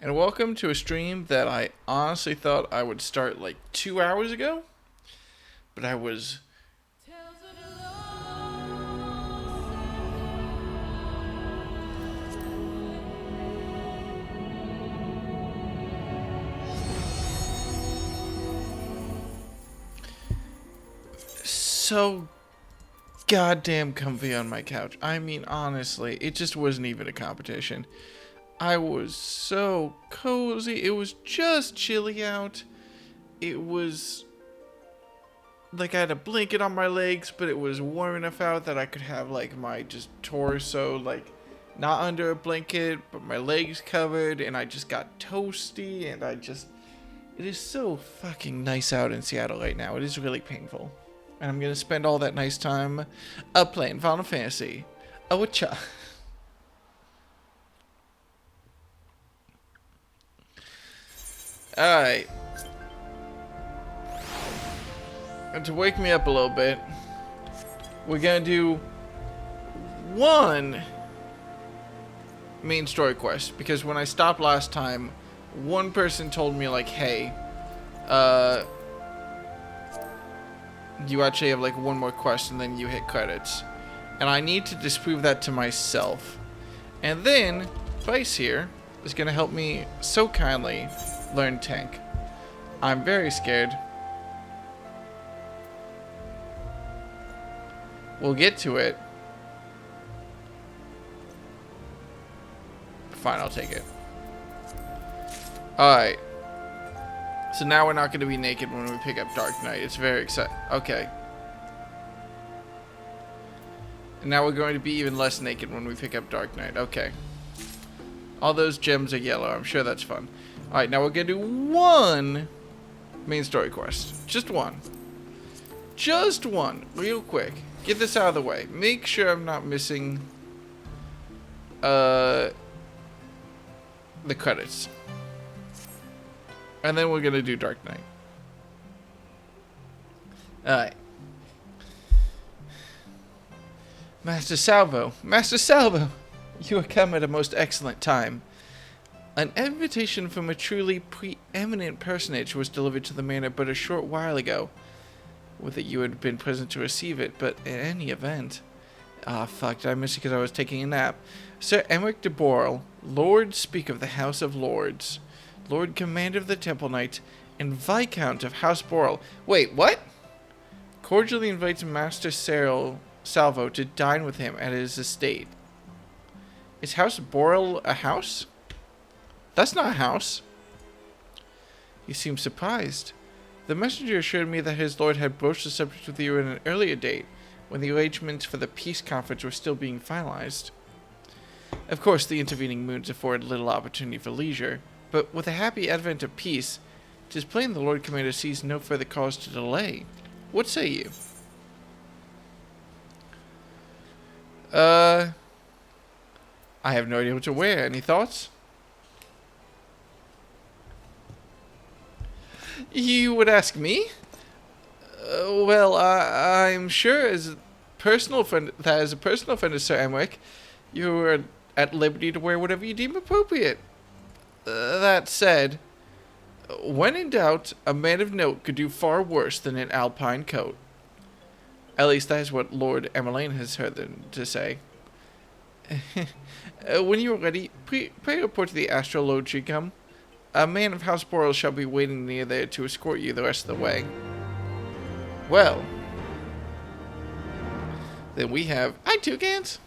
And welcome to a stream that I honestly thought I would start like 2 hours ago, but I was so goddamn comfy on my couch. I mean, honestly, it just wasn't even a competition. I was so cozy. It was just chilly out. It was like I had a blanket on my legs, but it was warm enough out that I could have like my just torso like not under a blanket, but my legs covered, and I just got toasty, and it is so fucking nice out in Seattle right now. It is really painful. And I'm gonna spend all that nice time playing Final Fantasy. Oh, cha. Alright. And to wake me up a little bit, we're gonna do one main story quest. Because when I stopped last time, one person told me, like, hey, you actually have like one more quest and then you hit credits. And I need to disprove that to myself. And then Vice here is going to help me so kindly learn tank. I'm very scared. We'll get to it. Fine, I'll take it. Alright. So now we're not going to be naked when we pick up Dark Knight. It's very exciting. Okay. And now we're going to be even less naked when we pick up Dark Knight. Okay. All those gems are yellow. I'm sure that's fun. Alright, now we're going to do one main story quest. Just one. Just one. Real quick. Get this out of the way. Make sure I'm not missing the credits. And then we're going to do Dark Knight. Alright. Master Salvo. Master Salvo! You have come at a most excellent time. An invitation from a truly preeminent personage was delivered to the manor but a short while ago. Would that you had been present to receive it, but in any event... Ah, fuck, did I miss it because I was taking a nap? Sir Emmerich de Borel, Lord Speak of the House of Lords, Lord Commander of the Temple Knights, and Viscount of House Borel. Wait, what? Cordially invites Master Salvo to dine with him at his estate. Is House Borel a house? That's not a house. He seems surprised. The messenger assured me that his lord had broached the subject with you at an earlier date, when the arrangements for the peace conference were still being finalized. Of course, the intervening moons afford little opportunity for leisure, but with the happy advent of peace, 'tis plain the Lord Commander sees no further cause to delay. What say you? I have no idea what to wear. Any thoughts? You would ask me? Well, I'm sure as a personal friend of Sir Emmerich, you are at liberty to wear whatever you deem appropriate. That said, when in doubt, a man of note could do far worse than an alpine coat. At least that is what Lord Emmeline has heard them to say. When you are ready, pray report to the Astral Lord should come. A man of House Borel shall be waiting near there to escort you the rest of the way. Well, then we have... Hi, Toucans!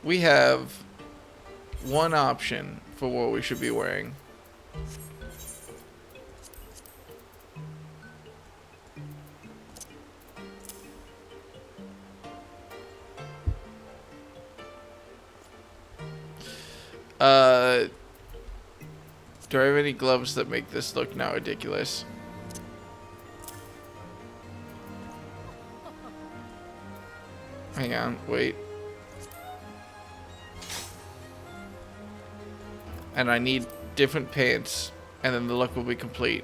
We have one option for what we should be wearing. Do I have any gloves that make this look now ridiculous? Hang on, wait. And I need different pants, and then the look will be complete.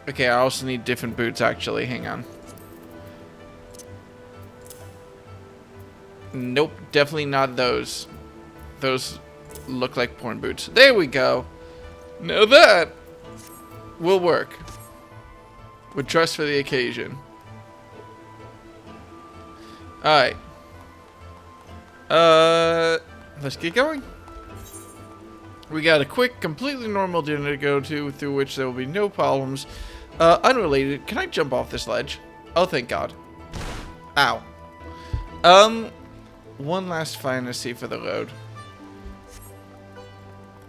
Okay, I also need different boots, actually. Hang on. Nope, definitely not those. Those look like porn boots. There we go. Now that will work. With dress for the occasion. Alright. Let's get going. We got a quick, completely normal dinner to go to, through which there will be no problems. Unrelated, can I jump off this ledge? Oh, thank God. Ow. One last fantasy for the road.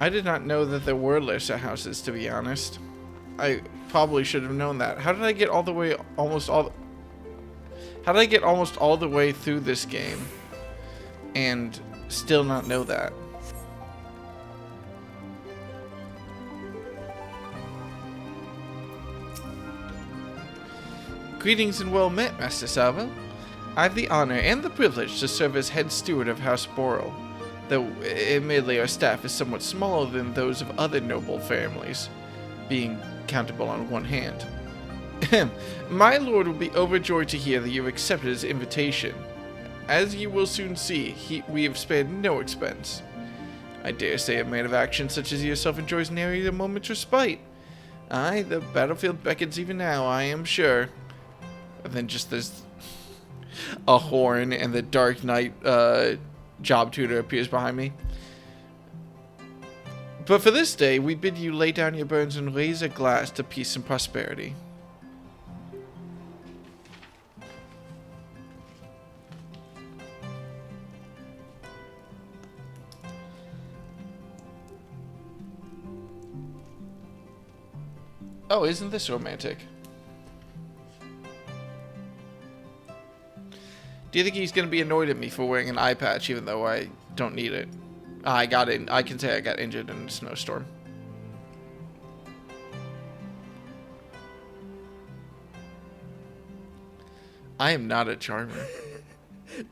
I did not know that there were lesser houses, to be honest. I probably should have known that. How did I get all the way, how did I get almost all the way through this game and still not know that? Greetings and well met, Master Salvo. I have the honor and the privilege to serve as head steward of House Boral, though admittedly our staff is somewhat smaller than those of other noble families, being countable on one hand. My lord will be overjoyed to hear that you have accepted his invitation. As you will soon see, we have spared no expense. I dare say a man of action such as yourself enjoys nary a moment's respite. Aye, the battlefield beckons even now, I am sure. And then just there's a horn and the Dark Knight job tutor appears behind me. But for this day, we bid you lay down your burdens and raise a glass to peace and prosperity. Oh, isn't this romantic? Do you think he's going to be annoyed at me for wearing an eye patch even though I don't need it? I got in. I can say I got injured in a snowstorm. I am not a charmer.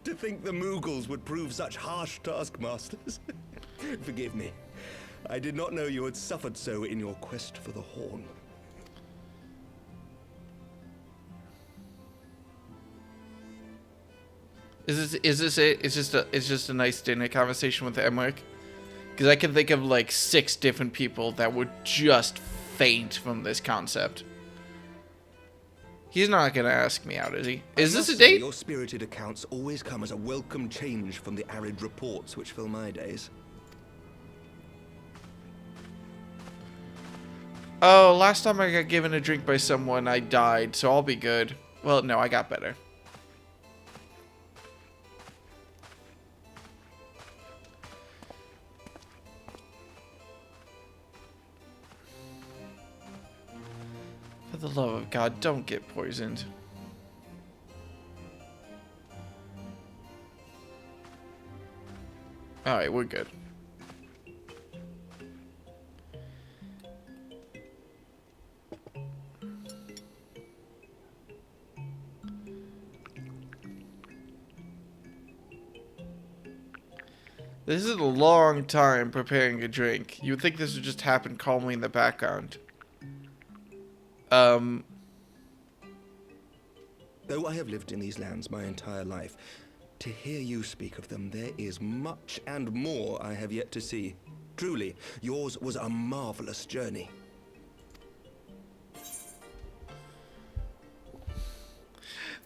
To think the Moogles would prove such harsh taskmasters. Forgive me. I did not know you had suffered so in your quest for the horn. Is this it? It's just a nice dinner conversation with Emmerich? Because I can think of like 6 different people that would just faint from this concept. He's not gonna ask me out, is he? Is this a date? Your spirited accounts always come as a welcome change from the arid reports which fill my days. Oh, last time I got given a drink by someone, I died, so I'll be good. Well, no, I got better. For the love of God, don't get poisoned. Alright, we're good. This is a long time preparing a drink. You would think this would just happen calmly in the background. Though I have lived in these lands my entire life, to hear you speak of them, there is much and more I have yet to see. Truly, yours was a marvelous journey.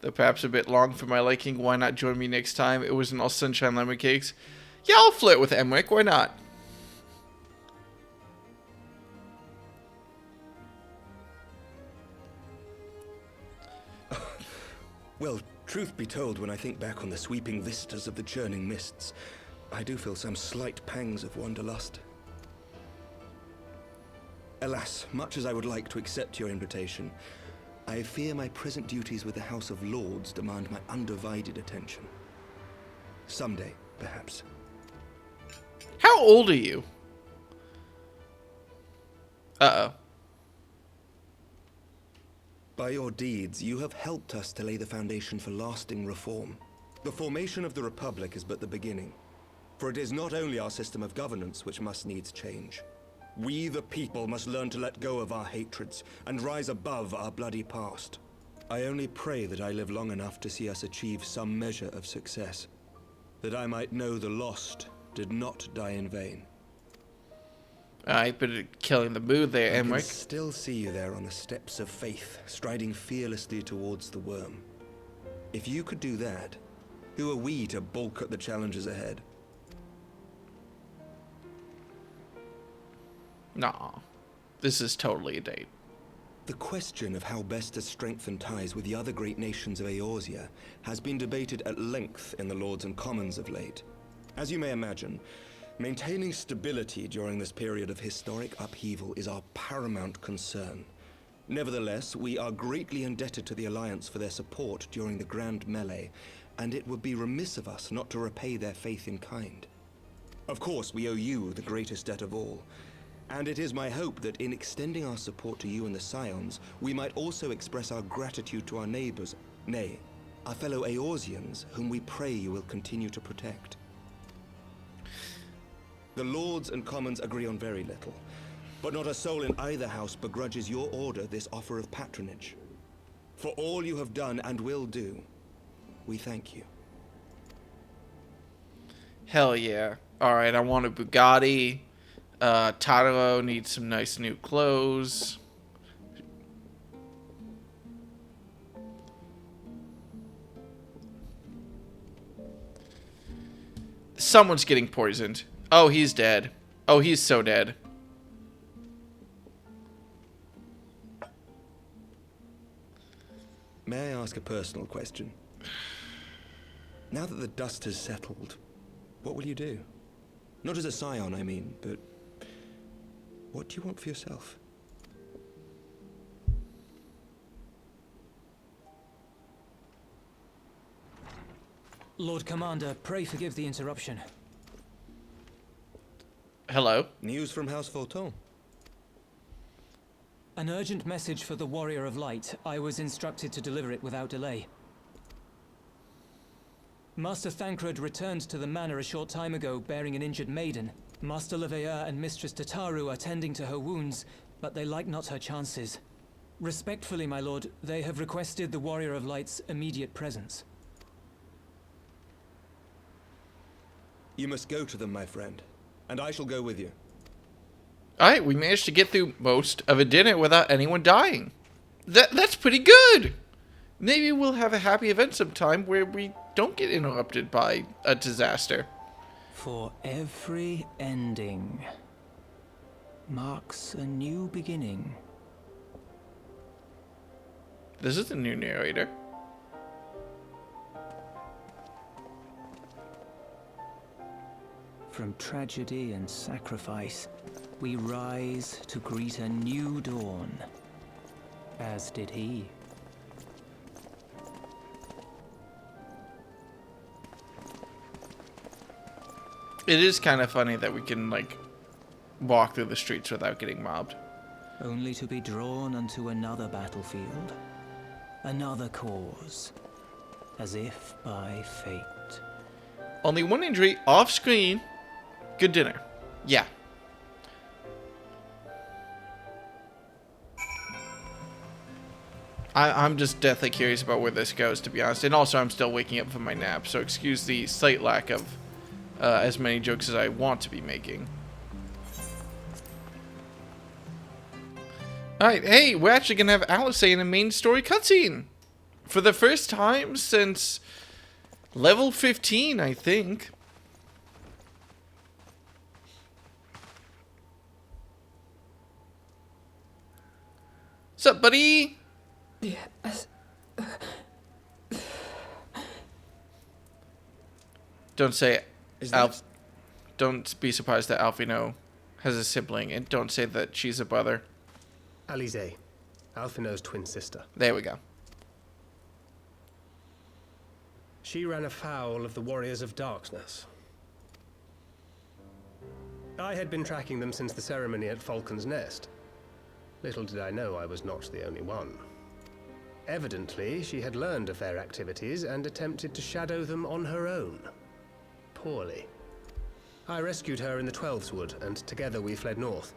Though perhaps a bit long for my liking, why not join me next time? It wasn't all sunshine lemon cakes. Yeah, I'll flirt with Emmerich, why not? Well, truth be told, when I think back on the sweeping vistas of the churning mists, I do feel some slight pangs of wanderlust. Alas, much as I would like to accept your invitation, I fear my present duties with the House of Lords demand my undivided attention. Someday, perhaps. How old are you? Uh-oh. By your deeds, you have helped us to lay the foundation for lasting reform. The formation of the Republic is but the beginning, for it is not only our system of governance which must needs change. We, the people, must learn to let go of our hatreds and rise above our bloody past. I only pray that I live long enough to see us achieve some measure of success. that I might know the lost did not die in vain. Alright, but killing the mood there, I can Emric. still see you there on the steps of faith, striding fearlessly towards the worm. If you could do that, who are we to balk at the challenges ahead? Nah. This is totally a date. The question of how best to strengthen ties with the other great nations of Eorzea has been debated at length in the Lords and Commons of late. As you may imagine, maintaining stability during this period of historic upheaval is our paramount concern. Nevertheless, we are greatly indebted to the Alliance for their support during the Grand Melee, and it would be remiss of us not to repay their faith in kind. Of course, we owe you the greatest debt of all, and it is my hope that in extending our support to you and the Scions, we might also express our gratitude to our neighbors, nay, our fellow Eorzeans, whom we pray you will continue to protect. The Lords and Commons agree on very little, but not a soul in either house begrudges your order this offer of patronage. For all you have done and will do, we thank you. Hell yeah. Alright, I want a Bugatti. Taro needs some nice new clothes. Someone's getting poisoned. Oh, he's dead. Oh, he's so dead. May I ask a personal question? Now that the dust has settled, what will you do? Not as a scion, I mean, but what do you want for yourself? Lord Commander, pray forgive the interruption. Hello? News from House Fulton. An urgent message for the Warrior of Light. I was instructed to deliver it without delay. Master Thancred returned to the manor a short time ago, bearing an injured maiden. Master Leveilleur and Mistress Tataru are tending to her wounds, but they like not her chances. Respectfully, my lord, they have requested the Warrior of Light's immediate presence. You must go to them, my friend, and I shall go with you. Alright, we managed to get through most of a dinner without anyone dying. That's pretty good! Maybe we'll have a happy event sometime where we don't get interrupted by a disaster. For every ending marks a new beginning. This is the new narrator. From tragedy and sacrifice, we rise to greet a new dawn, as did he. It is kind of funny that we can, like, walk through the streets without getting mobbed. Only to be drawn unto another battlefield, another cause, as if by fate. Only one injury, off screen. Good dinner. Yeah. I'm just deathly curious about where this goes, to be honest. And also, I'm still waking up from my nap, so excuse the slight lack of as many jokes as I want to be making. Alright, hey, we're actually going to have Alice in a main story cutscene. For the first time since level 15, I think. What's up, buddy? Yes. Don't say Is Alf. Don't be surprised that Alfino has a sibling, and don't say that she's a brother. Alize, Alfino's twin sister. There we go. She ran afoul of the Warriors of Darkness. I had been tracking them since the ceremony at Falcon's Nest. Little did I know I was not the only one. Evidently, she had learned of their activities and attempted to shadow them on her own. Poorly. I rescued her in the Twelveswood, and together we fled north.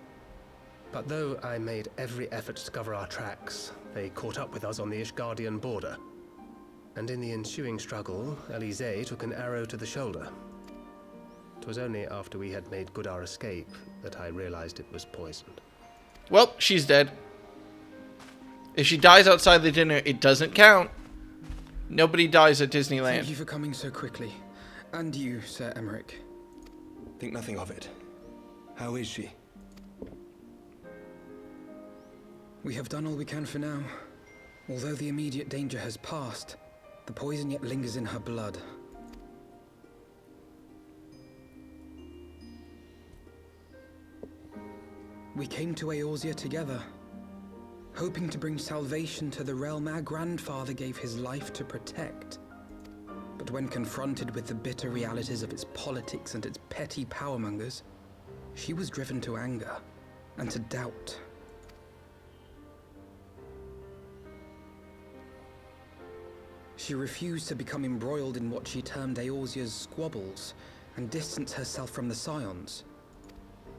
But though I made every effort to cover our tracks, they caught up with us on the Ishgardian border. and in the ensuing struggle, Elise took an arrow to the shoulder. It was only after we had made good our escape that I realized it was poisoned. Well, she's dead. If she dies outside the dinner, it doesn't count. Nobody dies at Disneyland. Thank you for coming so quickly. And you, Sir Emmerich. Think nothing of it. How is she? We have done all we can for now. Although the immediate danger has passed, the poison yet lingers in her blood. We came to Eorzea together, hoping to bring salvation to the realm our grandfather gave his life to protect. But when confronted with the bitter realities of its politics and its petty powermongers, she was driven to anger and to doubt. She refused to become embroiled in what she termed Eorzea's squabbles and distance herself from the Scions.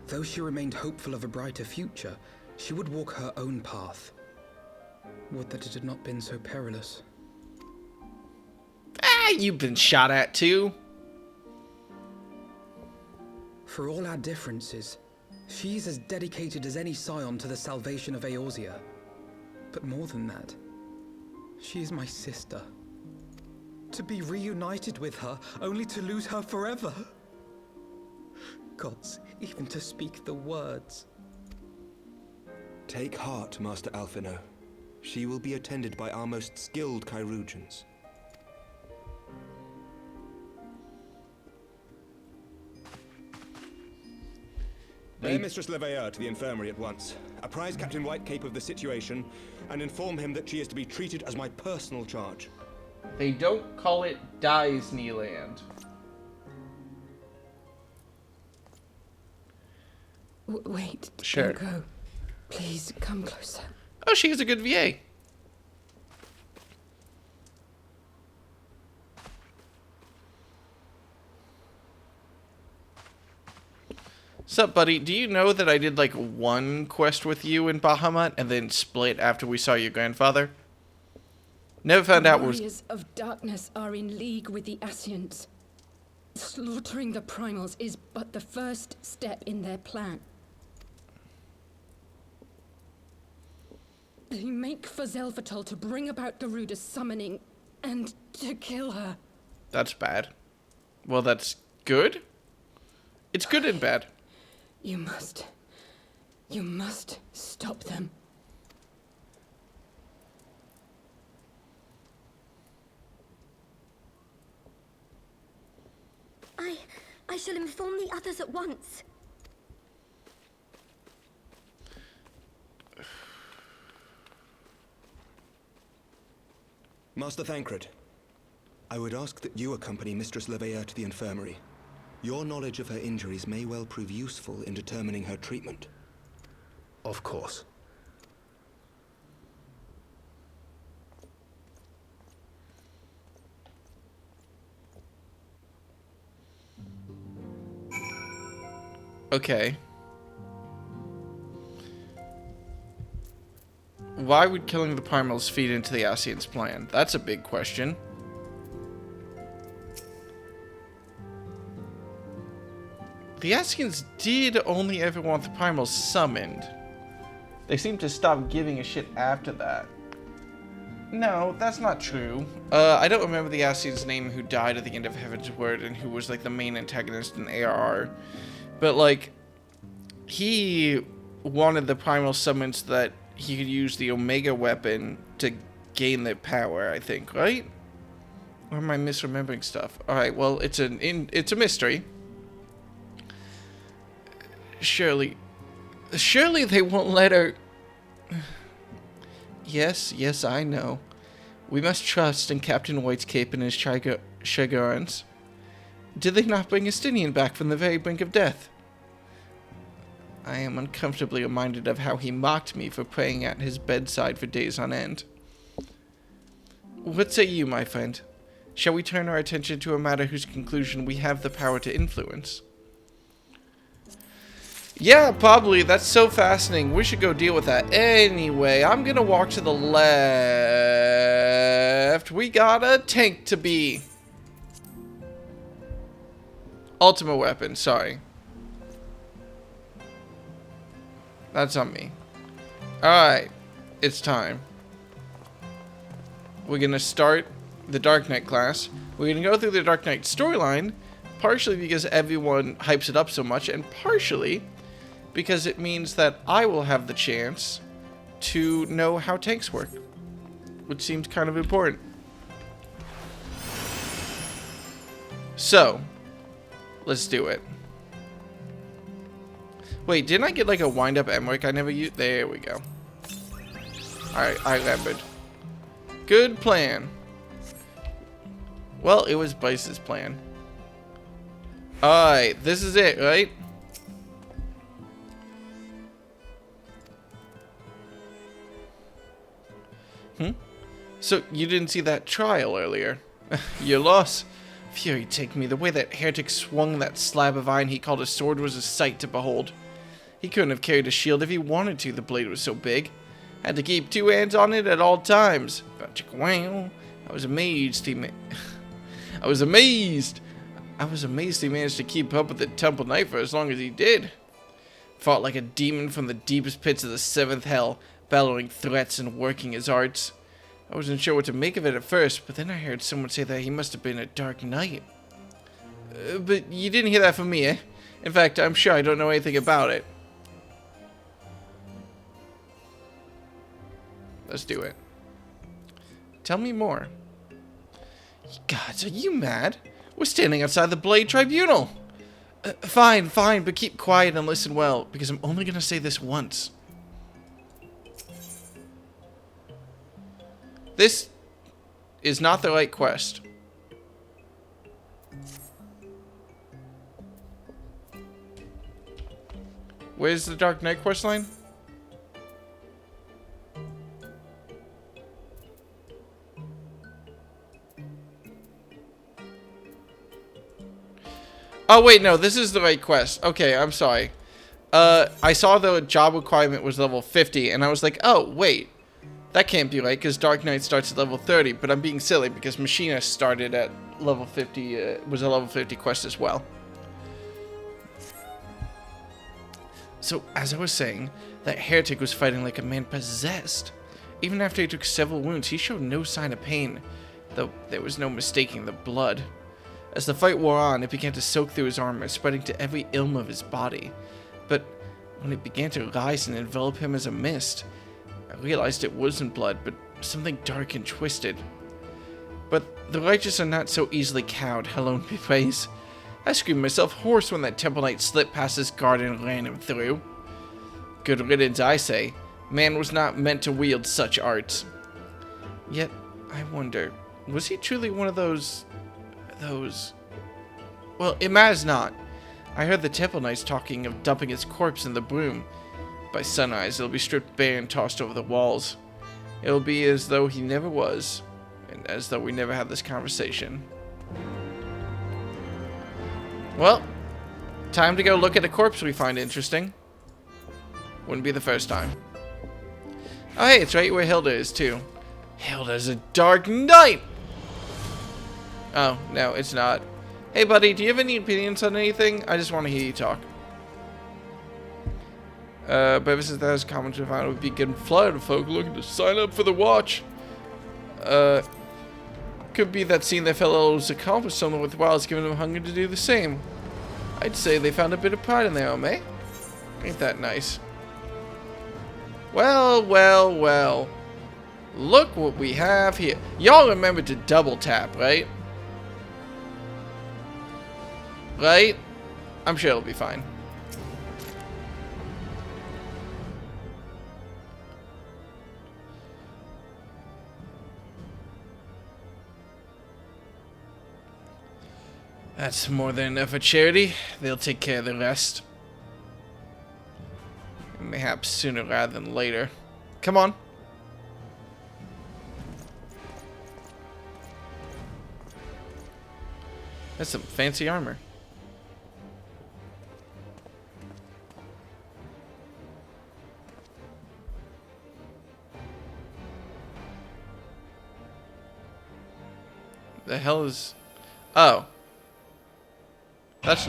Though she remained hopeful of a brighter future, she would walk her own path. Would that it had not been so perilous. Ah, you've been shot at too. For all our differences, she's as dedicated as any Scion to the salvation of Eorzea. But more than that, she is my sister. To be reunited with her, only to lose her forever. Gods, even to speak the words. Take heart, Master Alphino. She will be attended by our most skilled chirurgeons. Bear Mistress Leveilleur to the infirmary at once. Apprise Captain Whitecape of the situation, and inform him that she is to be treated as my personal charge. They don't call it Disneyland. Wait, Sure. don't go. Please, come closer. Oh, she is a good VA. Sup, buddy? Do you know that I did like one quest with you in Bahamut and then split after we saw your grandfather? Never found out what was... Warriors of darkness are in league with the Ascians. Slaughtering the primals is but the first step in their plan. They make for Zelvatol to bring about Garuda's summoning and to kill her. That's bad. Well, that's good? It's good and bad. You must stop them. I shall inform the others at once. Master Thancred, I would ask that you accompany Mistress Leveilleur to the infirmary. Your knowledge of her injuries may well prove useful in determining her treatment. Of course. Okay. Why would killing the primals feed into the Ascians' plan? That's a big question. The Ascians did only ever want the primals summoned. They seem to stop giving a shit after that. No, that's not true. I don't remember the Ascian's name who died at the end of Heavensward and who was like the main antagonist in ARR. But like, he wanted the primal summons so that he could use the Omega weapon to gain their power, I think, right? Or am I misremembering stuff? Alright, well, it's a mystery. Surely they won't let her... Yes, I know. We must trust in Captain Whitecape and his Shigurans. Did they not bring Estinian back from the very brink of death? I am uncomfortably reminded of how he mocked me for praying at his bedside for days on end. What say you, my friend? Shall we turn our attention to a matter whose conclusion we have the power to influence? Yeah, probably. That's so fascinating. We should go deal with that. Anyway, I'm gonna walk to the left. left, we got a tank to be. Ultimate weapon, sorry. That's on me. Alright, it's time. We're gonna start the Dark Knight class. We're gonna go through the Dark Knight storyline, partially because everyone hypes it up so much, and partially because it means that I will have the chance to know how tanks work, which seems kind of important. So, let's do it. Wait, didn't I get like a wind-up Emmerich I never used? There we go. Alright, I remembered. Good plan. Well, it was Bice's plan. Alright, this is it, right? So, you didn't see that trial earlier? Your loss. Fury take me, the way that heretic swung that slab of iron he called a sword was a sight to behold. He couldn't have carried a shield if he wanted to, the blade was so big. Had to keep two hands on it at all times. I was amazed I was amazed he managed to keep up with the Temple Knight for as long as he did. Fought like a demon from the deepest pits of the seventh hell, bellowing threats and working his arts. I wasn't sure what to make of it at first, but then I heard someone say that he must have been a Dark Knight. But you didn't hear that from me, eh? In fact, I'm sure I don't know anything about it. Let's do it. Tell me more. Gods, are you mad? We're standing outside the Blade Tribunal. Fine, but keep quiet and listen well, because I'm only going to say this once. This is not the right quest. Where's the Dark Knight quest line? Oh wait, no, this is the right quest. Okay, I'm sorry. I saw the job requirement was level 50, and I was like, oh wait. That can't be right, because Dark Knight starts at level 30, but I'm being silly, because Machinist started at level 50, was a level 50 quest as well. So, as I was saying, that heretic was fighting like a man possessed. Even after he took several wounds, he showed no sign of pain, though there was no mistaking the blood. As the fight wore on, it began to soak through his armor, spreading to every ilm of his body. But when it began to rise and envelop him as a mist, I realized it wasn't blood, but something dark and twisted. But the righteous are not so easily cowed, alone be praised. I screamed myself hoarse when that Temple Knight slipped past his guard and ran him through. Good riddance, I say. Man was not meant to wield such arts. Yet, I wonder, was he truly one of those... Well, it matters not. I heard the Temple Knights talking of dumping his corpse in the broom. By sunrise, it'll be stripped bare and tossed over the walls. It'll be as though he never was, and as though we never had this conversation. Well, time to go look at a corpse we find interesting. Wouldn't be the first time. Oh hey, it's right where Hilda is too. Hilda's a Dark Knight! Oh, no, it's not. Hey buddy, do you have any opinions on anything? I just want to hear you talk. But ever since that was common to find, it would be getting flooded of folk looking to sign up for the watch. Could be that seeing their fellows accomplish something worthwhile is giving them hunger to do the same. I'd say they found a bit of pride in their own, eh? Ain't that nice? Well. Look what we have here. Y'all remember to double tap, right? Right? I'm sure it'll be fine. That's more than enough for charity. They'll take care of the rest. Mayhaps sooner rather than later. Come on. That's some fancy armor. hell is... Oh. That's...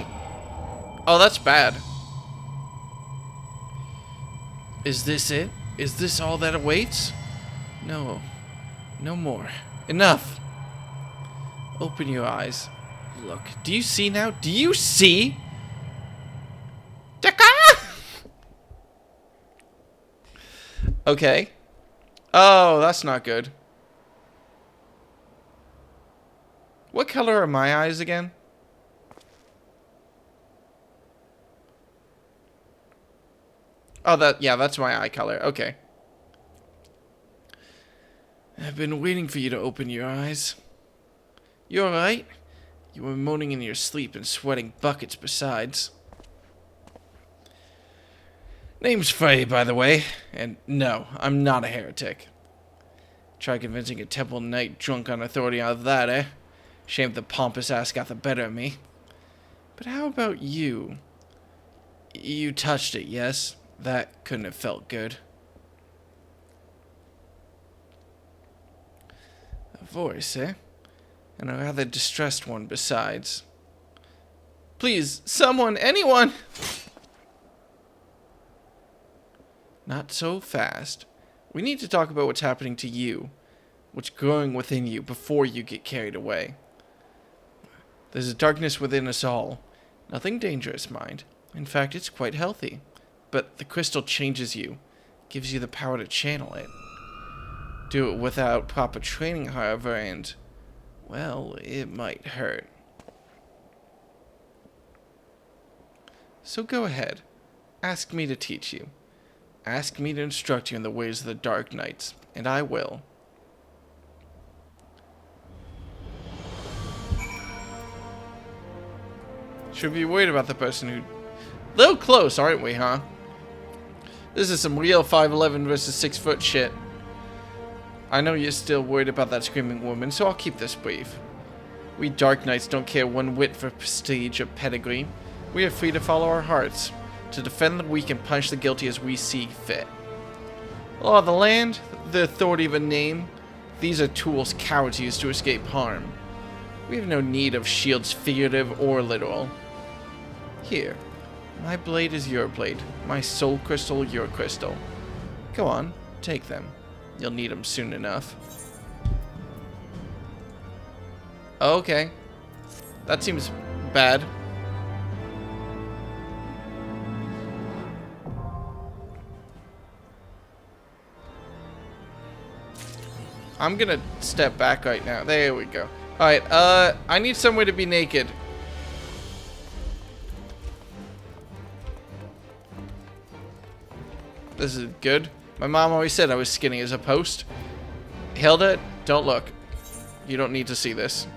Oh, that's bad. Is this it? Is this all that awaits? No. No more. Enough. Open your eyes. Look. Do you see now? Do you see? Okay. Oh, that's not good. What color are my eyes again? Oh, that's my eye color. Okay. I've been waiting for you to open your eyes. You alright? You were moaning in your sleep and sweating buckets besides. Name's Frey, by the way. And no, I'm not a heretic. Try convincing a temple knight drunk on authority out of that, eh? Shame the pompous ass got the better of me. But how about you? You touched it, yes? That couldn't have felt good. A voice, eh? And a rather distressed one besides. Please, someone, anyone! Not so fast. We need to talk about what's happening to you. What's growing within you before you get carried away. There's a darkness within us all. Nothing dangerous, mind. In fact, it's quite healthy. But the crystal changes you. Gives you the power to channel it. Do it without proper training, however, and... well, it might hurt. So go ahead. Ask me to teach you. Ask me to instruct you in the ways of the Dark Knights, and I will. Should be worried about the person who... Little close, aren't we, huh? This is some real 5'11" versus 6 foot shit. I know you're still worried about that screaming woman, so I'll keep this brief. We Dark Knights don't care one whit for prestige or pedigree. We are free to follow our hearts, to defend the weak and punish the guilty as we see fit. Law of the land, the authority of a name, these are tools cowards use to escape harm. We have no need of shields figurative or literal. Here, my blade is your blade, my soul crystal your crystal. Go on, take them. You'll need them soon enough. Okay. That seems bad. I'm gonna step back right now. There we go. Alright, I need somewhere to be naked. This is good. My mom always said I was skinny as a post. Hilda, don't look. You don't need to see this.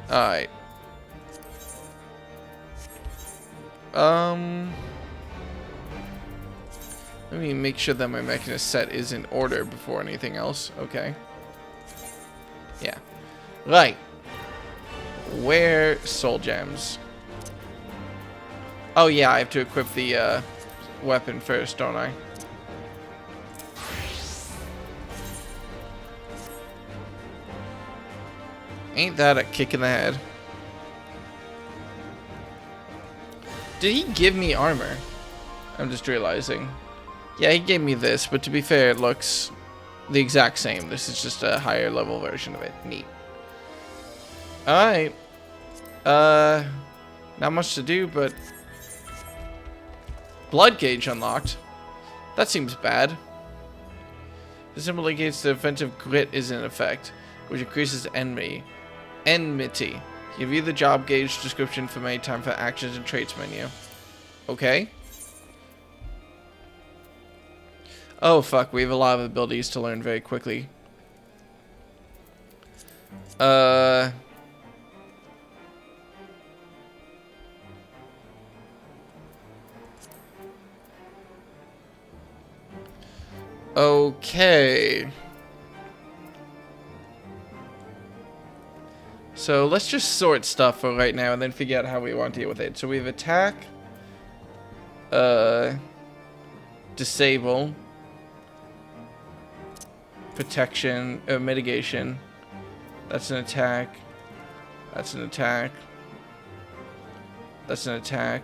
Alright. Let me make sure that my mechanist set is in order before anything else. Okay. Yeah. Right. Where soul gems? Oh yeah, I have to equip the weapon first, don't I? Ain't that a kick in the head? Did he give me armor? I'm just realizing. Yeah, he gave me this, but to be fair, it looks the exact same. This is just a higher level version of it. Neat. Alright. Not much to do, but... Blood gauge unlocked. That seems bad. The symbol indicates the offensive grit is in effect, which increases enmity. View the job gauge description from any time for actions and traits menu. Okay. Oh fuck, we have a lot of abilities to learn very quickly. Okay. So let's just sort stuff for right now and then figure out how we want to deal with it. So we have attack, disable, protection, mitigation, That's an attack. That's an attack. That's an attack.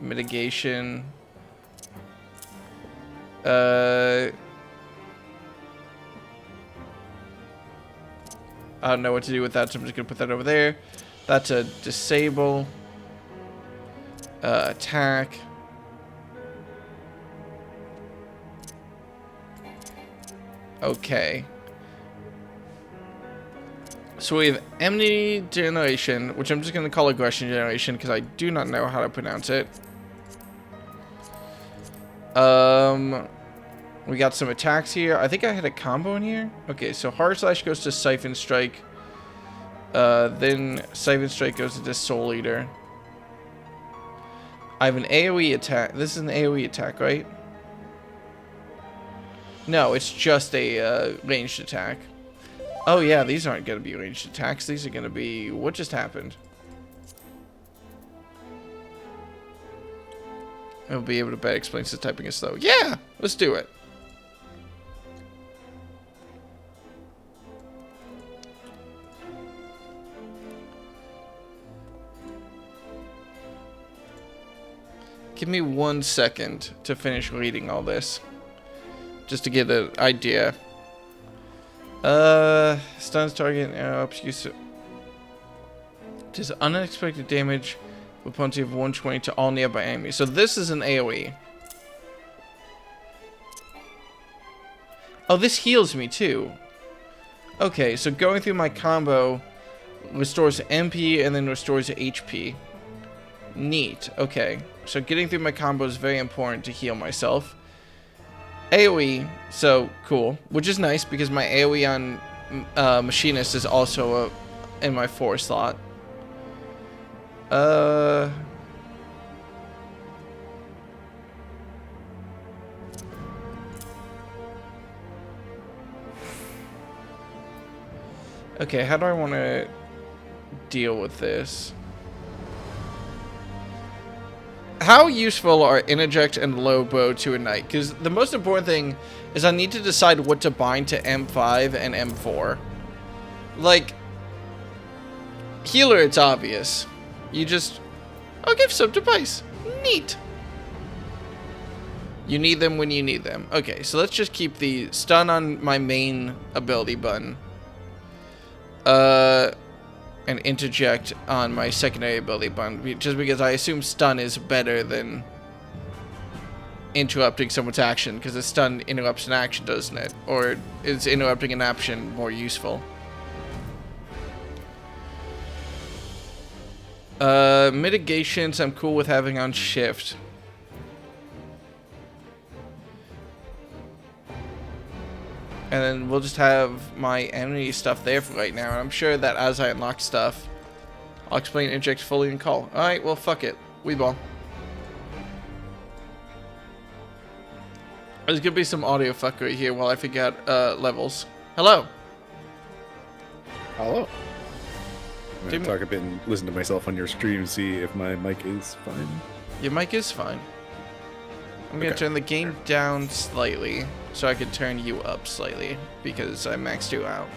Mitigation. I don't know what to do with that, so I'm just gonna put that over there. That's a disable. Attack. Okay. So we have enemy generation, which I'm just gonna call aggression generation because I do not know how to pronounce it. We got some attacks here. I think I had a combo in here. Okay, so hard slash goes to siphon strike. Then siphon strike goes to soul eater. I have an AoE attack. This is an AoE attack, right? No, it's just a ranged attack. Oh yeah, these aren't gonna be ranged attacks. These are gonna be... What just happened? I'll be able to better explain since typing is slow. Yeah! Let's do it. Give me 1 second to finish reading all this. Just to get an idea. Stuns target and interrupts use. Does unexpected damage with potency of 120 to all nearby enemies. So this is an AoE. Oh, this heals me too. Okay, so going through my combo restores MP and then restores HP. Neat. Okay, so getting through my combo is very important to heal myself. AoE, so cool, which is nice because my AoE on Machinist is also in my 4 slot. Okay, how do I want to deal with this? How useful are interject and low bow to Ignite? Because the most important thing is I need to decide what to bind to M5 and M4. Like, healer, it's obvious. You just... I'll give some device. Neat. You need them when you need them. Okay, so let's just keep the stun on my main ability button. And interject on my secondary ability button, just because I assume stun is better than interrupting someone's action, because a stun interrupts an action, doesn't it? Or is interrupting an action more useful? Mitigations I'm cool with having on shift. And then we'll just have my enemy stuff there for right now. And I'm sure that as I unlock stuff, I'll explain inject fully and call. Alright, well, fuck it. We ball. There's gonna be some audio fuckery here while I figure out levels. Hello. Hello. I'm gonna talk a bit and listen to myself on your stream, see if my mic is fine. Your mic is fine. I'm gonna turn the game down slightly so I can turn you up slightly because I maxed you out.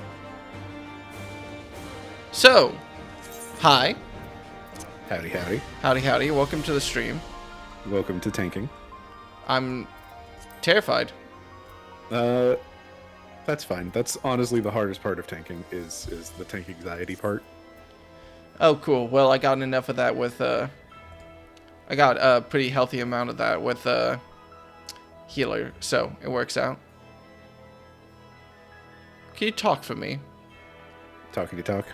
So, hi. Howdy, howdy. Howdy, howdy. Welcome to the stream. Welcome to tanking. I'm terrified. That's fine. That's honestly the hardest part of tanking is the tank anxiety part. Oh, cool. Well, I got enough of that with I got a pretty healthy amount of that with healer, so it works out. Can you talk for me? Talking to talk.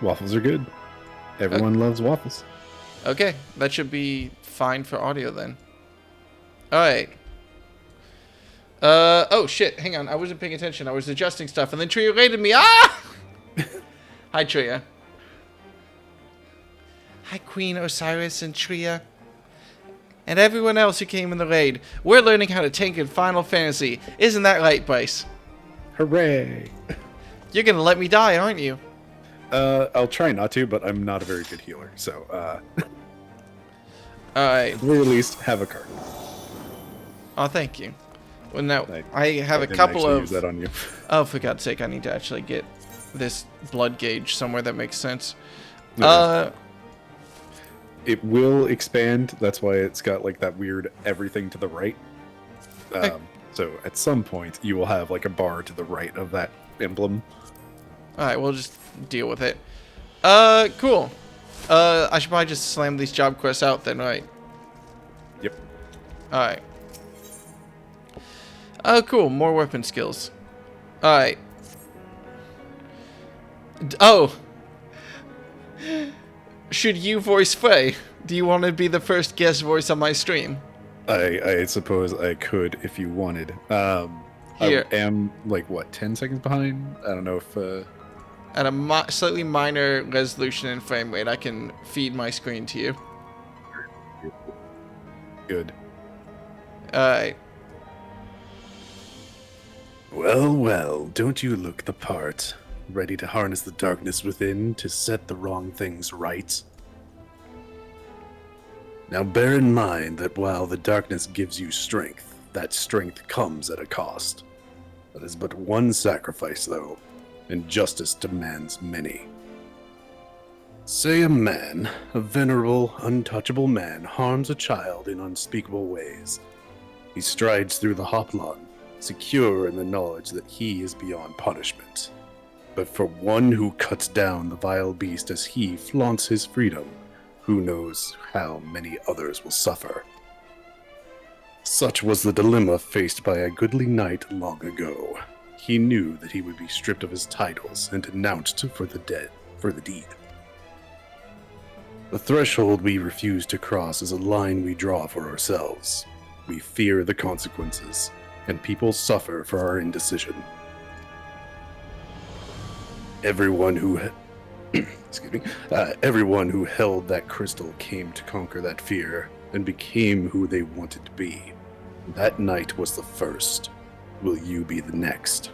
Waffles are good. Everyone loves waffles. Okay, that should be fine for audio then. Alright. Oh shit, hang on, I wasn't paying attention. I was adjusting stuff and then Tria raided me. Ah! Hi, Tria. Hi, Queen Osiris and Tria. And everyone else who came in the raid. We're learning how to tank in Final Fantasy. Isn't that right, Bryce? Hooray! You're gonna let me die, aren't you? I'll try not to, but I'm not a very good healer, so, Alright. at the very least, have a card. Oh, thank you. Well, now, I have a couple actually of... use that on you. Oh, for God's sake, I need to actually get this blood gauge somewhere that makes sense. Okay. It will expand. That's why it's got like that weird everything to the right. So at some point, you will have like a bar to the right of that emblem. Alright, we'll just deal with it. Cool. I should probably just slam these job quests out then, right? Yep. Alright. Oh, cool. More weapon skills. Alright. Oh! Should you voice Faye? Do you want to be the first guest voice on my stream? I suppose I could if you wanted. Here. I am, like, what, 10 seconds behind? I don't know if... At a slightly minor resolution and frame rate, I can feed my screen to you. Good. Alright. Well, well, don't you look the part. Ready to harness the darkness within to set the wrong things right? Now bear in mind that while the darkness gives you strength, that strength comes at a cost. That is but one sacrifice, though, and justice demands many. Say a man, a venerable, untouchable man, harms a child in unspeakable ways. He strides through the hoplon, secure in the knowledge that he is beyond punishment. But for one who cuts down the vile beast as he flaunts his freedom, who knows how many others will suffer. Such was the dilemma faced by a goodly knight long ago. He knew that he would be stripped of his titles and denounced for the deed. The threshold we refuse to cross is a line we draw for ourselves. We fear the consequences, and people suffer for our indecision. Everyone who everyone who held that crystal came to conquer that fear and became who they wanted to be. That night was the first. Will you be the next?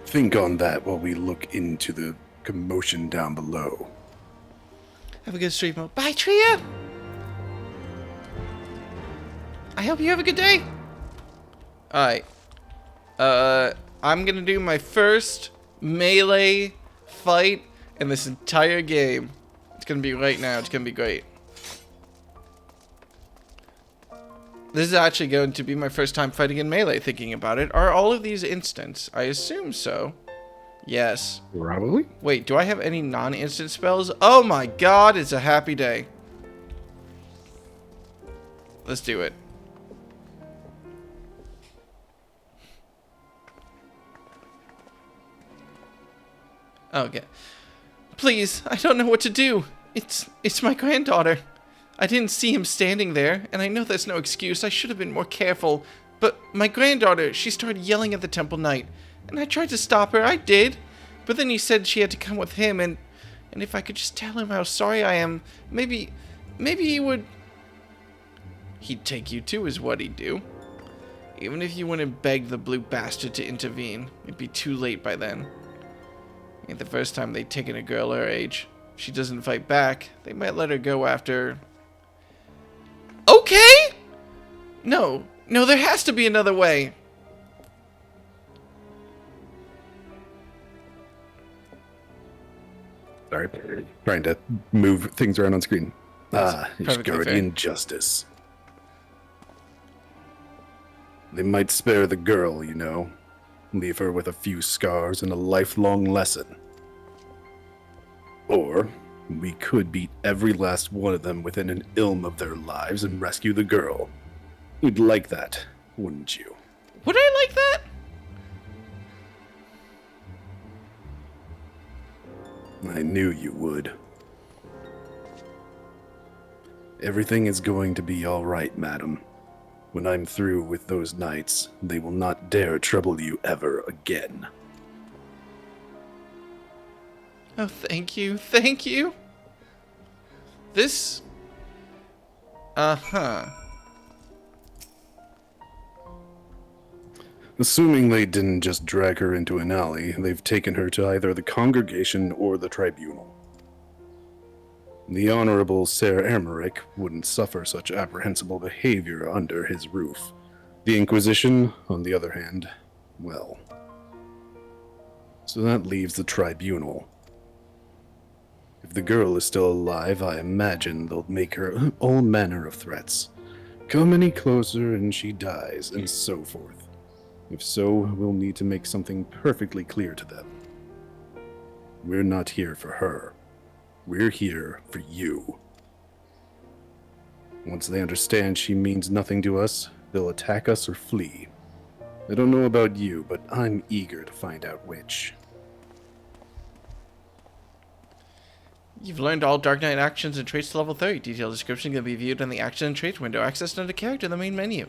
Think on that while we look into the commotion down below. Have a good stream mode. Bye, Tria! I hope you have a good day! Alright. I'm gonna do my first melee fight in this entire game. It's gonna be right now. It's gonna be great. This is actually going to be my first time fighting in melee, thinking about it. Are all of these instants? I assume so. Yes. Probably. Wait, do I have any non-instant spells? Oh my god, it's a happy day. Let's do it. Okay. Please, I don't know what to do. It's my granddaughter. I didn't see him standing there, and I know that's no excuse. I should have been more careful. But my granddaughter, she started yelling at the temple knight, and I tried to stop her. I did. But then he said she had to come with him, and if I could just tell him how sorry I am, maybe he would... He'd take you too, is what he'd do. Even if you wouldn't beg the blue bastard to intervene, it'd be too late by then. Ain't the first time they've taken a girl her age. If she doesn't fight back, they might let her go after... Okay? No, there has to be another way. Sorry, trying to move things around on screen. It's perfectly guardian justice. They might spare the girl, you know. Leave her with a few scars and a lifelong lesson. Or we could beat every last one of them within an ilm of their lives and rescue the girl. You'd like that, wouldn't you? Would I like that? I knew you would. Everything is going to be all right, madam. When I'm through with those knights, they will not dare trouble you ever again. Oh, thank you. Thank you. This... Uh-huh. Assuming they didn't just drag her into an alley, they've taken her to either the congregation or the tribunal. The Honorable Ser Emmerich wouldn't suffer such apprehensible behavior under his roof. The Inquisition, on the other hand, well... So that leaves the tribunal. If the girl is still alive, I imagine they'll make her all manner of threats. Come any closer and she dies, and so forth. If so, we'll need to make something perfectly clear to them. We're not here for her. We're here for you. Once they understand she means nothing to us, they'll attack us or flee. I don't know about you, but I'm eager to find out which. You've learned all Dark Knight actions and traits to level 30. Detailed description can be viewed in the action and traits window, accessed under character in the main menu.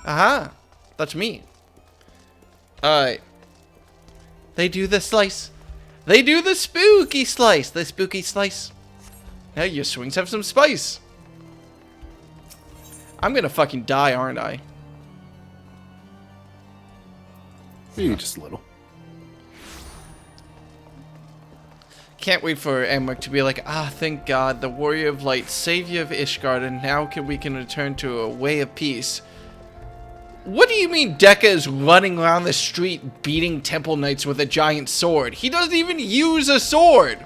Aha! That's me. Alright. They do the slice. They do the spooky slice. The spooky slice. Now your swings have some spice. I'm gonna fucking die, aren't I? Maybe just a little. Can't wait for Emmerich to be like, ah, thank God, the Warrior of Light, Savior of Ishgard, and now we can return to a way of peace. What do you mean Dekka is running around the street beating Temple Knights with a giant sword? He doesn't even use a sword!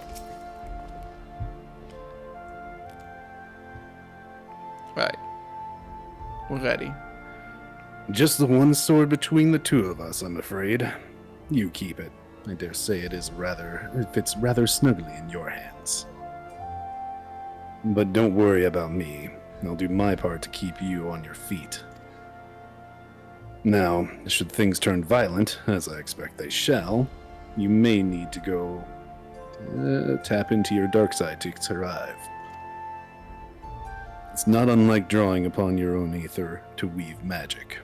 Right. We're ready. Just the one sword between the two of us, I'm afraid. You keep it. I dare say it fits rather snugly in your hands. But don't worry about me. I'll do my part to keep you on your feet. Now, should things turn violent, as I expect they shall, you may need to go tap into your dark side to survive. It's not unlike drawing upon your own ether to weave magic.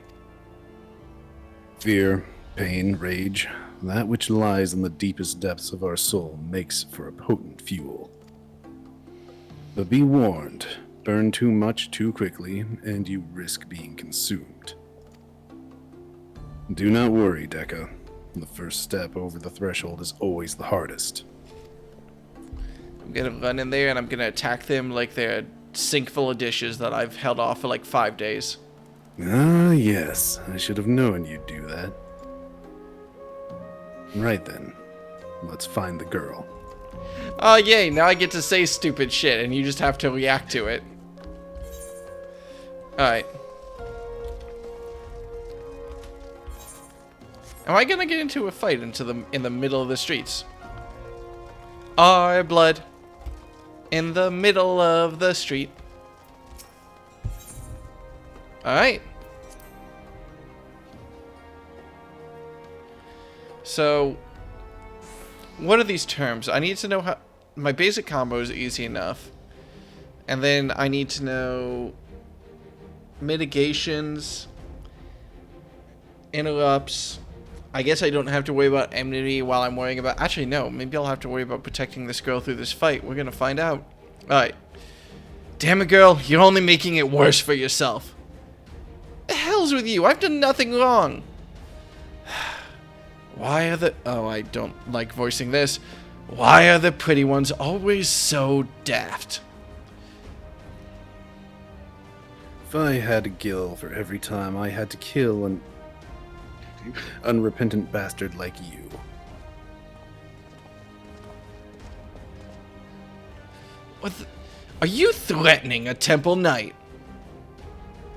Fear, pain, rage, that which lies in the deepest depths of our soul makes for a potent fuel. But be warned, burn too much too quickly, and you risk being consumed. Do not worry, Dekka. The first step over the threshold is always the hardest. I'm gonna run in there and I'm gonna attack them like they're a sink full of dishes that I've held off for like 5 days. Ah, yes. I should have known you'd do that. Right then. Let's find the girl. Oh, yay. Now I get to say stupid shit and you just have to react to it. Alright. Am I gonna get into a fight in the middle of the streets? Our blood in the middle of the street. Alright. So, what are these terms? I need to know how... My basic combo is easy enough. And then I need to know... mitigations. Interrupts. I guess I don't have to worry about enmity while I'm worrying about... Actually, no. Maybe I'll have to worry about protecting this girl through this fight. We're gonna find out. Alright. Damn it, girl. You're only making it worse for yourself. The hell's with you? I've done nothing wrong. Why are the... Oh, I don't like voicing this. Why are the pretty ones always so daft? If I had a gill for every time I had to kill an unrepentant bastard like you. What the... Are you threatening a Temple Knight?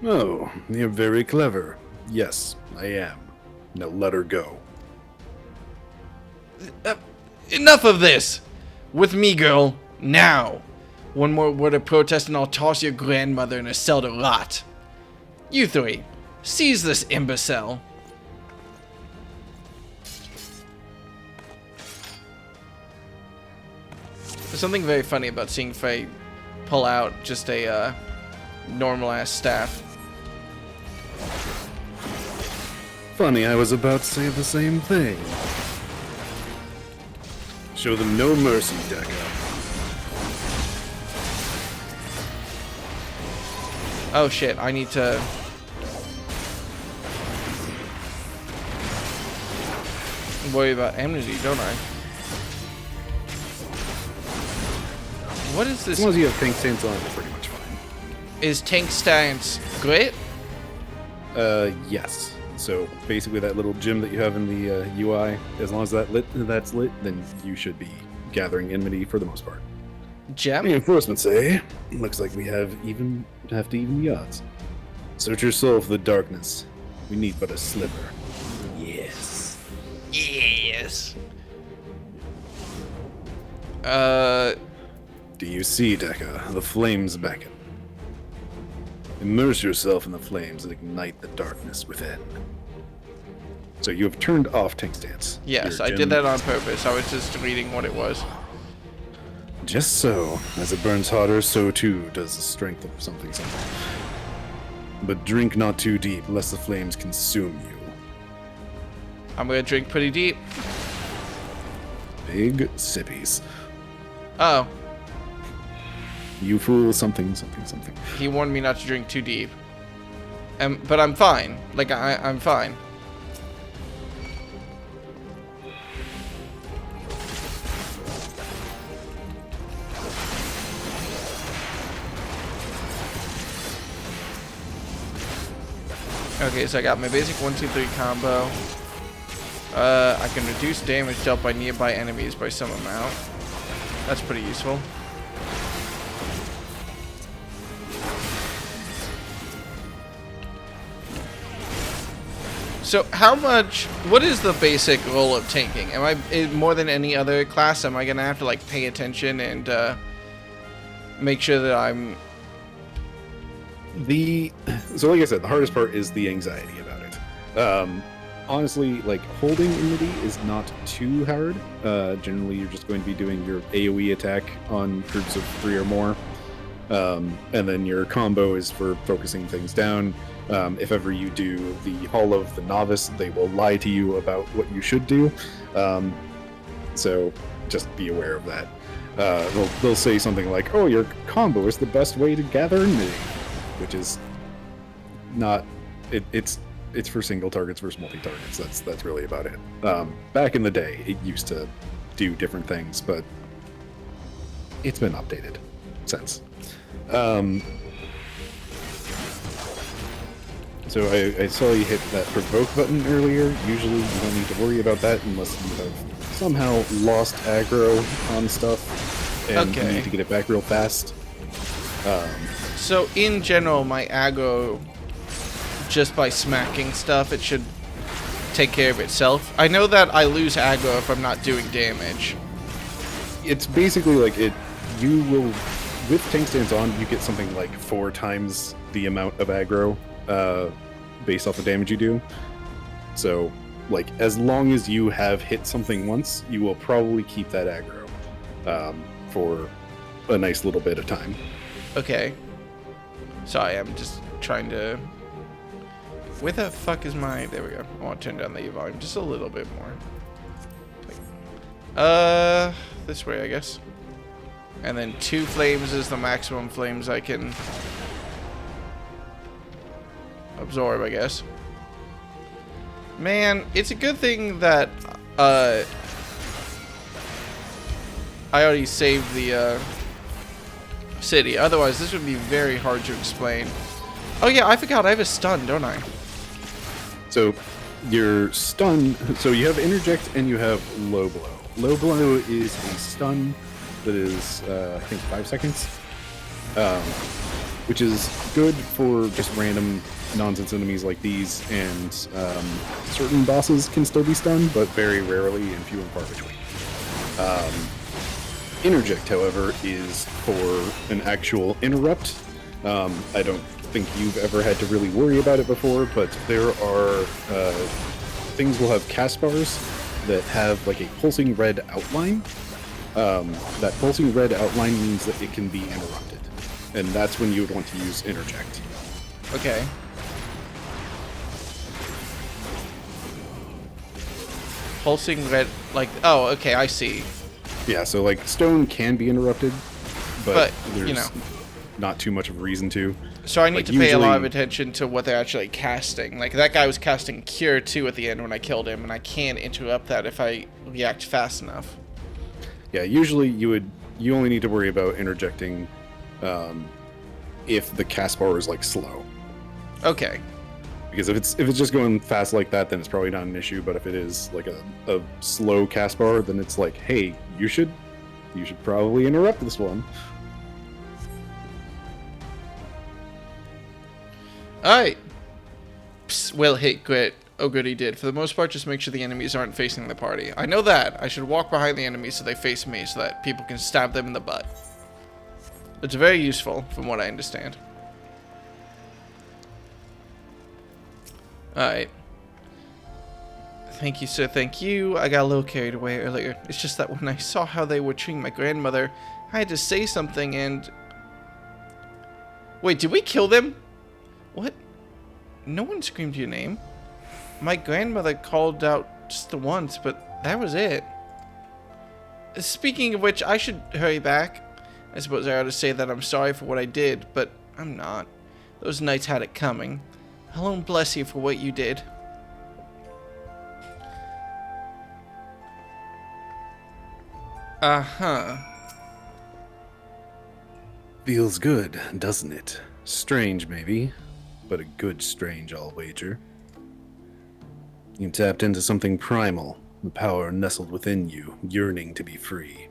Oh, you're very clever. Yes, I am. Now let her go. Enough of this! With me, girl. Now. One more word of protest and I'll toss your grandmother in a cell to rot. You three, seize this imbecile. There's something very funny about seeing Faye pull out just a normal-ass staff. Funny, I was about to say the same thing. Show them no mercy, Dekka. Oh shit, I need to... worry about enmity, don't I? What is this? As long as you have tank stance on, it's pretty much fine. Is tank stance great? Yes. So basically, that little gem that you have in the UI, as long as that's lit, then you should be gathering enmity for the most part. Gem? Reinforcements, eh? Looks like we have to even the odds. Search your soul for the darkness. We need but a sliver. Yes. Yes. Do you see, Deca? The flames beckon. Immerse yourself in the flames and ignite the darkness within. So you have turned off tank stance. Yes, Your I gem- did that on purpose. I was just reading what it was. Just so. As it burns hotter, so too does the strength of something. But drink not too deep, lest the flames consume you. I'm gonna drink pretty deep. Big sippies. Oh, You fool, something. he warned me not to drink too deep. But I'm fine. Like, I'm fine. Okay, so I got my basic 1-2-3 combo. I can reduce damage dealt by nearby enemies by some amount. That's pretty useful. So what is the basic role of tanking? More than any other class, am I gonna have to like pay attention and make sure that I'm... So like I said, the hardest part is the anxiety about it. Honestly, like, holding enmity is not too hard. Generally, you're just going to be doing your AoE attack on groups of 3 or more. And then your combo is for focusing things down. If ever you do the Hall of the Novice, they will lie to you about what you should do. So just be aware of that. They'll say something like, "Oh, your combo is the best way to gather enmity," which is not. It's for single targets versus multi targets. That's really about it. Back in the day, it used to do different things, but it's been updated since. So I saw you hit that provoke button earlier. Usually you don't need to worry about that unless you have somehow lost aggro on stuff and you need to get it back real fast. So in general, my aggro, just by smacking stuff, it should take care of itself. I know that I lose aggro if I'm not doing damage. It's basically like you will, with tank stance on, you get something like 4 times the amount of aggro based off the damage you do. So, like, as long as you have hit something once, you will probably keep that aggro for a nice little bit of time. Okay. Sorry, I'm just trying to... Where the fuck is my... There we go. I want to turn down the volume just a little bit more. This way, I guess. And then 2 flames is the maximum flames I can absorb, I guess. Man, it's a good thing that I already saved the city. Otherwise, this would be very hard to explain. Oh yeah, I forgot I have a stun, don't I? So your stun, so you have interject and you have low blow. Low blow is a stun that is, I think, 5 seconds, which is good for just random nonsense enemies like these, and certain bosses can still be stunned, but very rarely and few and far between. Interject, however, is for an actual interrupt. I don't think you've ever had to really worry about it before, but there are things will have cast bars that have like a pulsing red outline. That pulsing red outline means that it can be interrupted, and that's when you would want to use interject. Okay. Pulsing red, like, oh, okay, I see. Yeah, so like stone can be interrupted, but there's you know, not too much of a reason to. So I need like, to pay a lot of usually- attention to what they're actually casting. Like, that guy was casting Cure 2 at the end when I killed him, and I can't interrupt that if I react fast enough. Yeah, usually you only need to worry about interjecting if the cast bar is like slow. Okay. Because if it's just going fast like that, then it's probably not an issue. But if it is like a slow cast bar, then it's like, hey, you should probably interrupt this one. Alright. Will hit grit. Oh, good, he did. For the most part, just make sure the enemies aren't facing the party. I know that. I should walk behind the enemies so they face me, so that people can stab them in the butt. It's very useful, from what I understand. Alright. Thank you, sir. Thank you. I got a little carried away earlier. It's just that when I saw how they were treating my grandmother, I had to say something and... Wait, did we kill them? What? No one screamed your name. My grandmother called out just the once, but that was it. Speaking of which, I should hurry back. I suppose I ought to say that I'm sorry for what I did, but I'm not. Those knights had it coming. Alone bless you for what you did. Uh-huh. Feels good, doesn't it? Strange, maybe, but a good strange, I'll wager. You tapped into something primal, the power nestled within you, yearning to be free.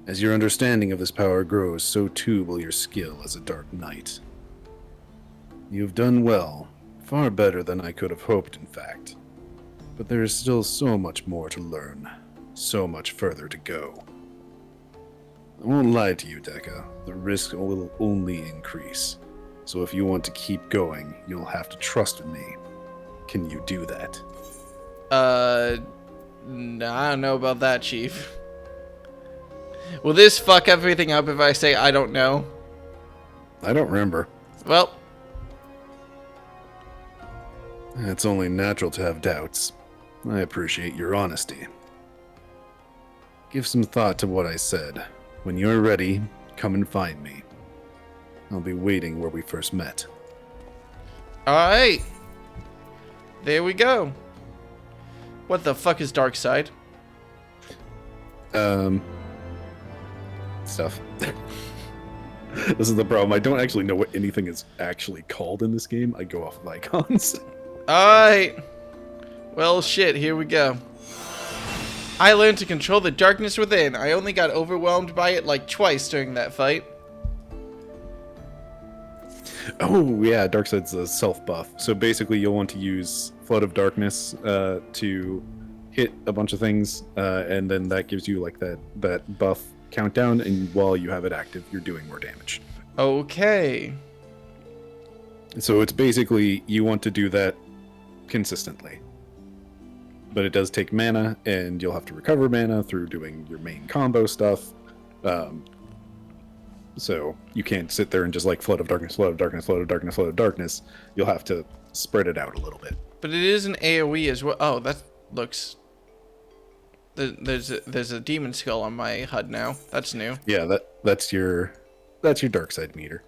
As your understanding of this power grows, so too will your skill as a Dark Knight. You've done well, far better than I could have hoped, in fact. But there is still so much more to learn, so much further to go. I won't lie to you, Dekka, the risk will only increase. So if you want to keep going, you'll have to trust in me. Can you do that? No, I don't know about that, Chief. Will this fuck everything up if I say I don't know? I don't remember. Well. It's only natural to have doubts. I appreciate your honesty. Give some thought to what I said. When you're ready, come and find me. I'll be waiting where we first met. Alright. There we go. What the fuck is dark side? Stuff. This is the problem. I don't actually know what anything is actually called in this game. I go off of icons. Alright. Well, shit, here we go. I learned to control the darkness within. I only got overwhelmed by it like twice during that fight. Oh, yeah, Darkside's a self-buff. So basically you'll want to use Flood of Darkness to hit a bunch of things, and then that gives you like that buff countdown, and while you have it active, you're doing more damage. Okay. So it's basically, you want to do that consistently. But it does take mana, and you'll have to recover mana through doing your main combo stuff. So you can't sit there and just like Flood of Darkness, Flood of Darkness, Flood of Darkness, Flood of Darkness. You'll have to spread it out a little bit. But it is an AoE as well. Oh, that looks... There's a demon skull on my HUD now. That's new. Yeah, that's your dark side meter.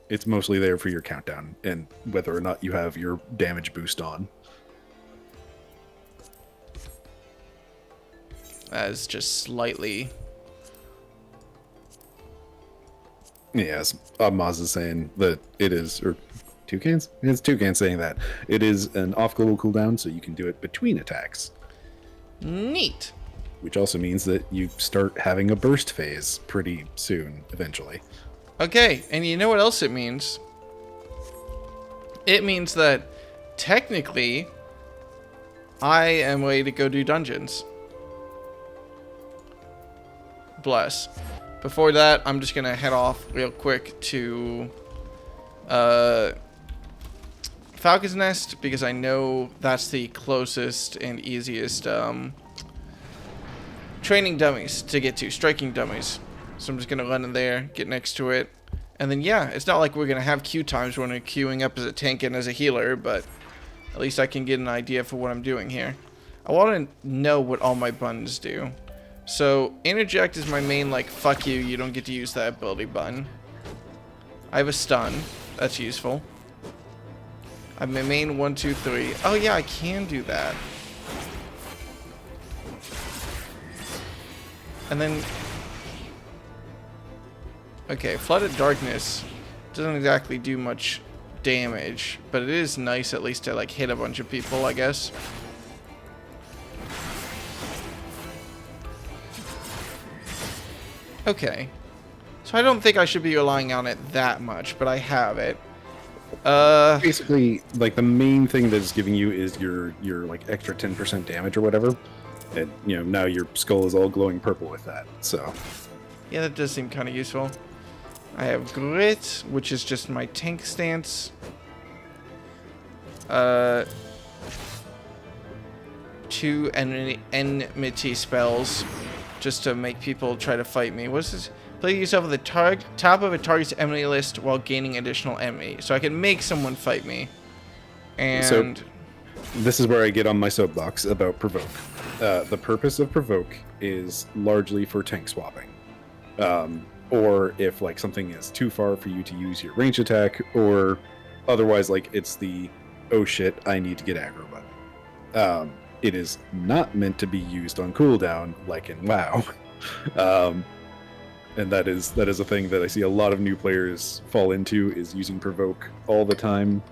It's mostly there for your countdown and whether or not you have your damage boost on. As just slightly... Yes, Maz is saying that it is, or Toucan's? It's Toucan saying that. It is an off-global cooldown, so you can do it between attacks. Neat. Which also means that you start having a burst phase pretty soon, eventually. Okay, and you know what else it means? It means that, technically, I am ready to go do dungeons. Bless. Before that, I'm just gonna head off real quick to Falcon's Nest, because I know that's the closest and easiest training dummies to get to, striking dummies. So I'm just gonna run in there, get next to it, and then yeah, it's not like we're gonna have queue times when we're queuing up as a tank and as a healer, but at least I can get an idea for what I'm doing here. I want to know what all my buttons do. So, interject is my main, like, fuck you, you don't get to use that ability button. I have a stun. That's useful. I have my main 1, 2, 3. Oh, yeah, I can do that. And then... Okay, Flooded Darkness doesn't exactly do much damage, but it is nice at least to like hit a bunch of people, I guess. Okay. So I don't think I should be relying on it that much, but I have it. Basically, like the main thing that it's giving you is your like extra 10% damage or whatever. And you know, now your skull is all glowing purple with that. So yeah, that does seem kind of useful. I have Grit, which is just my tank stance. 2 enmity spells, just to make people try to fight me. What's this? Play yourself at the top of a target's enemy list while gaining additional enemy. So I can make someone fight me. And so, this is where I get on my soapbox about Provoke. The purpose of Provoke is largely for tank swapping. Or if like something is too far for you to use your range attack, or otherwise like it's the, oh shit, I need to get aggro button. It is not meant to be used on cooldown like in WoW. And that is a thing that I see a lot of new players fall into, is using Provoke all the time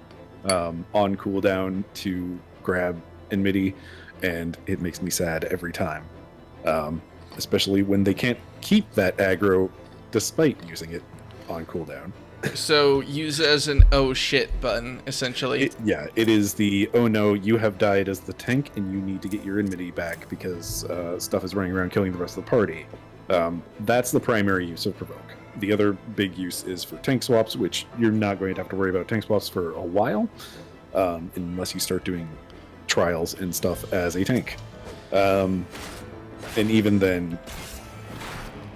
on cooldown to grab enmity, and it makes me sad every time. Especially when they can't keep that aggro despite using it on cooldown. so use it as an oh shit button, essentially. It is the, oh no, you have died as the tank and you need to get your enmity back because stuff is running around killing the rest of the party. That's the primary use of Provoke. The other big use is for tank swaps, which you're not going to have to worry about tank swaps for a while, unless you start doing trials and stuff as a tank. And even then,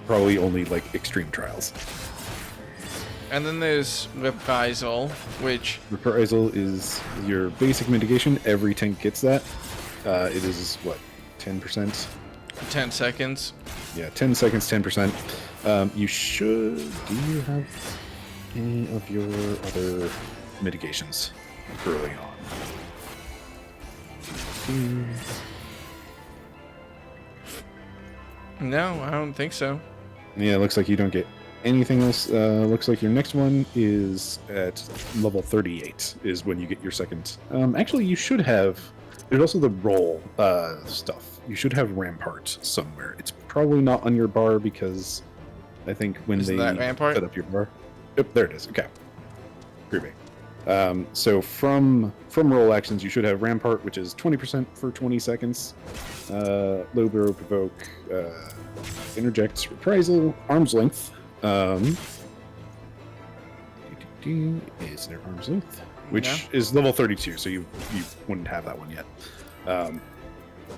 probably only like extreme trials. And then there's Reprisal, which... Reprisal is your basic mitigation. Every tank gets that. It is, what, 10%? 10 seconds. Yeah, 10 seconds, 10%. You should... Do you have any of your other mitigations early on? No, I don't think so. Yeah, it looks like you don't get anything else. Looks like your next one is at level 38 is when you get your second. Actually, you should have... There's also the roll stuff. You should have Rampart somewhere. It's probably not on your bar because I think when Isn't they that Rampart? set up your bar... Yep, there it is. Okay. Groovy. So from roll actions, you should have Rampart, which is 20% for 20 seconds. Low Barrow Provoke, Interjects, Reprisal, Arm's Length. Is there Arm's Length? Which is level 32, so you wouldn't have that one yet.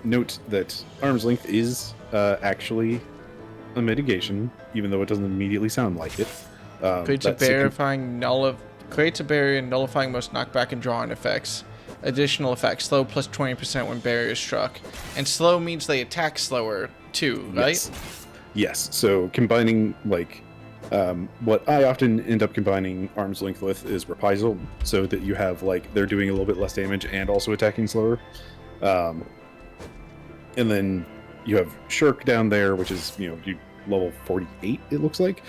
Note that Arm's Length is actually a mitigation, even though it doesn't immediately sound like it. Creates a barrier nullifying most knockback and draw-in effects. Additional effects: slow plus 20% when barrier is struck. And slow means they attack slower too, right? Yes. So combining like what I often end up combining Arm's Length with is Reprisal, so that you have like they're doing a little bit less damage and also attacking slower. And then you have Shirk down there, which is you level 48 it looks like,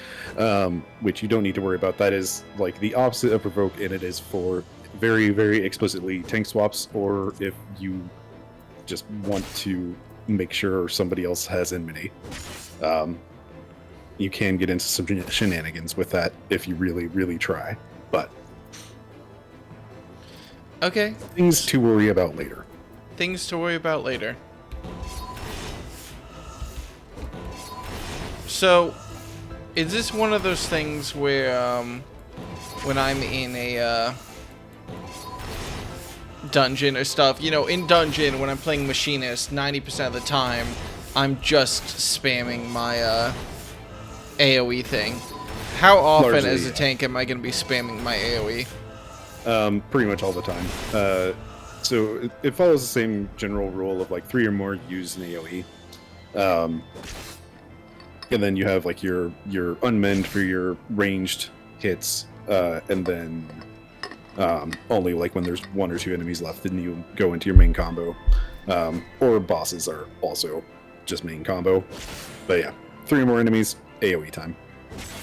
which you don't need to worry about. That is like the opposite of Provoke, and it is for very, very explicitly tank swaps, or if you just want to make sure somebody else has enmity. You can get into some shenanigans with that if you really, really try, but okay, things to worry about later. Things to worry about later. So, is this one of those things where, when I'm in a, dungeon or stuff, in dungeon, when I'm playing Machinist, 90% of the time, I'm just spamming my, AoE thing. How often Largely, as a tank am I going to be spamming my AoE? Pretty much all the time. So it follows the same general rule of like 3 or more use an AoE. And then you have like your unmend for your ranged hits, and then only like when there's 1 or 2 enemies left, then you go into your main combo. Or bosses are also just main combo. But yeah, 3 or more enemies, AoE time.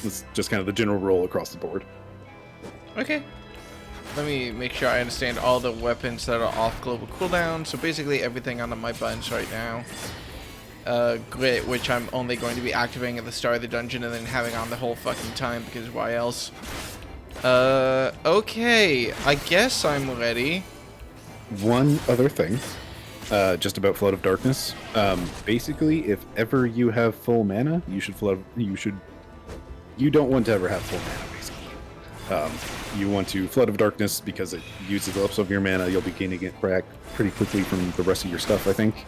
That's just kind of the general rule across the board. Okay. let me make sure I understand all the weapons that are off global cooldown. So basically everything on my buttons right now. Grit, which I'm only going to be activating at the start of the dungeon and then having on the whole fucking time, because why else? Okay, I guess I'm ready. One other thing, just about Flood of Darkness. Basically, if ever you have full mana, you don't want to ever have full mana, basically. You want to Flood of Darkness because it uses up some of your mana. You'll be gaining it back pretty quickly from the rest of your stuff, I think.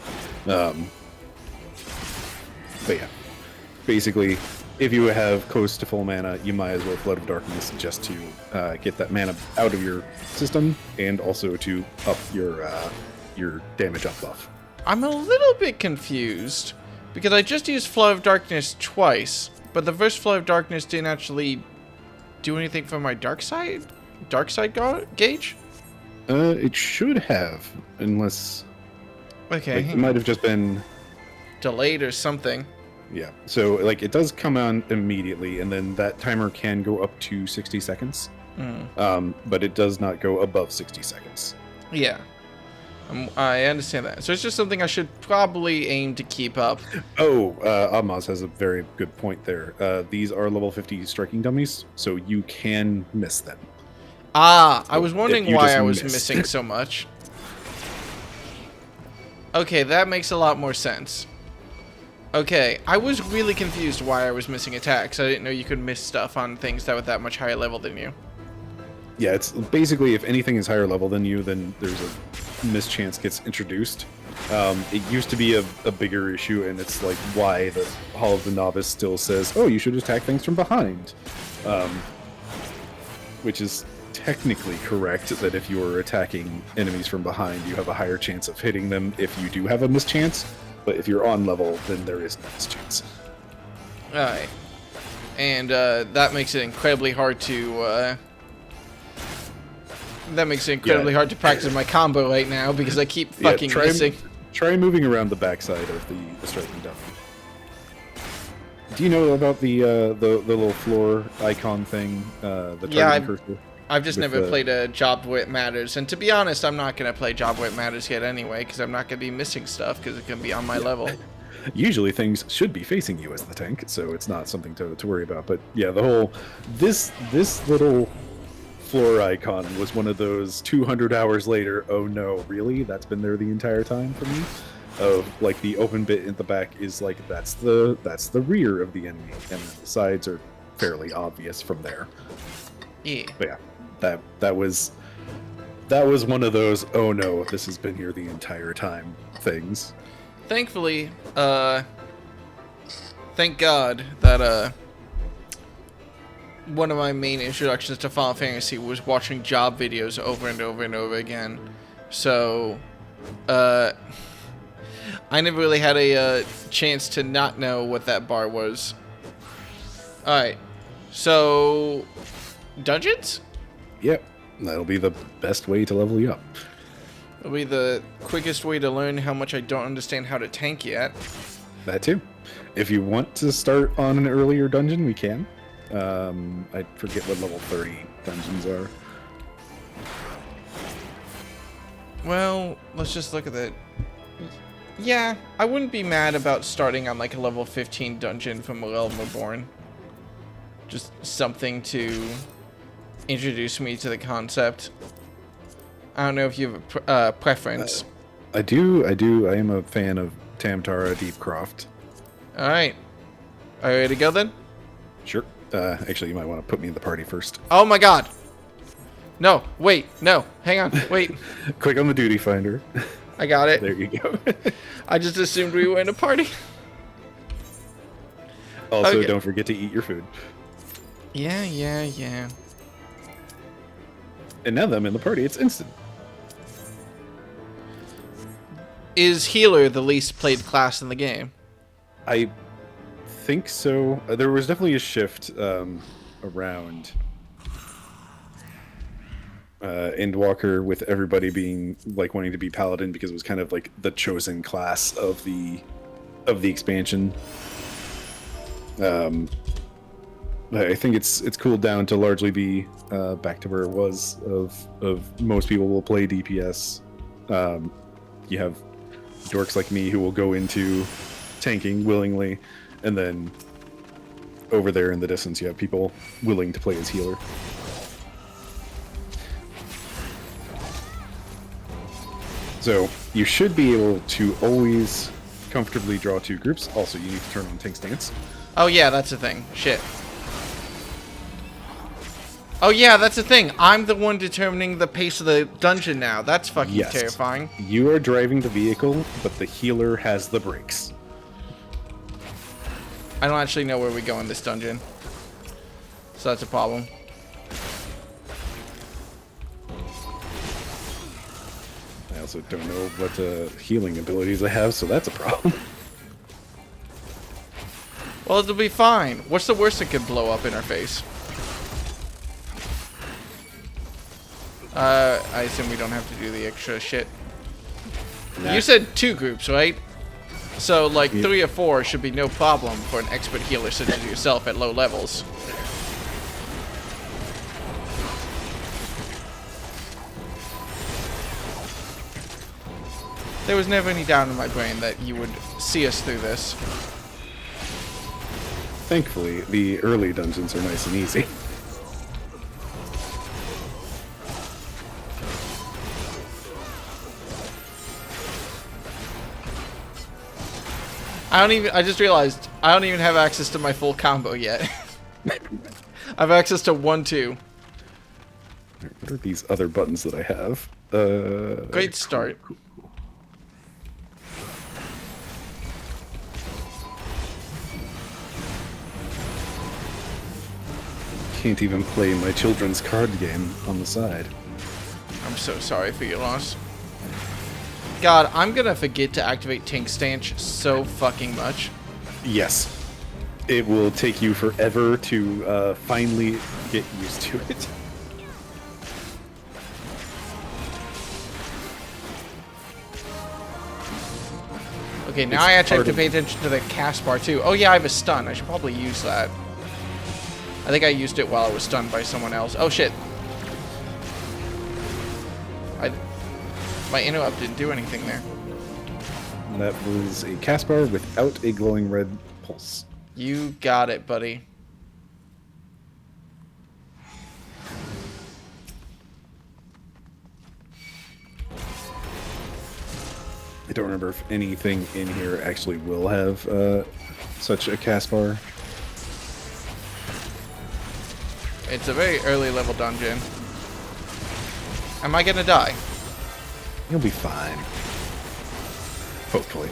But yeah, basically, if you have close to full mana, you might as well Flood of Darkness just to get that mana out of your system and also to up your damage up buff. I'm a little bit confused because I just used Flood of Darkness twice, but the first Flood of Darkness didn't actually do anything for my dark side gauge. It should have, unless Okay. it might have just been delayed or something. Yeah, so like it does come on immediately, and then that timer can go up to 60 seconds. But it does not go above 60 seconds. Yeah. I understand that. So it's just something I should probably aim to keep up. Oh, Amaz has a very good point there. These are level 50 striking dummies, so you can miss them. Ah, I was wondering You why just I was missed. missing so much. Okay, that makes a lot more sense. Okay, I was really confused why I was missing attacks. I didn't know you could miss stuff on things that were that much higher level than you. Yeah, it's basically if anything is higher level than you, then there's a mischance gets introduced. It used to be a bigger issue, and it's like why the Hall of the Novice still says, oh, you should attack things from behind. Which is technically correct, that if you are attacking enemies from behind, you have a higher chance of hitting them if you do have a mischance. But if you're on level, then there is no mischance. Alright. And that makes it incredibly hard to hard to practice my combo right now because I keep fucking missing. Try moving around the backside of the striking dummy. Do you know about the little floor icon thing? I've just never played a job where it matters, and to be honest, I'm not gonna play job where it matters yet anyway, because I'm not gonna be missing stuff because it can be on my level. Usually things should be facing you as the tank, so it's not something to worry about. But yeah, the whole this little floor icon was one of those 200 hours later. Oh no, really? That's been there the entire time for me. Of like the open bit in the back is like that's the rear of the enemy, and the sides are fairly obvious from there. Yeah. But yeah, that was one of those oh no, this has been here the entire time things. Thankfully, thank God that one of my main introductions to Final Fantasy was watching job videos over and over and over again. So, I never really had a chance to not know what that bar was. Alright, so dungeons? Yep, that'll be the best way to level you up. It'll be the quickest way to learn how much I don't understand how to tank yet. That too. If you want to start on an earlier dungeon, we can. I forget what level 30 dungeons are. Well, let's just look at that. Yeah, I wouldn't be mad about starting on like a level 15 dungeon from Realm Reborn. Just something to introduce me to the concept. I don't know if you have a preference. I do. I am a fan of Tamtara Deepcroft. Alright. Are you ready to go then? Sure. Actually, you might want to put me in the party first. Oh my god! No, wait, no, hang on, wait. Click on the duty finder. I got it. There you go. I just assumed we were in a party. Also, Okay. don't forget to eat your food. Yeah. And now that I'm in the party, it's instant. Is healer the least played class in the game? I think so. There was definitely a shift around Endwalker, with everybody being like wanting to be paladin because it was kind of like the chosen class of the expansion. I think it's cooled down to largely be back to where it was of most people will play DPS. You have dorks like me who will go into tanking willingly, and then over there in the distance you have people willing to play as healer. So you should be able to always comfortably draw 2 groups. Also, you need to turn on tank stance. Oh yeah, that's a thing. Shit. Oh yeah, that's the thing. I'm the one determining the pace of the dungeon now. That's fucking Yes. terrifying. You are driving the vehicle, but the healer has the brakes. I don't actually know where we go in this dungeon. So that's a problem. I also don't know what healing abilities I have, so that's a problem. Well, it'll be fine. What's the worst that could blow up in our face? I assume we don't have to do the extra shit. Nah. You said 2 groups, right? So, like, 3 or 4 should be no problem for an expert healer such as yourself at low levels. There was never any doubt in my brain that you would see us through this. Thankfully, the early dungeons are nice and easy. I just realized I don't even have access to my full combo yet. I have access to 1-2. What are these other buttons that I have? Great start. Can't even play my children's card game on the side. I'm so sorry for your loss. God, I'm gonna forget to activate Tank Stanch so fucking much. Yes. It will take you forever to finally get used to it. Okay, now It's I actually have part to of- pay attention to the cast bar too. Oh yeah, I have a stun. I should probably use that. I think I used it while I was stunned by someone else. Oh shit. My interrupt didn't do anything there. That was a cast bar without a glowing red pulse. You got it, buddy. I don't remember if anything in here actually will have such a cast bar. It's a very early level dungeon. Am I gonna die? You'll be fine. Hopefully.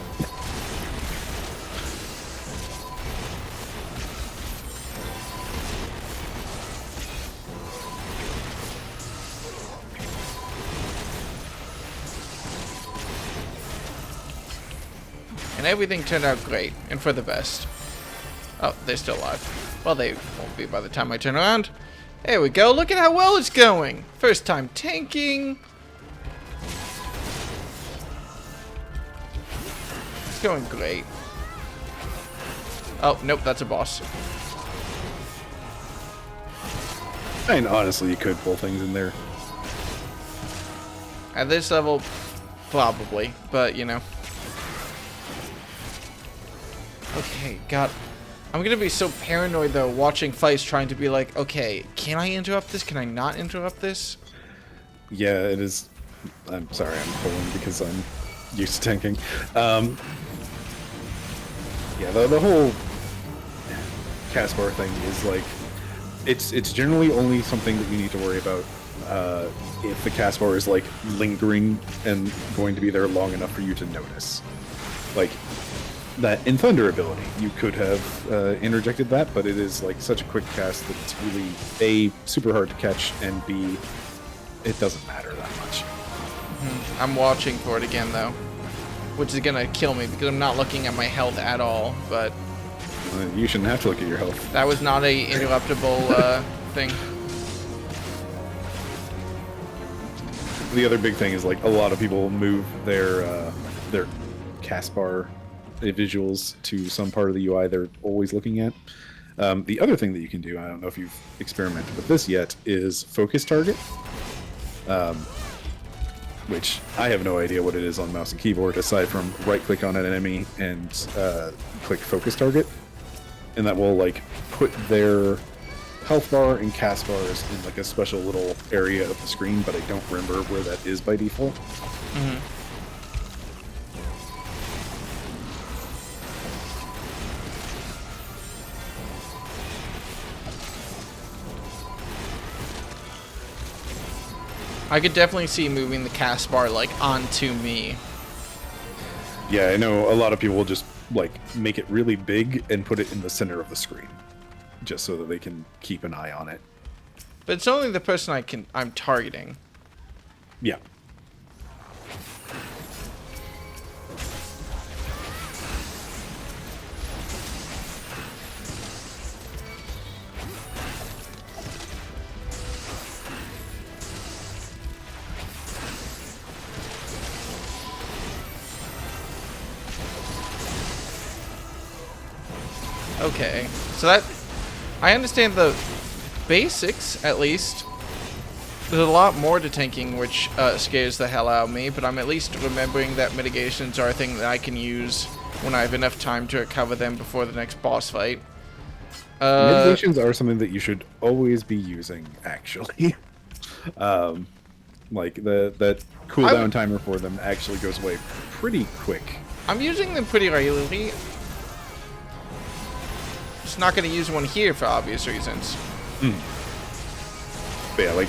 And everything turned out great, and for the best. Oh, they're still alive. Well, they won't be by the time I turn around. There we go, look at how well it's going! First time tanking. It's going great. Oh, nope, that's a boss. And honestly, you could pull things in there. At this level, probably, but you know. Okay, God. I'm gonna be so paranoid though, watching fights, trying to be like, okay, can I interrupt this? Can I not interrupt this? Yeah, it is. I'm sorry, I'm pulling because I'm used to tanking. Yeah, the whole cast bar thing is like, it's generally only something that you need to worry about if the cast bar is like lingering and going to be there long enough for you to notice. Like that in Thunder ability, you could have interjected that, but it is like such a quick cast that it's really A, super hard to catch, and B, it doesn't matter that much. I'm watching for it again though, which is gonna kill me because I'm not looking at my health at all, but You shouldn't have to look at your health. that was not a interruptible thing. The other big thing is like a lot of people move their cast bar visuals to some part of the UI they're always looking at. The other thing that you can do, I don't know if you've experimented with this yet, is focus target. Which I have no idea what it is on mouse and keyboard, aside from right-click on an enemy and click focus target. And that will, like, put their health bar and cast bars in, like, a special little area of the screen, but I don't remember where that is by default. Mm-hmm. I could definitely see moving the cast bar, like, onto me. Yeah, I know a lot of people will just, like, make it really big and put it in the center of the screen, just so that they can keep an eye on it. But it's only the person I'm targeting. Yeah. Okay, so that... I understand the basics, at least. There's a lot more to tanking, which scares the hell out of me, but I'm at least remembering that mitigations are a thing that I can use when I have enough time to recover them before the next boss fight. Mitigations are something that you should always be using, actually. Like, that cooldown timer for them actually goes away pretty quick. I'm using them pretty regularly. Just not going to use one here for obvious reasons. But yeah, like,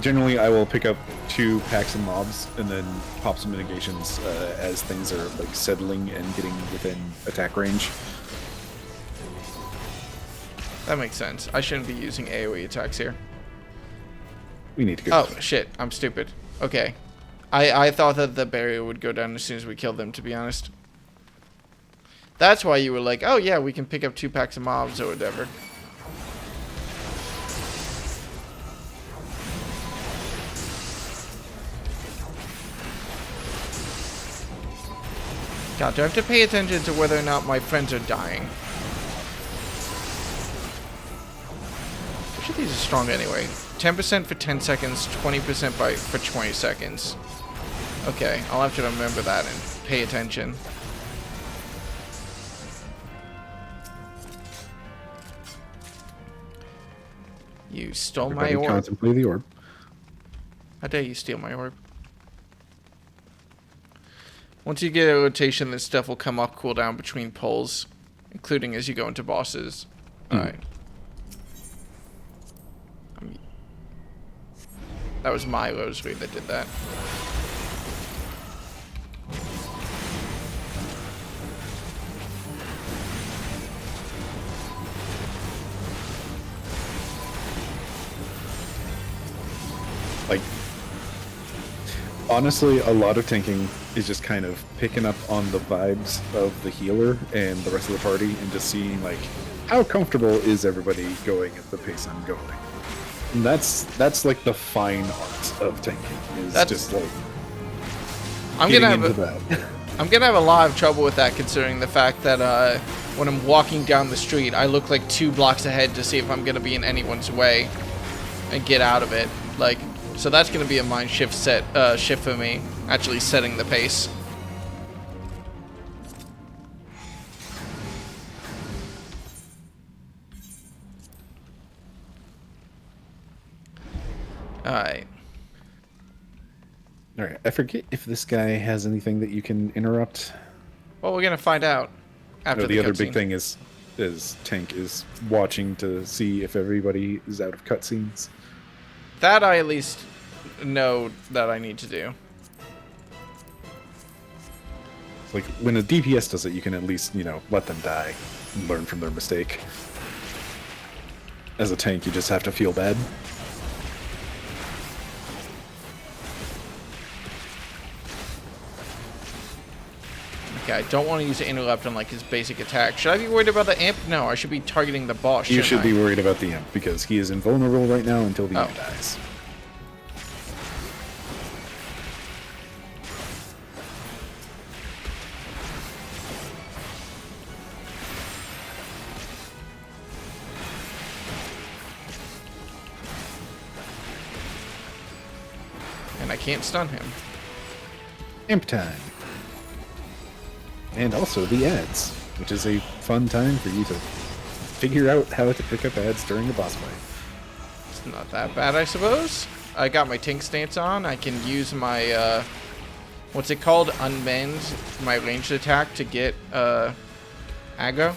generally I will pick up 2 packs of mobs and then pop some mitigations as things are, like, settling and getting within attack range. That makes sense. I shouldn't be using AoE attacks here. We need to go. Oh, shit. I'm stupid. Okay. I thought that the barrier would go down as soon as we killed them, to be honest. That's why you were like, oh yeah, we can pick up 2 packs of mobs or whatever. God, do I have to pay attention to whether or not my friends are dying? Which of these is strong anyway? 10% for 10 seconds, 20% for 20 seconds. Okay, I'll have to remember that and pay attention. You stole my orb. Contemplate the orb. How dare you steal my orb? Once you get a rotation, this stuff will come off cooldown between pulls, including as you go into bosses. Alright. That was my rosary that did that. Like, honestly, a lot of tanking is just kind of picking up on the vibes of the healer and the rest of the party and just seeing, like, how comfortable is everybody going at the pace I'm going. And that's like the fine art of tanking. Is just like I'm gonna have a lot of trouble with that, considering the fact that when I'm walking down the street, I look like 2 blocks ahead to see if I'm gonna be in anyone's way and get out of it. Like, so that's gonna be a mind shift shift for me, actually setting the pace. Alright. Alright, I forget if this guy has anything that you can interrupt. Well, we're gonna find out after the other big cutscene. thing is Tank is watching to see if everybody is out of cutscenes. That I at least know that I need to do. Like, when a DPS does it, you can at least, let them die and learn from their mistake. As a tank, you just have to feel bad. Okay, I don't want to use the interrupt on, like, his basic attack. Should I be worried about the imp? No, I should be targeting the boss. You should be worried about the imp, because he is invulnerable right now until the imp dies. And I can't stun him. Amp time. And also the ads, which is a fun time for you to figure out how to pick up ads during the boss fight. It's not that bad, I suppose. I got my tank stance on. I can use my, what's it called? Unbend, my ranged attack to get, aggro.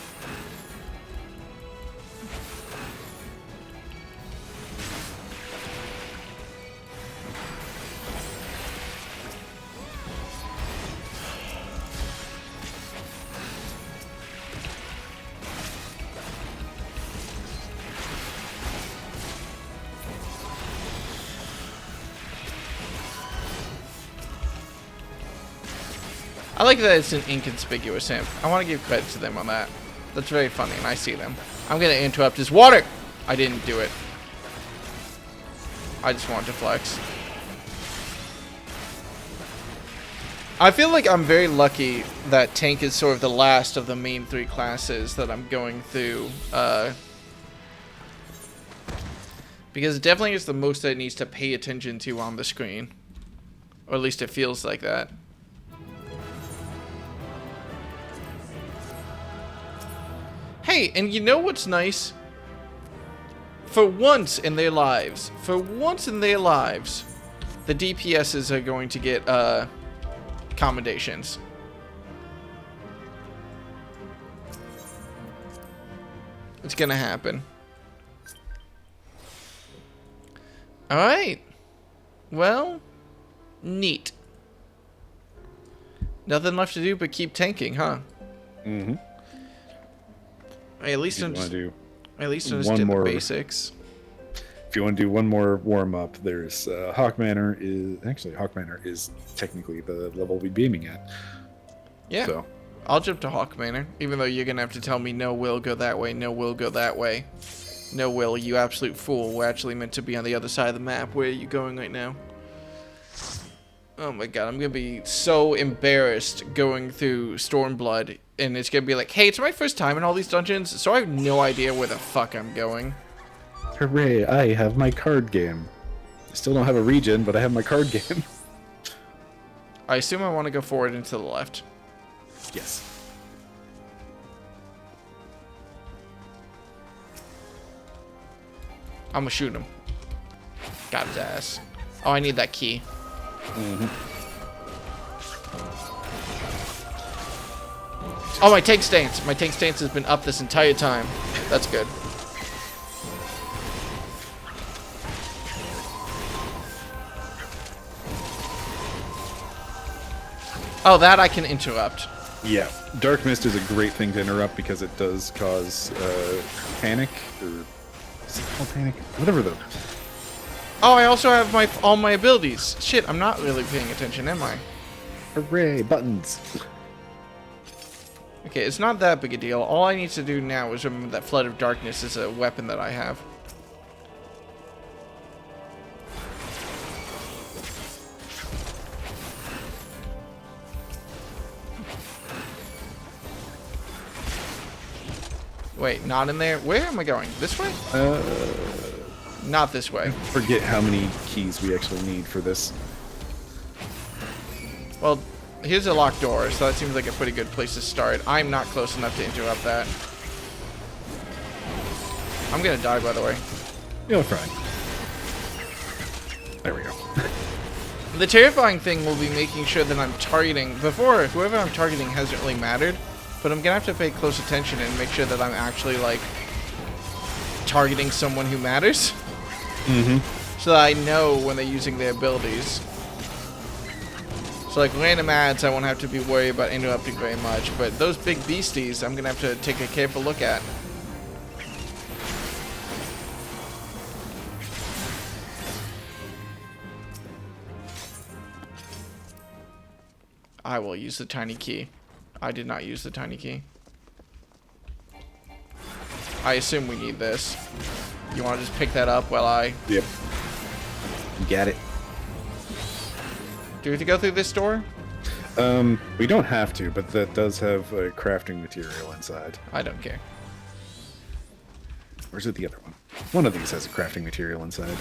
I like that it's an inconspicuous imp. I want to give credit to them on that. That's very funny, and I see them. I'm going to interrupt his water! I didn't do it. I just wanted to flex. I feel like I'm very lucky that tank is sort of the last of the main 3 classes that I'm going through. Because it definitely is the most that it needs to pay attention to on the screen. Or at least it feels like that. Hey, and you know what's nice? For once in their lives, the DPSs are going to get, commendations. It's gonna happen. Alright. Well, neat. Nothing left to do but keep tanking, huh? Mm-hmm. I at least understand the basics. If you want to do one more warm-up, there's Hawk Manor is technically the level we'd be aiming at. Yeah. So. I'll jump to Hawk Manor, even though you're going to have to tell me, no, Will, go that way, no, Will, go that way. No, Will, you absolute fool. We're actually meant to be on the other side of the map. Where are you going right now? Oh my god, I'm going to be so embarrassed going through Stormblood, and it's going to be like, hey, it's my first time in all these dungeons, so I have no idea where the fuck I'm going. Hooray, I have my card game. I still don't have a region, but I have my card game. I assume I want to go forward and to the left. Yes. I'm gonna shoot him. Got his ass. Oh, I need that key. Mm-hmm. Oh, my tank stance. My tank stance has been up this entire time. That's good. Oh, that I can interrupt. Yeah, Dark Mist is a great thing to interrupt because it does cause panic, or is it called panic? Whatever the. Oh, I also have all my abilities. Shit, I'm not really paying attention, am I? Hooray, buttons. Okay, it's not that big a deal. All I need to do now is remember that Flood of Darkness is a weapon that I have. Wait, not in there? Where am I going? This way? Not this way. I forget how many keys we actually need for this. Well, here's a locked door, so that seems like a pretty good place to start. I'm not close enough to interrupt that. I'm gonna die, by the way. You're fine. There we go. The terrifying thing will be making sure that I'm targeting... Before, whoever I'm targeting hasn't really mattered, but I'm gonna have to pay close attention and make sure that I'm actually, like, targeting someone who matters. Mm-hmm. So that I know when they're using their abilities. So, like, random ads, I won't have to be worried about interrupting very much, but those big beasties, I'm gonna have to take a careful look at. I will use the tiny key. I did not use the tiny key. I assume we need this. You want to just pick that up while I... Yep. You got it. Do we have to go through this door? We don't have to, but that does have a crafting material inside. I don't care. Or is it the other one? One of these has a crafting material inside.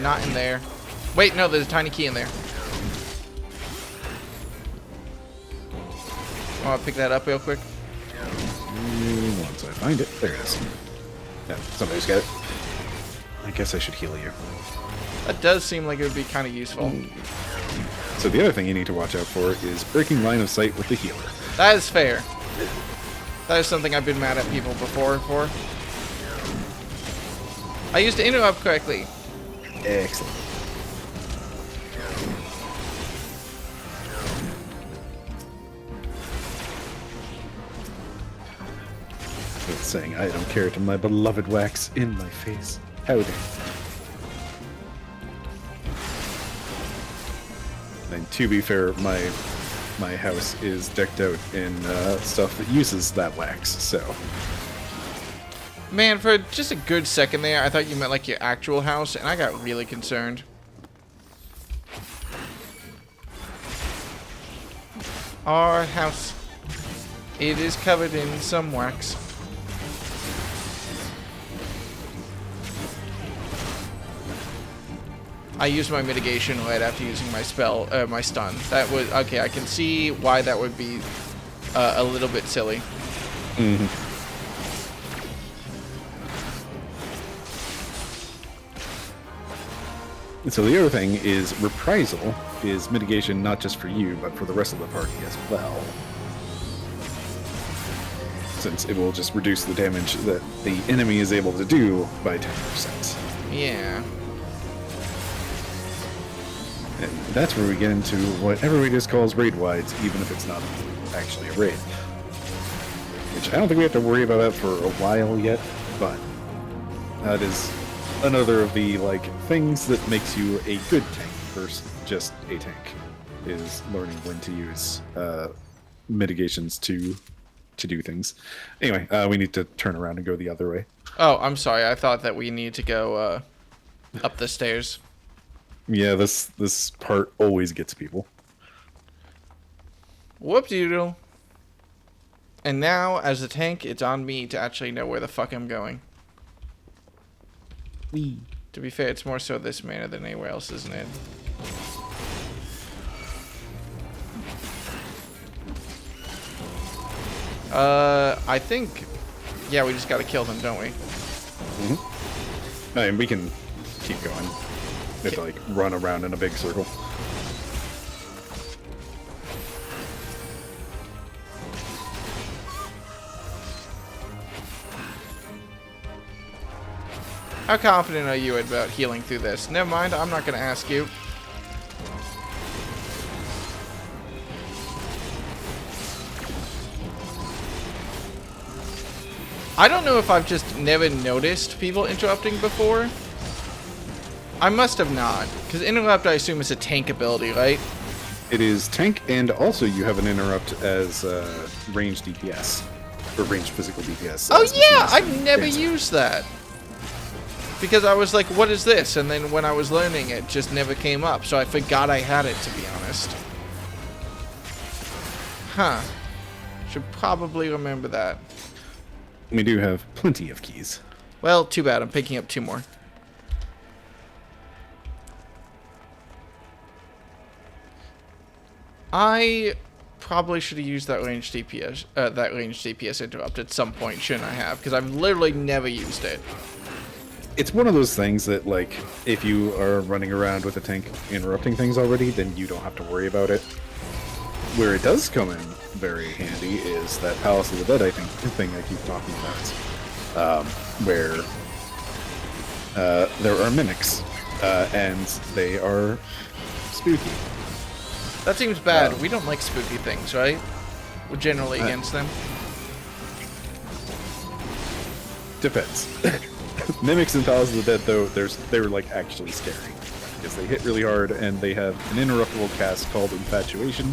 Not in there. Wait, no, there's a tiny key in there. I'll pick that up real quick. Once I find it. There it is. Yeah, somebody's got it. I guess I should heal you. That does seem like it would be kind of useful. So the other thing you need to watch out for is breaking line of sight with the healer. That is fair. That is something I've been mad at people before for. I used to interrupt correctly. Excellent. It's saying I don't care to my beloved wax in my face. Howdy. And to be fair, my house is decked out in stuff that uses that wax, so. Man, for just a good second there, I thought you meant like your actual house, and I got really concerned. Our house. It is covered in some wax. I used my mitigation right after using my spell, my stun. That was okay. I can see why that would be a little bit silly. Mm-hmm. So the other thing is reprisal is mitigation not just for you, but for the rest of the party as well. Since it will just reduce the damage that the enemy is able to do by 10%. Yeah. And that's where we get into what everybody just calls raid wides, even if it's not actually a raid. Which I don't think we have to worry about that for a while yet, but that is another of the things that makes you a good tank versus just a tank, is learning when to use mitigations to do things. Anyway, we need to turn around and go the other way. Oh, I'm sorry. I thought that we need to go up the stairs. Yeah, this part always gets people. Whoop-de-doodle. And now, as a tank, it's on me to actually know where the fuck I'm going. Wee. To be fair, it's more so this manor than anywhere else, isn't it? I think... Yeah, we just gotta kill them, don't we? Mm-hmm. I mean, we can keep going. We have to, run around in a big circle. How confident are you about healing through this? Never mind, I'm not gonna ask you. I don't know if I've just never noticed people interrupting before. I must have not, because interrupt I assume is a tank ability, right? It is tank, and also you have an interrupt as ranged DPS, or ranged physical DPS. Oh yeah, I've never used that. Because I was like, what is this? And then when I was learning it, just never came up, so I forgot I had it, to be honest. Huh. Should probably remember that. We do have plenty of keys. Well, too bad. I'm picking up 2 more. I probably should have used that ranged DPS interrupt at some point, shouldn't I have? Because I've literally never used it. It's one of those things that, if you are running around with a tank interrupting things already, then you don't have to worry about it. Where it does come in very handy is that Palace of the Dead, I think, thing I keep talking about, where there are mimics, and they are spooky. That seems bad. We don't like spooky things, right? We're generally against them. Depends. Mimics in Palace of the Dead, though, they're actually scary because they hit really hard, and they have an interruptible cast called Infatuation.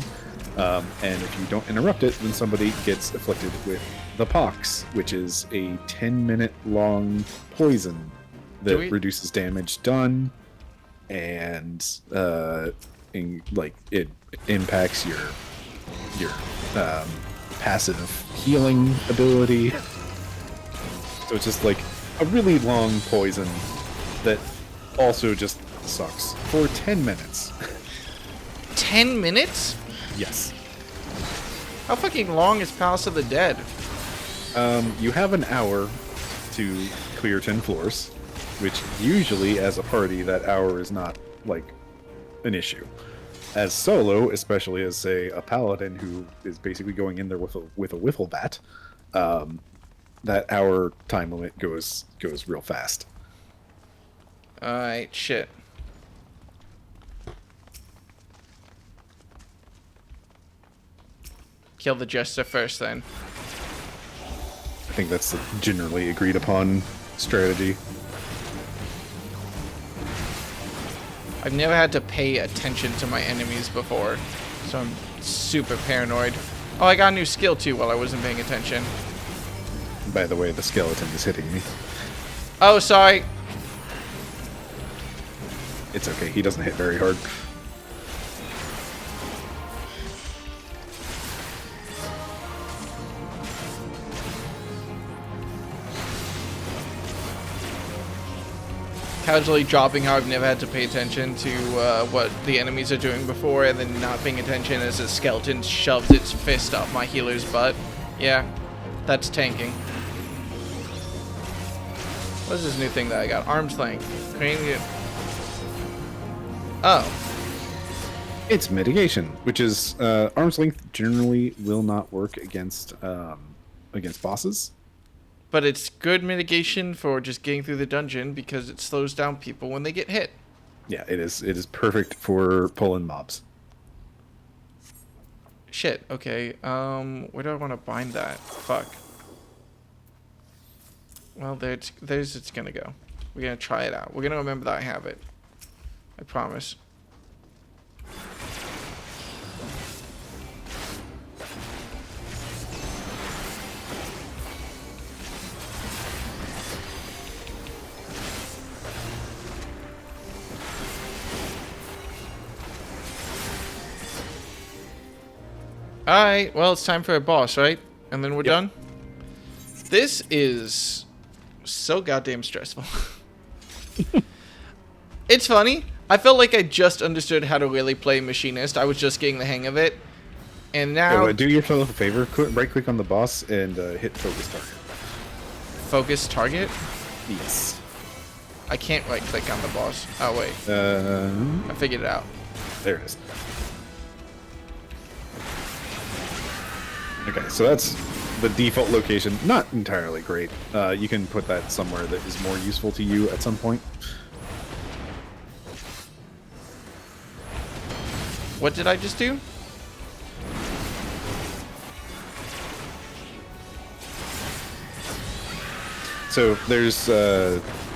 And if you don't interrupt it, then somebody gets afflicted with the pox, which is a 10-minute long poison that reduces damage done, and it impacts your passive healing ability. So it's just a really long poison that also just sucks for 10 minutes. 10 minutes? Yes. How fucking long is Palace of the Dead? You have an hour to clear 10 floors, which usually, as a party, that hour is not, like, an issue. As solo, especially as, say, a paladin who is basically going in there with a wiffle bat, that hour time limit goes real fast. Alright, shit. Kill the Jester first, then. I think that's the generally agreed upon strategy. I've never had to pay attention to my enemies before, so I'm super paranoid. Oh, I got a new skill, too, while I wasn't paying attention. By the way, the skeleton is hitting me. Oh, sorry. It's okay, he doesn't hit very hard. Casually dropping how I've never had to pay attention to what the enemies are doing before, and then not paying attention as a skeleton shoves its fist up my healer's butt. Yeah, that's tanking. What's this new thing that I got? Arm's length. Oh. It's mitigation, which is arm's length generally will not work against bosses. But it's good mitigation for just getting through the dungeon because it slows down people when they get hit. Yeah, it is. It is perfect for pulling mobs. Shit. Okay. Where do I want to bind that? Fuck. Well, there's it's gonna go. We're gonna try it out. We're gonna remember that I have it. I promise. Alright, well, it's time for a boss, right? And then we're done? This is so goddamn stressful. It's funny. I felt like I just understood how to really play Machinist. I was just getting the hang of it. And now... do yourself a favor. Right-click on the boss and hit focus target. Focus target? Yes. I can't right-click on the boss. Oh, wait. I figured it out. There it is. Okay, so that's the default location. Not entirely great. You can put that somewhere that is more useful to you at some point. What did I just do? So there's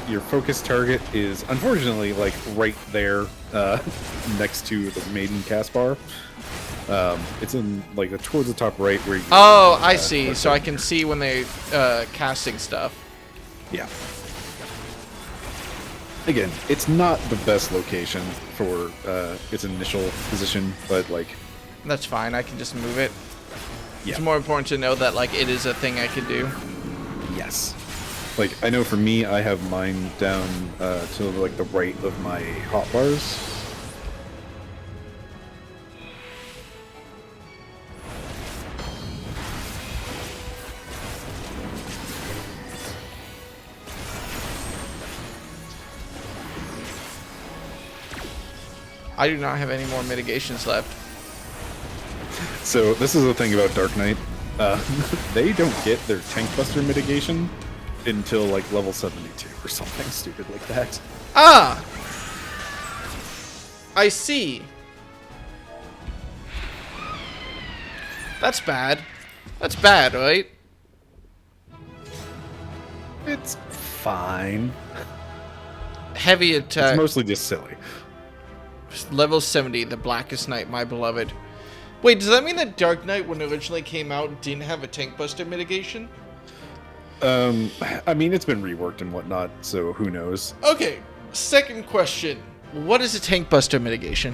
your focus target is unfortunately like right there next to the maiden cast bar. It's in like towards the top right where you. Oh, I see. So I can see when they casting stuff. Yeah. Again, it's not the best location for its initial position, but like. That's fine. I can just move it. Yeah. It's more important to know that like it is a thing I can do. Yes. Like I know for me, I have mine down to like the right of my hotbars. I do not have any more mitigations left. So this is the thing about Dark Knight. They don't get their tank buster mitigation until like level 72 or something stupid like that. Ah! I see. That's bad. That's bad, right? It's fine. Heavy attack. It's mostly just silly. Level 70, the Blackest Night, my beloved. Wait, does that mean that Dark Knight, when it originally came out, didn't have a tank buster mitigation? I mean, it's been reworked and whatnot, so who knows? Okay, second question. What is a tank buster mitigation?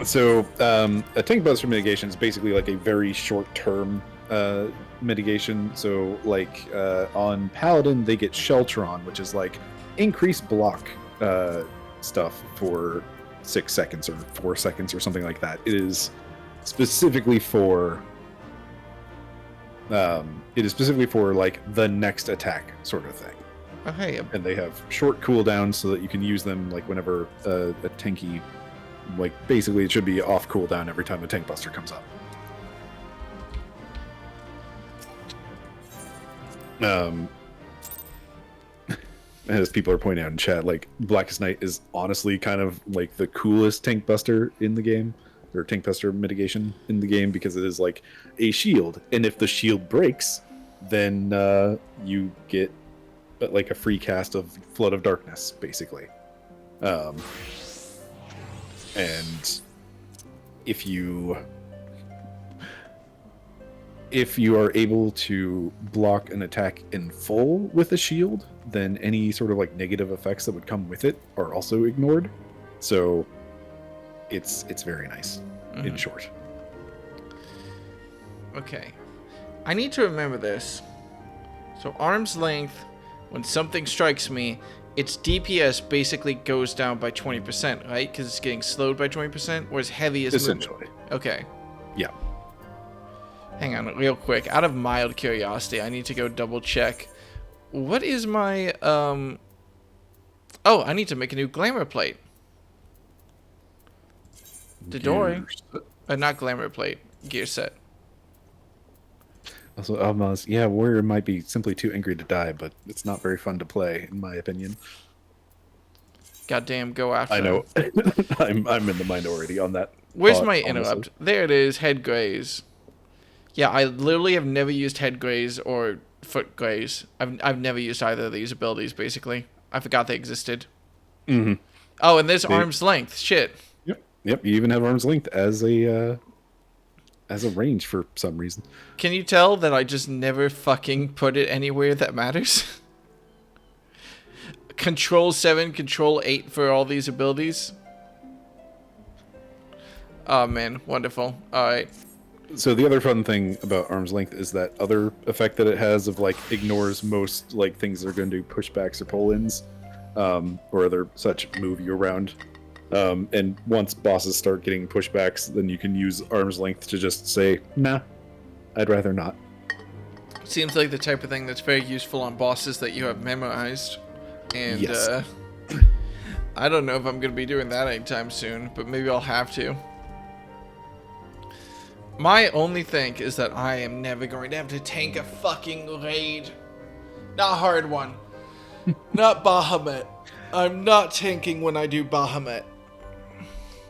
So, a tank buster mitigation is basically like a very short-term mitigation. So, like, on Paladin, they get Sheltron, which is like increased block stuff for 6 seconds or 4 seconds or something like that. It is specifically for like the next attack sort of thing. Okay. And they have short cooldowns so that you can use them like whenever a tanky, like basically it should be off cooldown every time a tank buster comes up. As people are pointing out in chat, like Blackest Night is honestly kind of like the coolest tank buster in the game, or tank buster mitigation in the game, because it is like a shield, and if the shield breaks, then you get like a free cast of Flood of Darkness, basically. And if you are able to block an attack in full with a shield, then any sort of like negative effects that would come with it are also ignored. So it's very nice, in short. Okay. I need to remember this. So arm's length, when something strikes me, its DPS basically goes down by 20%, right? Because it's getting slowed by 20%, whereas heavy is essentially. Okay. Yeah. Hang on, real quick. Out of mild curiosity, I need to go double check. What is my, Oh, I need to make a new glamour plate. Dodori. Not glamour plate. Gear set. Also, almost, yeah, Warrior might be simply too angry to die, but it's not very fun to play, in my opinion. Goddamn, go after I know. him. I'm in the minority on that. Where's thought, my honestly. interrupt? There it is, head graze. Yeah, I literally have never used head graze or foot graze. I've never used either of these abilities, basically. I forgot they existed. Mm-hmm. Oh, and there's arm's length. Shit. Yep, you even have arm's length as a range for some reason. Can you tell that I just never fucking put it anywhere that matters? Control 7, Control 8 for all these abilities. Oh man, wonderful. Alright. So the other fun thing about arm's length is that other effect that it has of like ignores most like things that are going to do pushbacks or pull-ins, or other such move you around. And once bosses start getting pushbacks, then you can use arm's length to just say, nah, I'd rather not. Seems like the type of thing that's very useful on bosses that you have memorized. And, Yes. I don't know if I'm going to be doing that anytime soon, but maybe I'll have to. My only thing is that I am never going to have to tank a fucking raid. Not a hard one. Not Bahamut. I'm not tanking when I do Bahamut.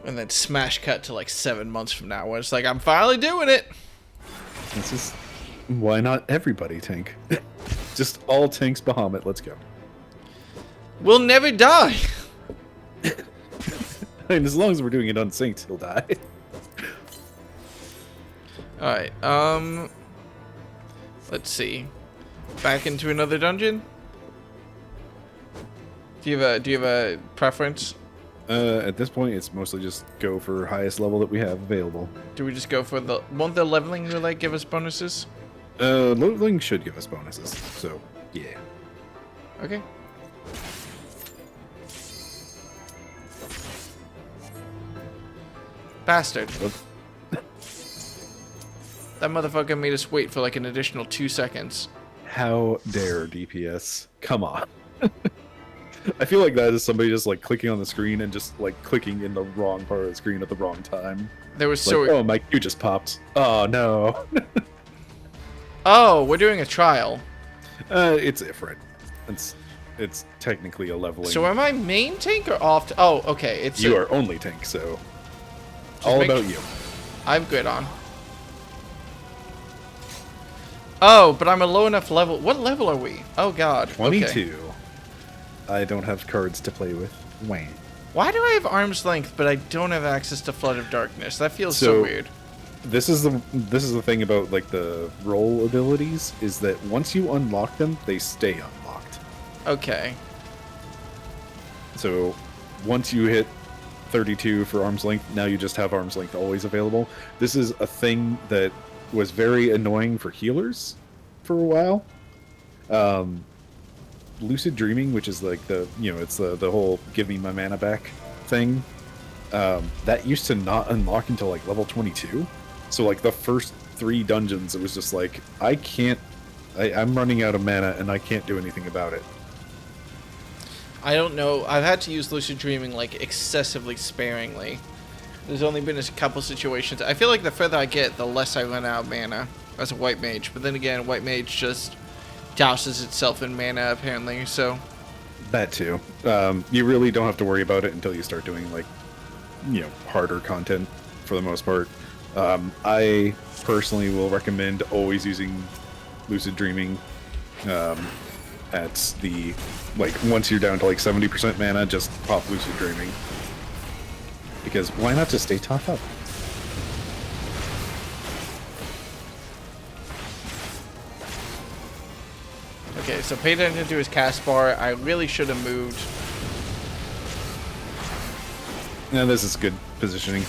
And then smash cut to like 7 months from now, where it's like, I'm finally doing it. This is why not everybody tank. Just all tanks Bahamut. Let's go. We'll never die. I mean, as long as we're doing it unsynced, he'll die. Alright, let's see. Back into another dungeon? Do you have a preference? At this point, it's mostly just go for highest level that we have available. Do we just go for won't the leveling relay give us bonuses? Leveling should give us bonuses, so yeah. Okay. Bastard. That motherfucker made us wait for like an additional 2 seconds. How dare DPS? Come on. I feel like that is somebody just like clicking on the screen and just like clicking in the wrong part of the screen at the wrong time. There was Like, oh, my queue just popped. Oh no. Oh, we're doing a trial. It's different. It's technically a leveling. So am I main tank or off? Oh, okay. It's You are only tank, so all make- about you. I'm good on. Oh, but I'm a low enough level. What level are we? Oh god. 22. Okay. I don't have cards to play with. Wayne. Why do I have arm's length, but I don't have access to Flood of Darkness? That feels so weird. This is the thing about like the roll abilities is that once you unlock them, they stay unlocked. Okay. So once you hit 32 for arm's length, now you just have arm's length always available. This is a thing that was very annoying for healers for a while. lucid dreaming, which is like it's the whole give me my mana back thing. That used to not unlock until like level 22. So like the first 3 dungeons, it was just like I'm running out of mana and I can't do anything about it. I don't know. I've had to use lucid dreaming like excessively sparingly. There's only been a couple situations. I feel like the further I get, the less I run out of mana as a white mage. But then again, white mage just douses itself in mana apparently. So that too. You really don't have to worry about it until you start doing like harder content for the most part. I personally will recommend always using lucid dreaming at the once you're down to like 70% mana, just pop lucid dreaming, because why not just stay top up? okay, so pay attention to his cast bar. I really should have moved. Yeah, this is good positioning.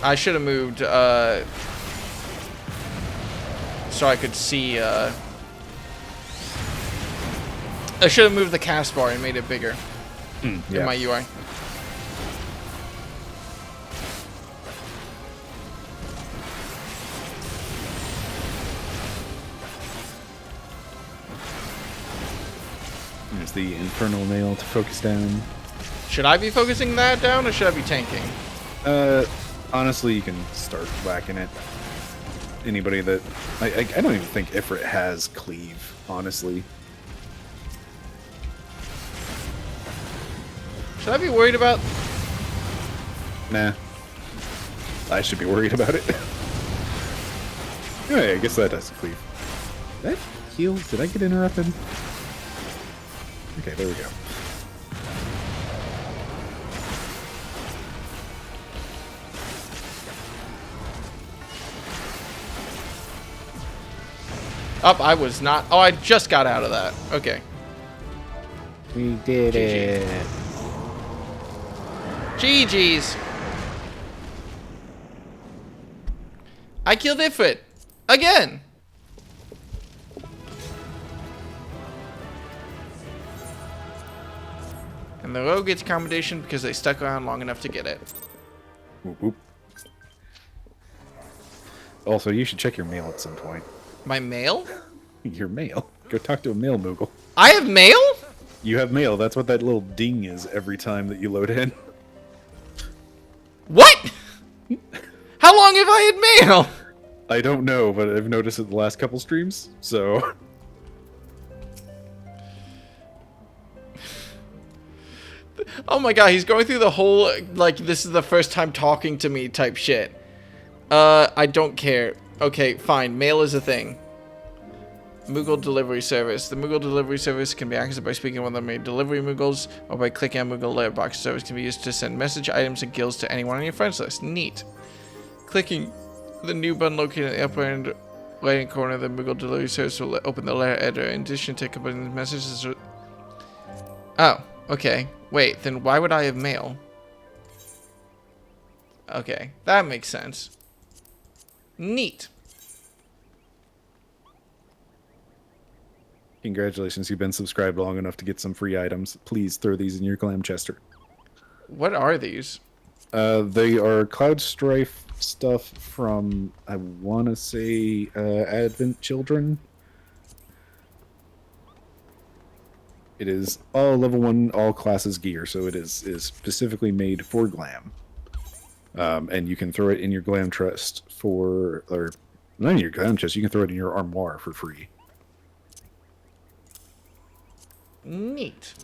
I should have moved so I could see. I should have moved the cast bar and made it bigger in my UI. There's the infernal nail to focus down. Should I be focusing that down or should I be tanking? Honestly, you can start whacking it. Anybody that I don't even think Ifrit has cleave, honestly. Should I be worried about? Nah. I should be worried about it. Anyway, I guess that does cleave. Did that heal? Did I get interrupted? Okay, there we go. Up, I was not. Oh, I just got out of that. Okay. We did it. GG's. I killed Ifrit. Again. And the rogue gets accommodation because they stuck around long enough to get it. Whoop, whoop. Also, you should check your mail at some point. My mail? Your mail? Go talk to a mail Moogle. I have mail? You have mail. That's what that little ding is every time that you load in. What? How long have I had mail? I don't know, but I've noticed it the last couple streams, so... Oh my god, he's going through the whole, like, this is the first time talking to me type shit. I don't care. Okay, fine. Mail is a thing. Moogle delivery service. The Moogle delivery service can be accessed by speaking with one of the delivery Moogles or by clicking on Moogle letterbox. Service can be used to send message items and guilds to anyone on your friends list. Neat. Clicking the new button located in the upper and right-hand corner of the Moogle delivery service will open the letter editor. In addition to completing messages. Oh, okay. Wait, then why would I have mail? Okay, that makes sense. Neat. Congratulations, you've been subscribed long enough to get some free items. Please throw these in your glam chester. What are these? They are Cloud Strife stuff from, I want to say, Advent Children. It is all level 1, all classes gear, so it is specifically made for glam. And you can throw it in your glam chest or not in your glam chest, you can throw it in your armoire for free. Neat.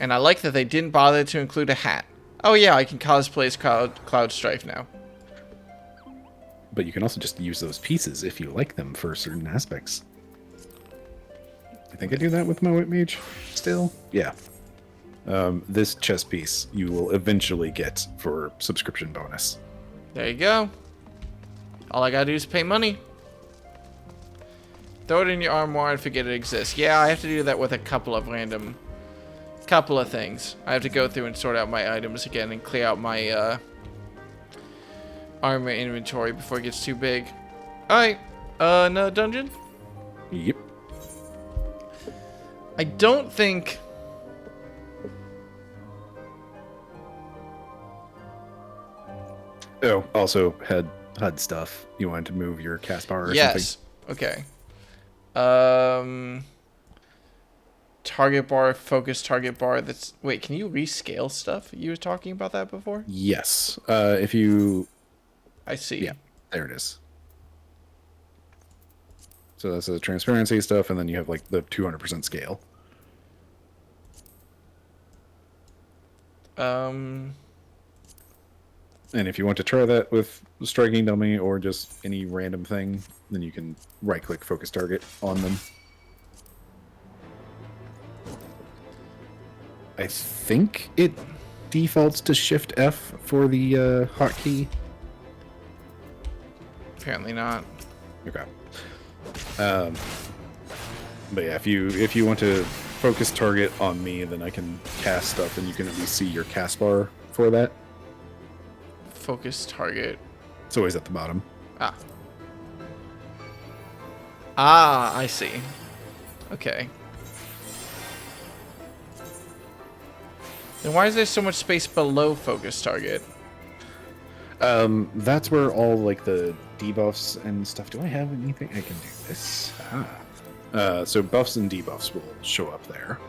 And I like that they didn't bother to include a hat. Oh yeah, I can cosplay as Cloud Strife now. But you can also just use those pieces if you like them for certain aspects. I think I do that with my white mage still. Yeah. This chest piece you will eventually get for subscription bonus. There you go. All I gotta do is pay money. Throw it in your armoire and forget it exists. Yeah, I have to do that with a couple of things. I have to go through and sort out my items again and clear out my armor inventory before it gets too big. Alright, another dungeon? Yep. I don't think... Oh, also had HUD stuff. You wanted to move your cast bar or Yes. something? Okay. Target bar, focus target bar. That's... Wait, can you rescale stuff? You were talking about that before? Yes. If you... I see. Yeah, there it is. So that's the transparency stuff, and then you have like the 200% scale. And if you want to try that with striking dummy or just any random thing, then you can right-click focus target on them. I think it defaults to Shift F for the hotkey. Apparently not. Okay. But yeah, if you want to focus target on me, then I can cast stuff, and you can at least see your cast bar for that. Focus target. It's always at the bottom. I see. Okay. Then why is there so much space below focus target? That's where all like the debuffs and stuff. Do I have anything I can do this? So buffs and debuffs will show up there.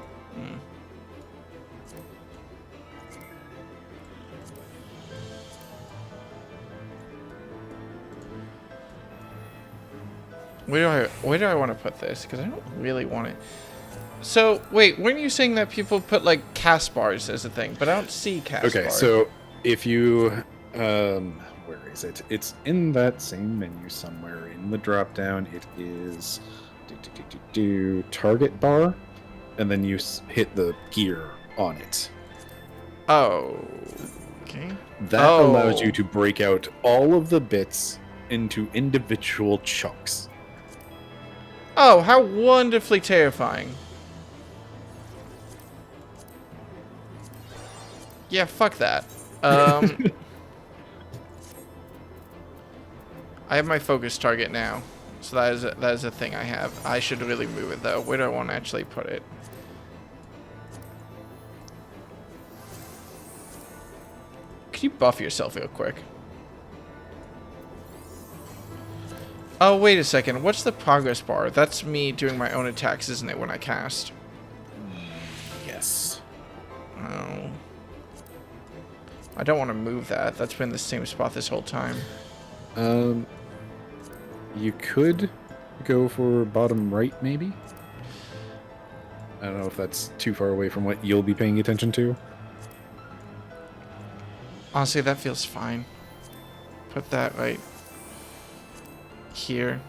Where do I want to put this? Because I don't really want it. So wait, weren't you saying that people put like cast bars as a thing? But I don't see cast bars. Okay, so if you where is it? It's in that same menu somewhere in the drop down. It is target bar, and then you hit the gear on it. Oh, okay. That allows you to break out all of the bits into individual chunks. Oh, how wonderfully terrifying. Yeah, fuck that. I have my focus target now. So that is a thing I have. I should really move it though. Where do I want to actually put it? Could you buff yourself real quick? Oh, wait a second. What's the progress bar? That's me doing my own attacks, isn't it, when I cast? Yes. Oh. I don't want to move that. That's been the same spot this whole time. You could go for bottom right, maybe? I don't know if that's too far away from what you'll be paying attention to. Honestly, that feels fine. Put that right here.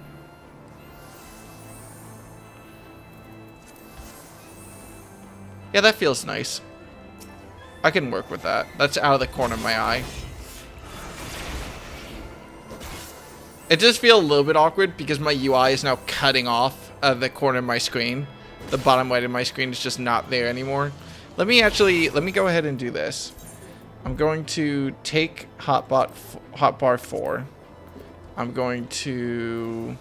Yeah, that feels nice. I can work with that. That's out of the corner of my eye. It does feel a little bit awkward because my UI is now cutting off the corner of my screen. The bottom right of my screen is just not there anymore. Let me go ahead and do this. I'm going to take hotbar 4. I'm going to,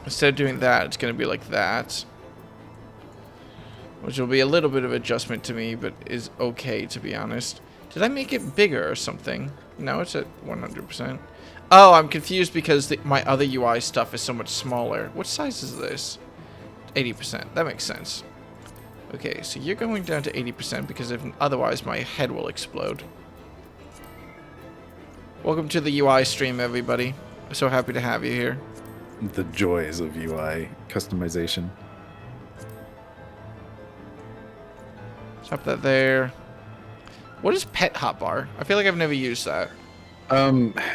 instead of doing that, it's going to be like that. Which will be a little bit of adjustment to me, but is okay, to be honest. Did I make it bigger or something? No, it's at 100%. Oh, I'm confused because my other UI stuff is so much smaller. What size is this? 80%. That makes sense. Okay, so you're going down to 80% because otherwise my head will explode. Welcome to the UI stream, everybody. I'm so happy to have you here. The joys of UI customization. Stop that there. What is pet hotbar? I feel like I've never used that.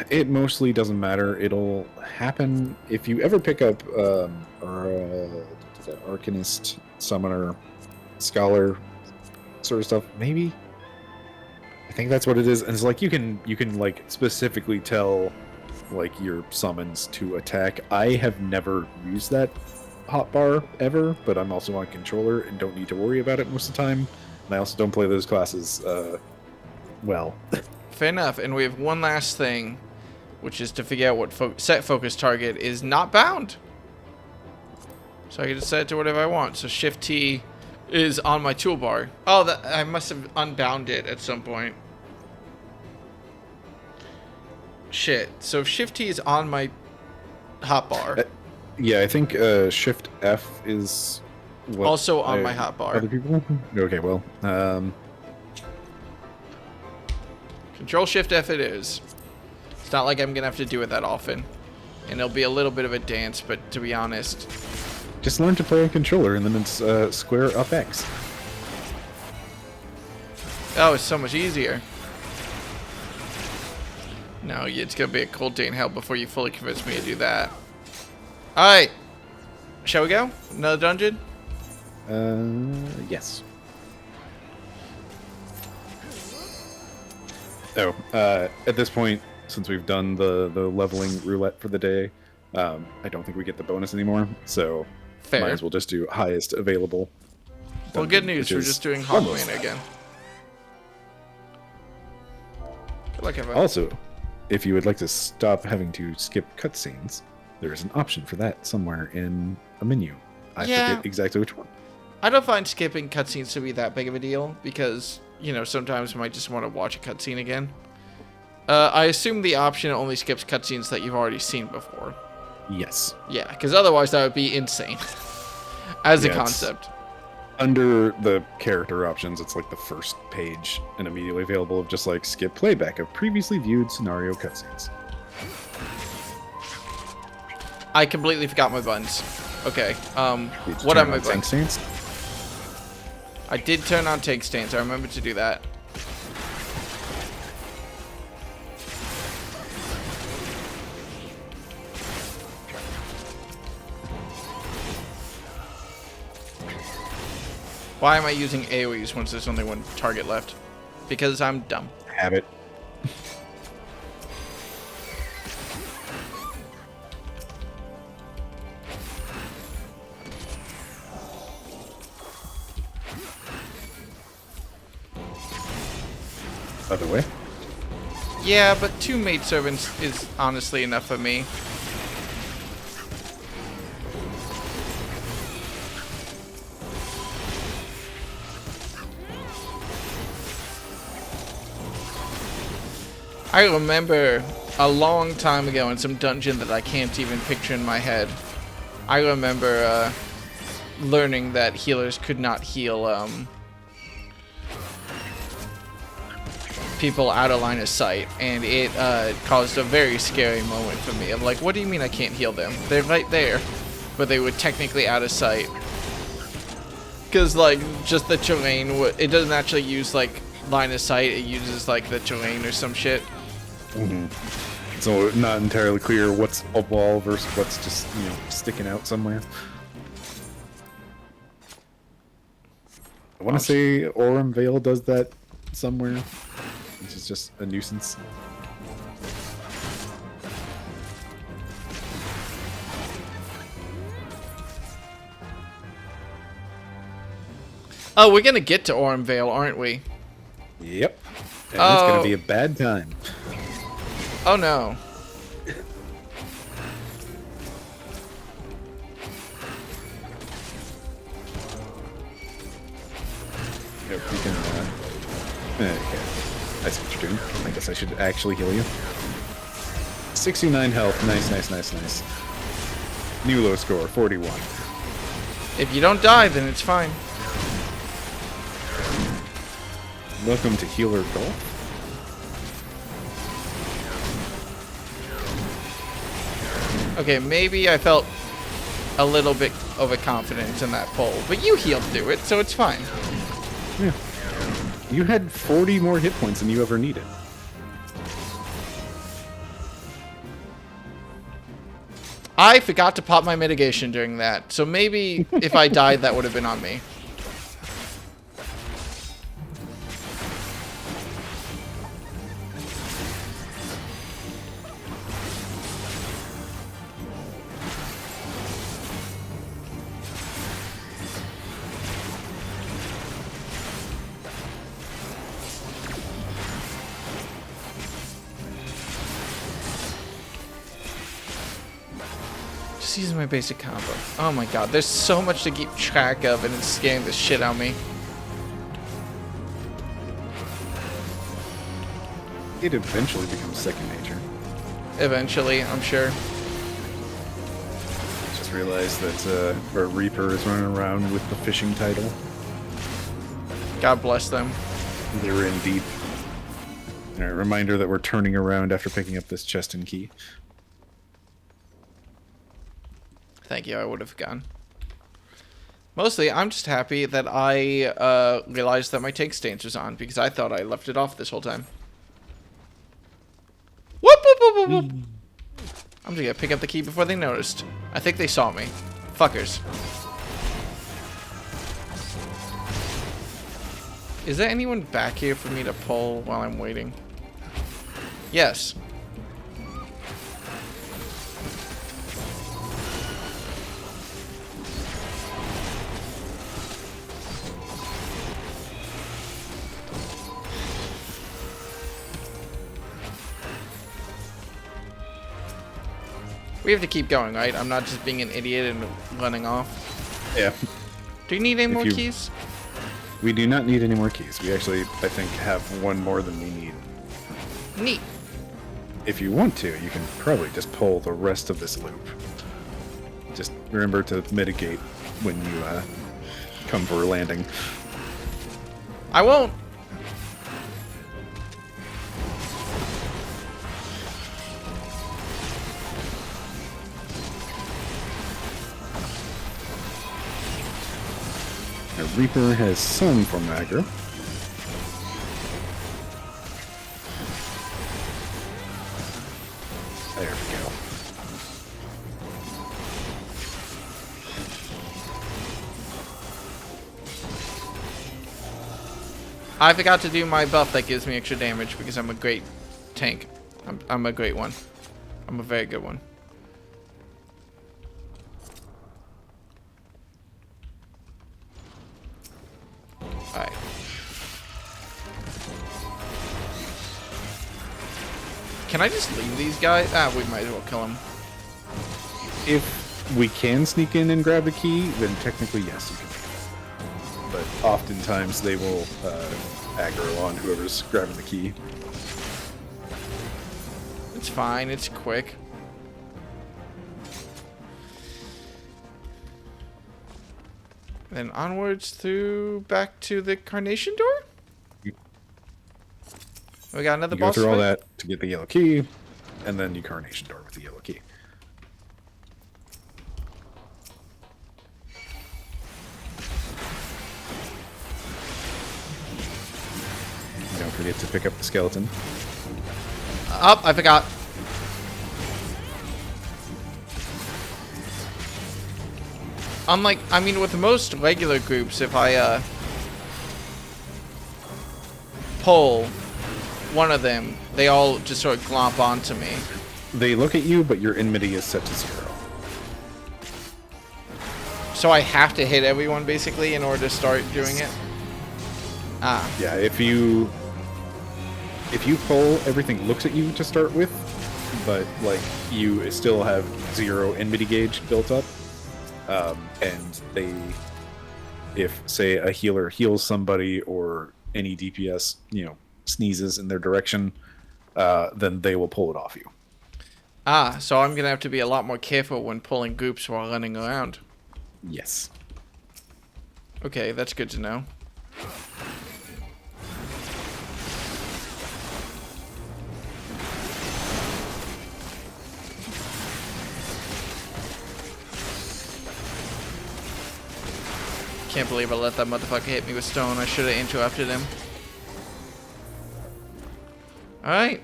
It mostly doesn't matter. It'll happen if you ever pick up Arcanist, Summoner, Scholar sort of stuff. Maybe. I think that's what it is. And it's like you can like specifically tell like your summons to attack. I have never used that hotbar ever, but I'm also on controller and don't need to worry about it most of the time. And I also don't play those classes well. Fair enough. And we have one last thing. which is to figure out what set focus target is not bound. So I can just set it to whatever I want. So Shift T is on my toolbar. Oh, that I must have unbound it at some point. Shit. So Shift T is on my hotbar. Yeah, I think Shift F is what Also on my hotbar. Other people? Okay, well, Control Shift F it is. It's not like I'm gonna have to do it that often, and it'll be a little bit of a dance. But to be honest, just learn to play a controller, and then it's square up X. oh, it's so much easier. No, it's gonna be a cold day in hell before you fully convince me to do that. All right, shall we go? Another dungeon? Yes. Oh, at this point, since we've done the leveling roulette for the day, I don't think we get the bonus anymore, so Fair. might as well just do highest available. Well, dungeon, good news. which We're is just doing almost Hogwarts again. Good luck, everyone. Also, if you would like to stop having to skip cutscenes, there is an option for that somewhere in a menu. I forget exactly which one. I don't find skipping cutscenes to be that big of a deal because, you know, sometimes I might just want to watch a cutscene again. I assume the option only skips cutscenes that you've already seen before. Yes. Yeah, because otherwise that would be insane as a Yeah, concept. Under the character options, it's like the first page and immediately available of just like skip playback of previously viewed scenario cutscenes. I completely forgot my buttons. Okay, Did you what turn are my on tank buttons? stance? I did turn on tank stance. I remember to do that. Why am I using AoEs once there's only one target left? Because I'm dumb. Habit. Other way. Yeah, but 2 maidservants is honestly enough for me. I remember a long time ago in some dungeon that I can't even picture in my head. I remember learning that healers could not heal people out of line of sight, and it caused a very scary moment for me of like, what do you mean I can't heal them? They're right there, but they were technically out of sight. Because like just the terrain, it doesn't actually use like line of sight, it uses like the terrain or some shit. Mm-hmm. So not entirely clear what's a wall versus what's just, you know, sticking out somewhere. I want to say Aurum Vale does that somewhere, which is just a nuisance. Oh, we're gonna get to Aurum Vale, aren't we? Yep. And it's gonna be a bad time. Oh no. Yep, you can, okay. I see what you're doing. I guess I should actually heal you. 69 health. Nice, nice, nice, nice. New low score, 41. If you don't die, then it's fine. Welcome to Healer Golf. Okay, maybe I felt a little bit overconfident in that pull, but you healed through it, so it's fine. Yeah. You had 40 more hit points than you ever needed. I forgot to pop my mitigation during that, so maybe if I died, that would have been on me. just using my basic combo. Oh my god, there's so much to keep track of, and it's scaring the shit out of me. It eventually becomes second nature. Eventually, I'm sure. Just realized that our Reaper is running around with the fishing title. God bless them. They're in deep. A reminder that we're turning around after picking up this chest and key. Thank you, I would have gone. Mostly, I'm just happy that I realized that my tank stance was on, because I thought I left it off this whole time. Whoop, whoop, whoop, whoop, whoop. I'm just gonna pick up the key before they noticed. I think they saw me. Fuckers. Is there anyone back here for me to pull while I'm waiting? Yes. We have to keep going, right? I'm not just being an idiot and running off. Yeah. Do you need any more keys? We do not need any more keys. We actually, I think, have one more than we need. Neat. If you want to, you can probably just pull the rest of this loop. Just remember to mitigate when you come for a landing. I won't. Our Reaper has some form of aggro. There we go. I forgot to do my buff that gives me extra damage because I'm a great tank. I'm a great one. I'm a very good one. Alright. Can I just leave these guys? Ah, we might as well kill them. If we can sneak in and grab the key, then technically yes, you can. But oftentimes they will aggro on whoever's grabbing the key. It's fine, it's quick. Then onwards through back to the Carnation Door? We got another You go boss through all fight? that to get the yellow key, and then you Carnation Door with the yellow key. Don't forget to pick up the skeleton. Oh, I forgot. Unlike, I mean, with most regular groups, if I pull one of them, they all just sort of glomp onto me. They look at you, but your enmity is set to 0. So I have to hit everyone, basically, in order to start doing it? Ah. Yeah, if you pull, everything looks at you to start with, but like you still have 0 enmity gauge built up, and if say a healer heals somebody or any DPS, sneezes in their direction, then they will pull it off you. Ah, so I'm gonna have to be a lot more careful when pulling groups while running around. Yes. Okay, that's good to know. Can't believe I let that motherfucker hit me with stone. I should have interrupted him. Alright.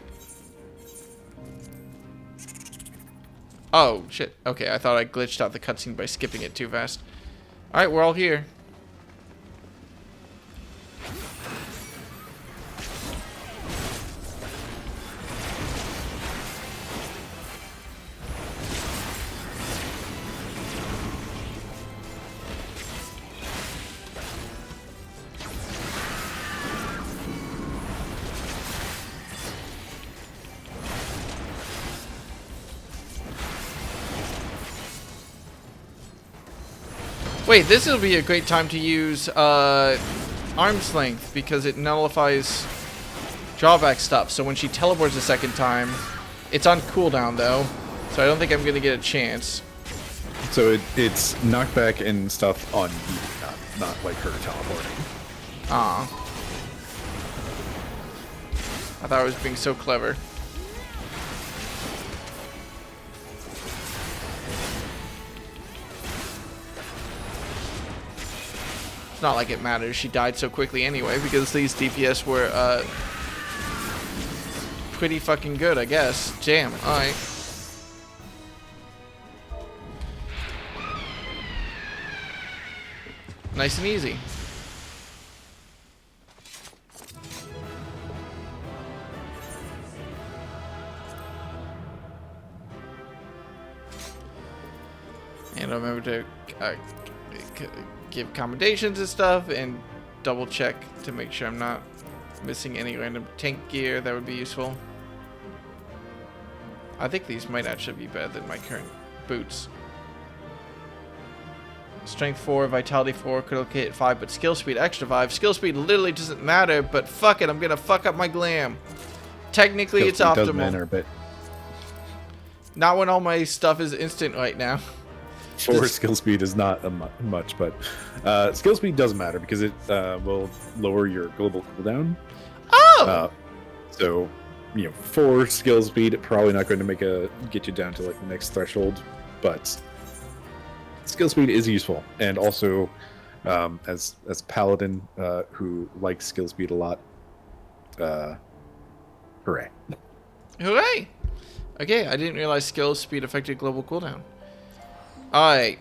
Oh, shit. Okay, I thought I glitched out the cutscene by skipping it too fast. Alright, we're all here. Wait, this will be a great time to use arm's length because it nullifies drawback stuff. So when she teleports a second time, it's on cooldown though, so I don't think I'm gonna get a chance. So it's knockback and stuff on you, not like her teleporting. Ah. I thought I was being so clever. It's not like it matters. She died so quickly anyway because these DPS were pretty fucking good, I guess. Damn. Alright. Nice and easy. And remember to give commendations and stuff and double check to make sure I'm not missing any random tank gear that would be useful. I think these might actually be better than my current boots. Strength 4, Vitality 4, critical hit 5, but skill speed extra 5. Skill speed literally doesn't matter, but fuck it, I'm gonna fuck up my glam. Technically, Skill it's speed does optimal. matter, but Not when all my stuff is instant right now. 4 skill speed is not much, but skill speed does matter because it will lower your global cooldown. Oh! So, 4 skill speed probably not going to get you down to like the next threshold, but skill speed is useful. And also, as a paladin who likes skill speed a lot, hooray! Hooray! Okay, I didn't realize skill speed affected global cooldown. Alright.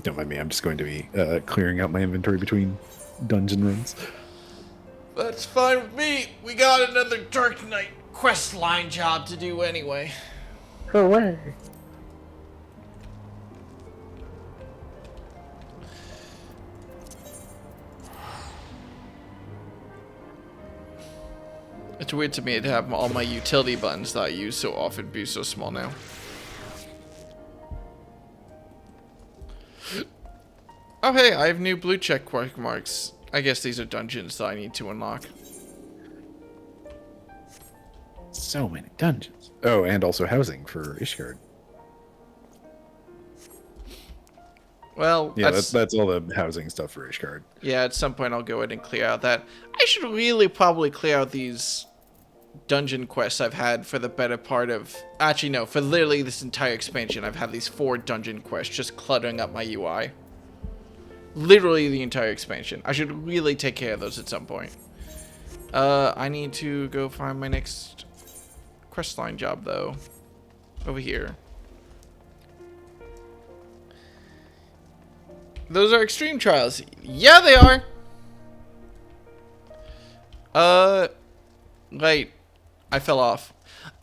Don't mind me. I'm just going to be clearing out my inventory between dungeon runs. That's fine with me. We got another Dark Knight quest line job to do anyway. Hooray! It's weird to me to have all my utility buttons that I use so often be so small now. Oh hey, I have new blue check marks. I guess these are dungeons that I need to unlock. So many dungeons. Oh, and also housing for Ishgard. Well, Yeah, that's all the housing stuff for Ishgard. Yeah, at some point I'll go ahead and clear out that. I should really probably clear out these dungeon quests I've had for the better part of... Actually, no, for literally this entire expansion, I've had these 4 dungeon quests just cluttering up my UI. Literally the entire expansion. I should really take care of those at some point. I need to go find my next questline job, though. Over here. Those are extreme trials. Yeah, they are. Wait. I fell off.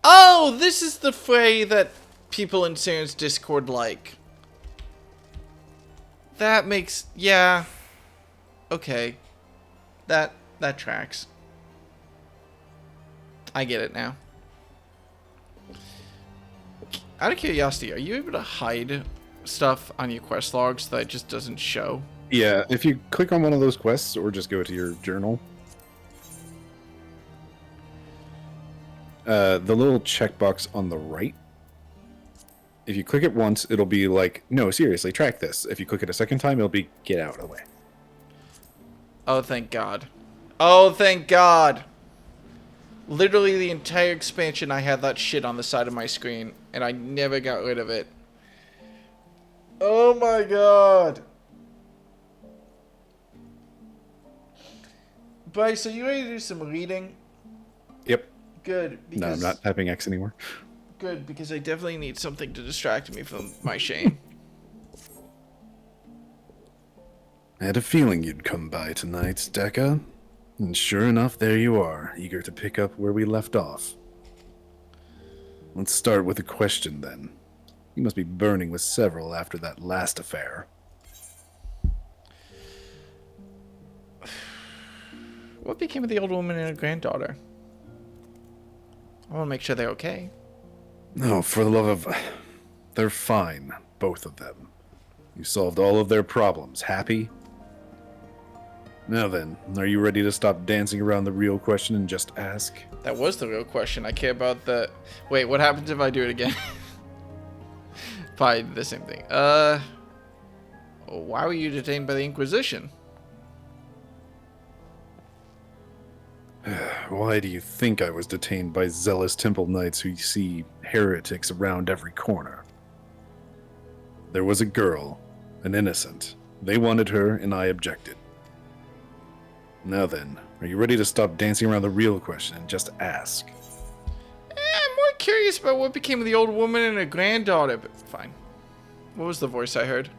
Oh, this is the fray that people in Saren's Discord like. That makes... Yeah. Okay. That tracks. I get it now. Out of curiosity, are you able to hide stuff on your quest logs that just doesn't show? Yeah, if you click on one of those quests or just go to your journal, the little checkbox on the right, if you click it once, it'll be like, no, seriously, track this. If you click it a second time, it'll be, get out of the way. Oh, thank God. Oh, thank God. Literally the entire expansion, I had that shit on the side of my screen, and I never got rid of it. Oh my God. Bryce, are you ready to do some reading? Yep. Good. Because, No, I'm not typing X anymore. Good, because I definitely need something to distract me from my shame. I had a feeling you'd come by tonight, Dekka. And sure enough, there you are, eager to pick up where we left off. Let's start with a question, then. You must be burning with several after that last affair. What became of the old woman and her granddaughter? I want to make sure they're okay. No, for the love of... They're fine, both of them. You solved all of their problems. Happy? Now then, are you ready to stop dancing around the real question and just ask? That was the real question. I care about the... Wait, what happens if I do it again? Probably the same thing. Why were you detained by the Inquisition? Why do you think I was detained by zealous temple knights who see heretics around every corner? There was a girl, an innocent. They wanted her, and I objected. Now then, are you ready to stop dancing around the real question and just ask? I'm more curious about what became of the old woman and her granddaughter, but fine. What was the voice I heard?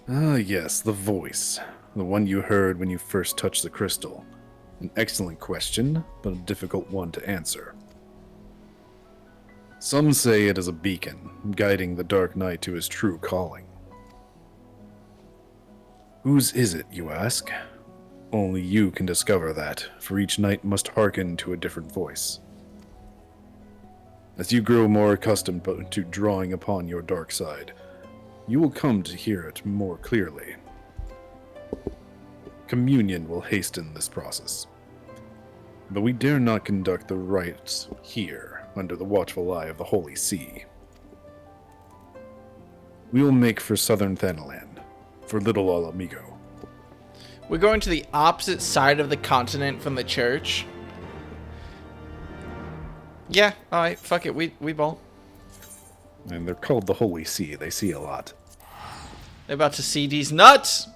Ah, yes, the voice. The one you heard when you first touched the crystal. An excellent question, but a difficult one to answer. Some say it is a beacon, guiding the Dark Knight to his true calling. Whose is it, you ask? Only you can discover that, for each knight must hearken to a different voice. As you grow more accustomed to drawing upon your dark side, you will come to hear it more clearly. Communion will hasten this process. But we dare not conduct the rites here, under the watchful eye of the Holy See. We will make for southern Thanalan, for Little Alamigo. We're going to the opposite side of the continent from the church. Yeah, alright, fuck it, we ball. And they're called the Holy See. They see a lot. They're about to see these nuts!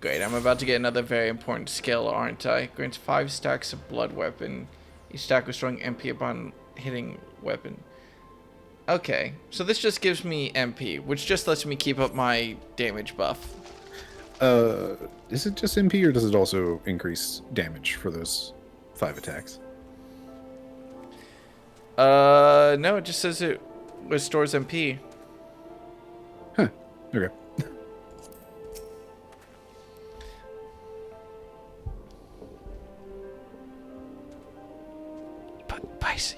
Great, I'm about to get another very important skill, aren't I? Grants 5 stacks of blood weapon. Each stack restoring MP upon hitting weapon. Okay, so this just gives me MP, which just lets me keep up my damage buff. Is it just MP, or does it also increase damage for those 5 attacks? No, it just says it restores MP. Huh, okay.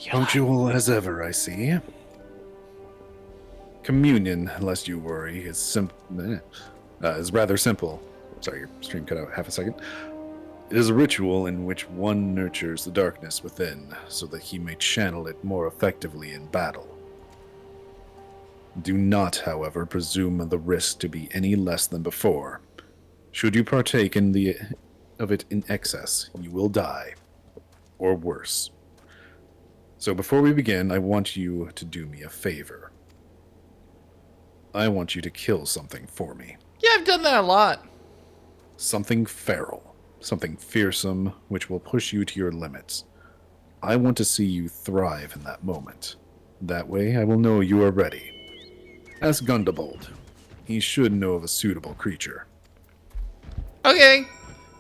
Punctual as ever, I see. Communion, lest you worry, is rather simple. Sorry, your stream cut out half a second. It is a ritual in which one nurtures the darkness within, so that he may channel it more effectively in battle. Do not, however, presume the risk to be any less than before. Should you partake of it in excess, you will die, or worse. So before we begin, I want you to do me a favor. I want you to kill something for me. Yeah, I've done that a lot. Something feral. Something fearsome, which will push you to your limits. I want to see you thrive in that moment. That way, I will know you are ready. Ask Gundebold. He should know of a suitable creature. Okay,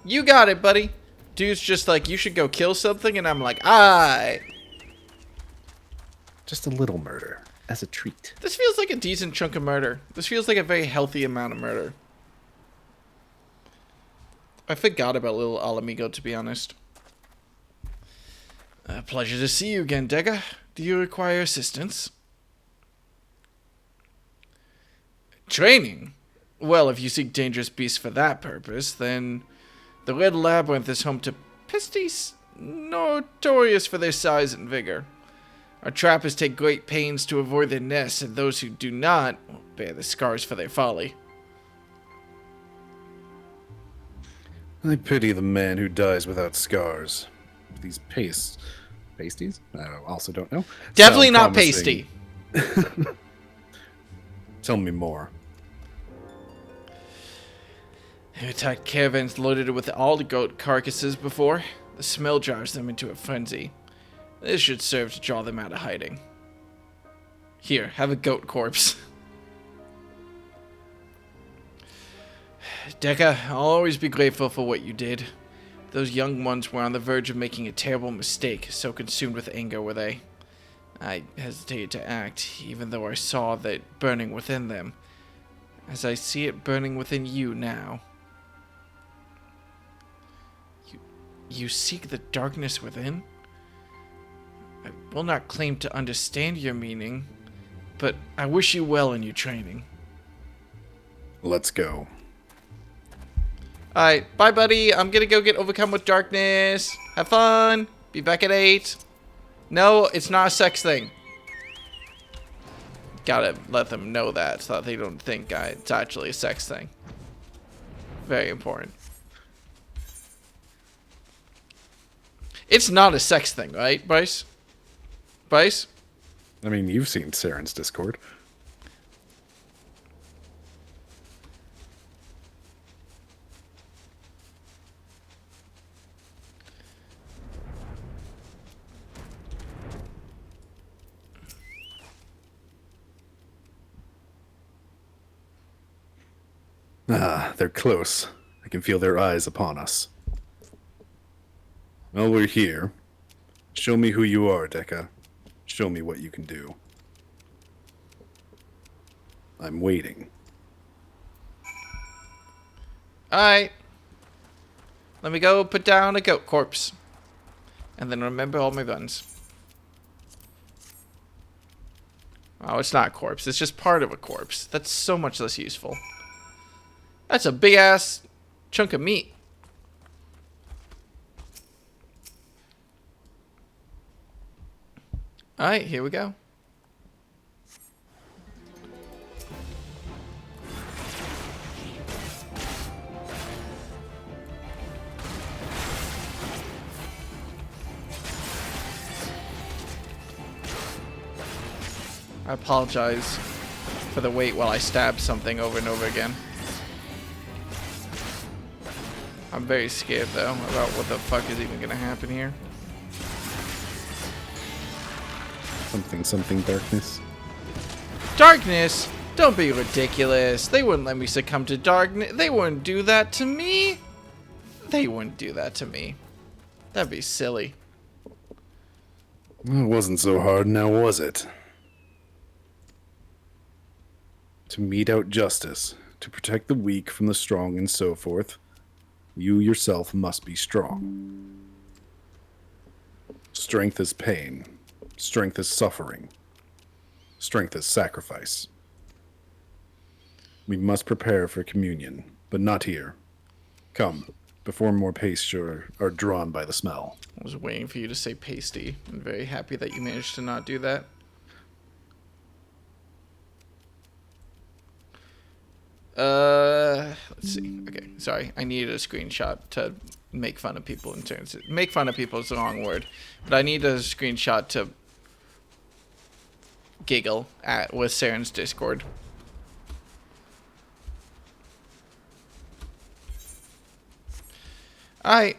you got it, buddy. Dude's just like, you should go kill something, and I'm like, aye. Just a little murder, as a treat. This feels like a decent chunk of murder. This feels like a very healthy amount of murder. I forgot about Little Alamigo, to be honest. A pleasure to see you again, Dega. Do you require assistance? Training? Well, if you seek dangerous beasts for that purpose, then the Red Labyrinth is home to pisties notorious for their size and vigor. Our trappers take great pains to avoid their nests, and those who do not will bear the scars for their folly. I pity the man who dies without scars. These pasties? I also don't know. Definitely Sound not promising. pasty. Tell me more. I've attacked caravans loaded with all the goat carcasses before. The smell drives them into a frenzy. This should serve to draw them out of hiding. Here, have a goat corpse. Deka, I'll always be grateful for what you did. Those young ones were on the verge of making a terrible mistake, so consumed with anger were they. I hesitated to act, even though I saw that burning within them, as I see it burning within you now. You seek the darkness within? will not claim to understand your meaning, but I wish you well in your training. Let's go. Alright, bye buddy. I'm gonna go get overcome with darkness. Have fun. Be back at 8. No, it's not a sex thing. Gotta let them know that so that they don't think it's actually a sex thing. Very important. It's not a sex thing, right, Bryce? Bryce? I mean, you've seen Saren's Discord. Ah, they're close. I can feel their eyes upon us. Well, we're here. Show me who you are, Dekka. Show me what you can do. I'm waiting. Alright. Let me go put down a goat corpse. And then remember all my buns. Oh, it's not a corpse. It's just part of a corpse. That's so much less useful. That's a big ass chunk of meat. Alright, here we go. I apologize for the wait while I stab something over and over again. I'm very scared though about what the fuck is even gonna happen here. Something darkness. Darkness? Don't be ridiculous. They wouldn't let me succumb to darkness. They wouldn't do that to me. They wouldn't do that to me. That'd be silly. It wasn't so hard now, was it? To mete out justice, to protect the weak from the strong and so forth, you yourself must be strong. Strength is pain. Strength is suffering. Strength is sacrifice. We must prepare for communion, but not here. Come, before more pastes are drawn by the smell. I was waiting for you to say pasty. I'm very happy that you managed to not do that. Let's see. Okay, sorry. I needed a screenshot to make fun of people in terms of... Make fun of people is the wrong word. But I need a screenshot to giggle at with Saren's Discord. Alright.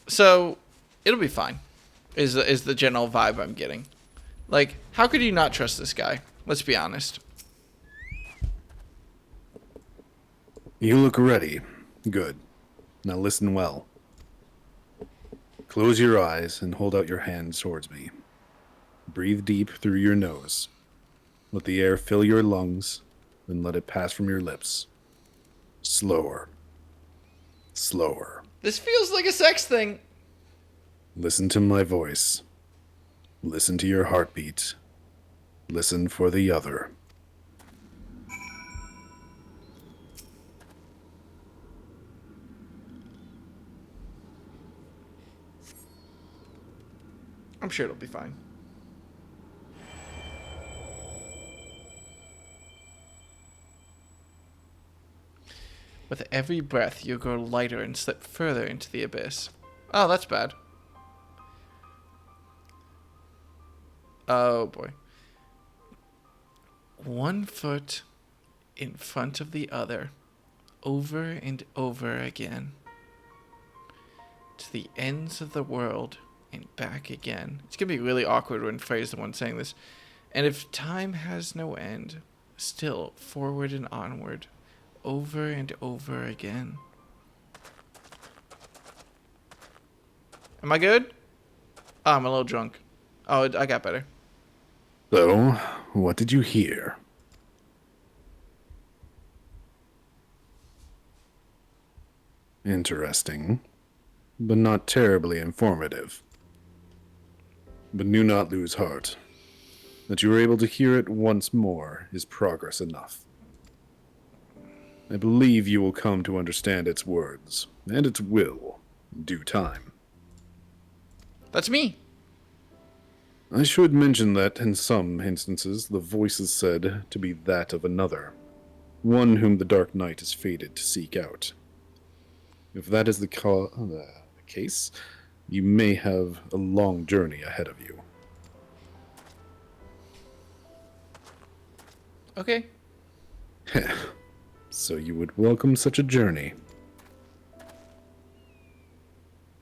So, it'll be fine. Is the general vibe I'm getting. Like, how could you not trust this guy? Let's be honest. You look ready. Good. Now listen well. Close your eyes and hold out your hands towards me. Breathe deep through your nose. Let the air fill your lungs, then let it pass from your lips. Slower. Slower. This feels like a sex thing. Listen to my voice. Listen to your heartbeat. Listen for the other. I'm sure it'll be fine. With every breath, you grow lighter and slip further into the abyss. Oh, that's bad. Oh, boy. 1 foot in front of the other, over and over again. To the ends of the world and back again. It's going to be really awkward when Frey's the one saying this. And if time has no end, still forward and onward, over and over again. Am I good? Oh, I'm a little drunk. Oh, I got better. So, what did you hear? Interesting, but not terribly informative. But do not lose heart. That you are able to hear it once more is progress enough. I believe you will come to understand its words, and its will, in due time. That's me. I should mention that, in some instances, the voice is said to be that of another, one whom the Dark Knight is fated to seek out. If that is the case, you may have a long journey ahead of you. Okay. So you would welcome such a journey.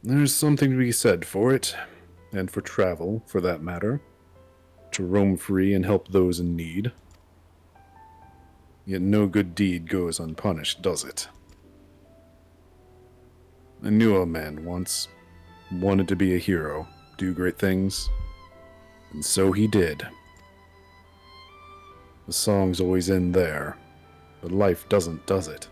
There's something to be said for it, and for travel, for that matter. To roam free and help those in need. Yet no good deed goes unpunished, does it? I knew a man once. Wanted to be a hero, do great things. And so he did. The songs always end there, but life doesn't, does it?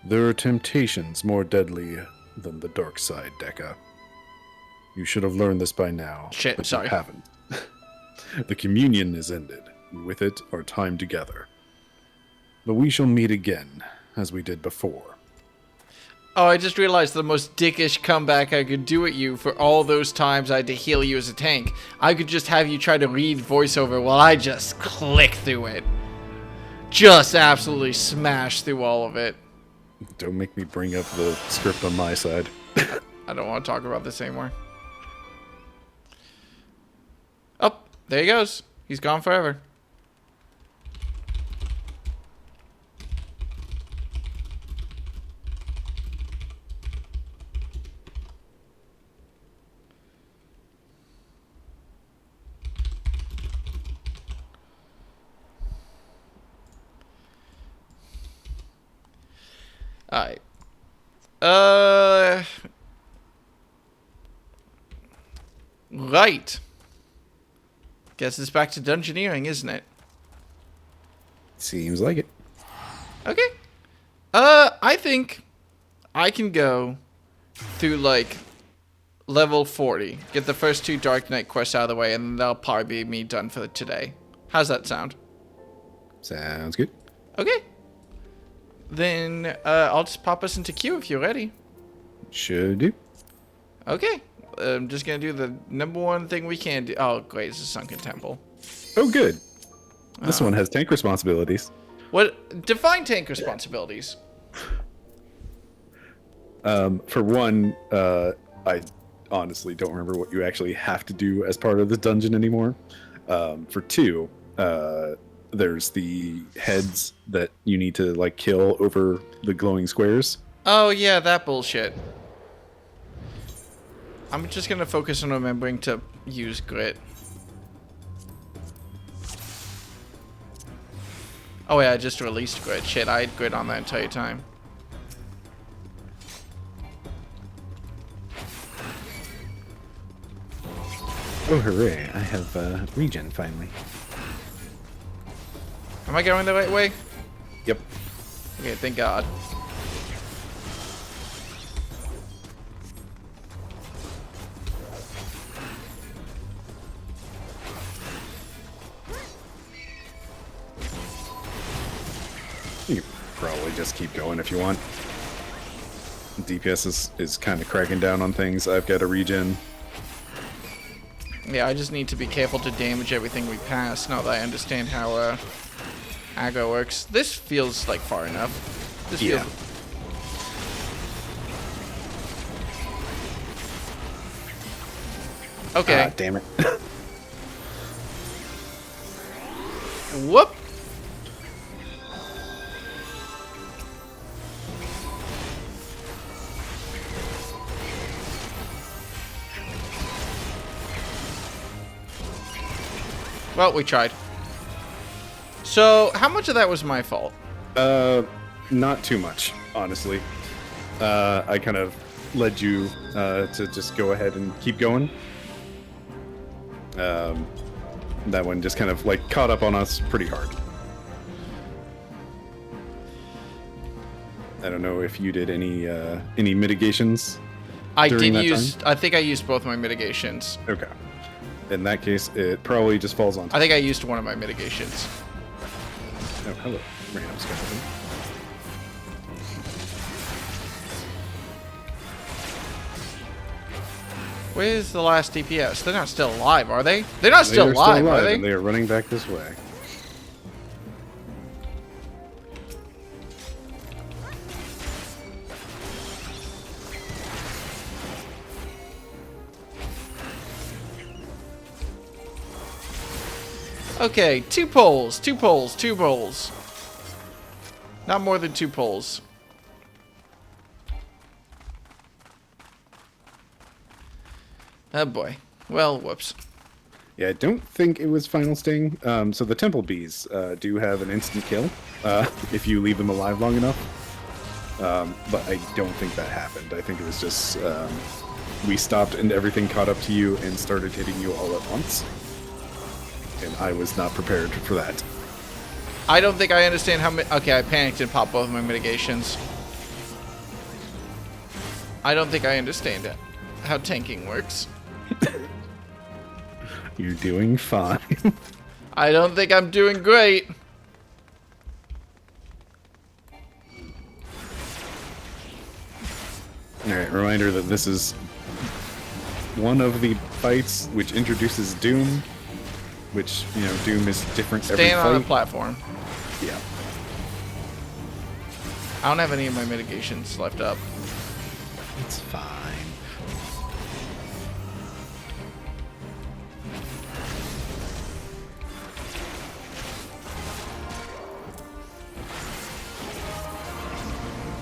There are temptations more deadly than the dark side, Dekka. You should have learned this by now. Shit, but sorry. You haven't. The communion is ended, and with it our time together. But we shall meet again, as we did before. Oh, I just realized the most dickish comeback I could do at you for all those times I had to heal you as a tank. I could just have you try to read voiceover while I just click through it. Just absolutely smash through all of it. Don't make me bring up the script on my side. I don't want to talk about this anymore. Oh, there he goes. He's gone forever. Alright. Right. Guess it's back to dungeoneering, isn't it? Seems like it. Okay. I think I can go through, like, level 40. Get the first 2 Dark Knight quests out of the way, and that'll probably be me done for today. How's that sound? Sounds good. Okay. Then, I'll just pop us into queue if you're ready. Should do. Okay. I'm just gonna do the number one thing we can do. Oh, great. It's a sunken temple. Oh, good. This one has tank responsibilities. What? Define tank responsibilities. For one, I honestly don't remember what you actually have to do as part of the dungeon anymore. For 2, there's the heads that you need to, like, kill over the glowing squares. Oh, yeah, that bullshit. I'm just gonna focus on remembering to use grit. Oh, yeah, I just released grit. Shit, I had grit on that entire time. Oh, hooray. I have regen, finally. Am I going the right way? Yep. Okay, thank God. You can probably just keep going if you want. DPS is kind of cracking down on things. I've got a regen. Yeah, I just need to be careful to damage everything we pass now that I understand how aggro works. This feels like far enough. This Yeah. feels... Okay. Ah, damn it. Whoop. Well, we tried. So, how much of that was my fault? Not too much, honestly. I kind of led you to just go ahead and keep going. That one just kind of, like, caught up on us pretty hard. I don't know if you did any mitigations. I during did that use. time? I think I used both my mitigations. Okay. In that case, it probably just falls on. I think I used one of my mitigations. Oh, hello, random skeleton. Where's the last DPS? They're not still alive, are they? They're not still alive, are they? And they are running back this way. Okay, 2 poles, 2 poles, 2 poles. Not more than 2 poles. Oh boy. Well, whoops. Yeah, I don't think it was Final Sting. So the Temple Bees do have an instant kill if you leave them alive long enough. But I don't think that happened. I think it was just we stopped and everything caught up to you and started hitting you all at once. And I was not prepared for that. I don't think I understand how okay, I panicked and popped both of my mitigations. I don't think I understand it. How tanking works. You're doing fine. I don't think I'm doing great. Alright, reminder that this is one of the fights which introduces Doom. Which, you know, Doom is different every Staying fight. on the platform. Yeah. I don't have any of my mitigations left up. It's fine.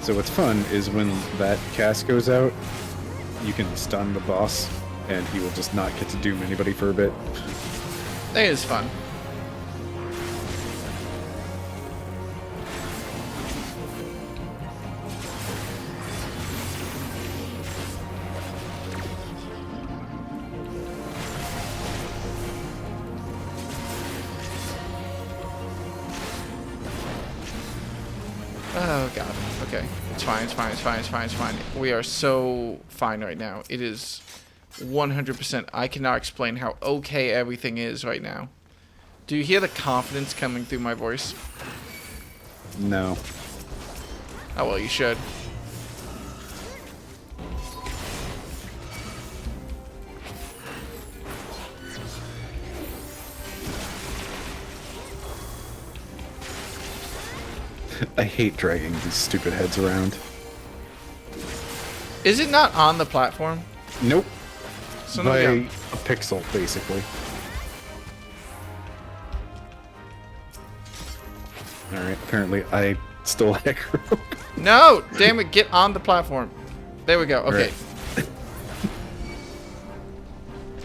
So what's fun is when that cast goes out, you can stun the boss, and he will just not get to doom anybody for a bit. It is fun. Oh god. Okay. It's fine, it's fine, it's fine, it's fine, it's fine. We are so fine right now. It is 100%. I cannot explain how okay everything is right now. Do you hear the confidence coming through my voice? No. Oh well, you should. I hate dragging these stupid heads around. Is it not on the platform? Nope. So By no, a pixel, basically. Alright, apparently I stole aggro. no! Damn it, get on the platform. There we go. Okay. Right.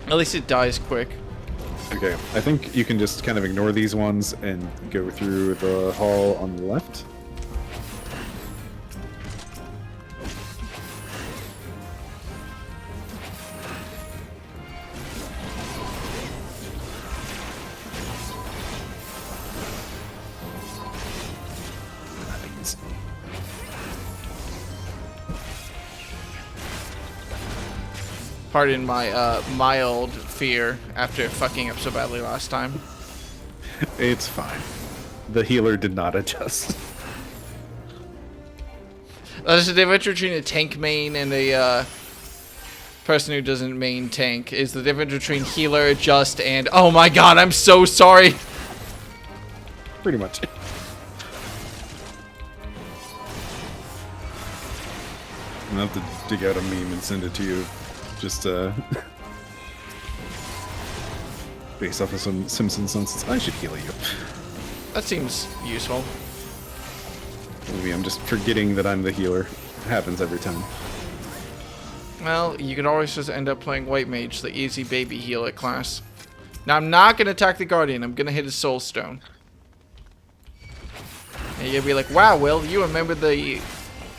At least it dies quick. Okay, I think you can just kind of ignore these ones and go through the hall on the left. Nice. Pardon my mild fear after fucking up so badly last time. It's fine. The healer did not adjust. There's a difference between a tank main and a person who doesn't main tank. Is the difference between healer, adjust, and oh my god, I'm so sorry. Pretty much. I'll have to dig out a meme and send it to you. Just based off of some Simpsons nonsense. I should heal you. That seems useful. Maybe I'm just forgetting that I'm the healer. It happens every time. Well, you could always just end up playing White Mage, the easy baby healer class. Now, I'm not going to attack the Guardian. I'm going to hit his Soul Stone. And you'll be like, wow, Will, you remember the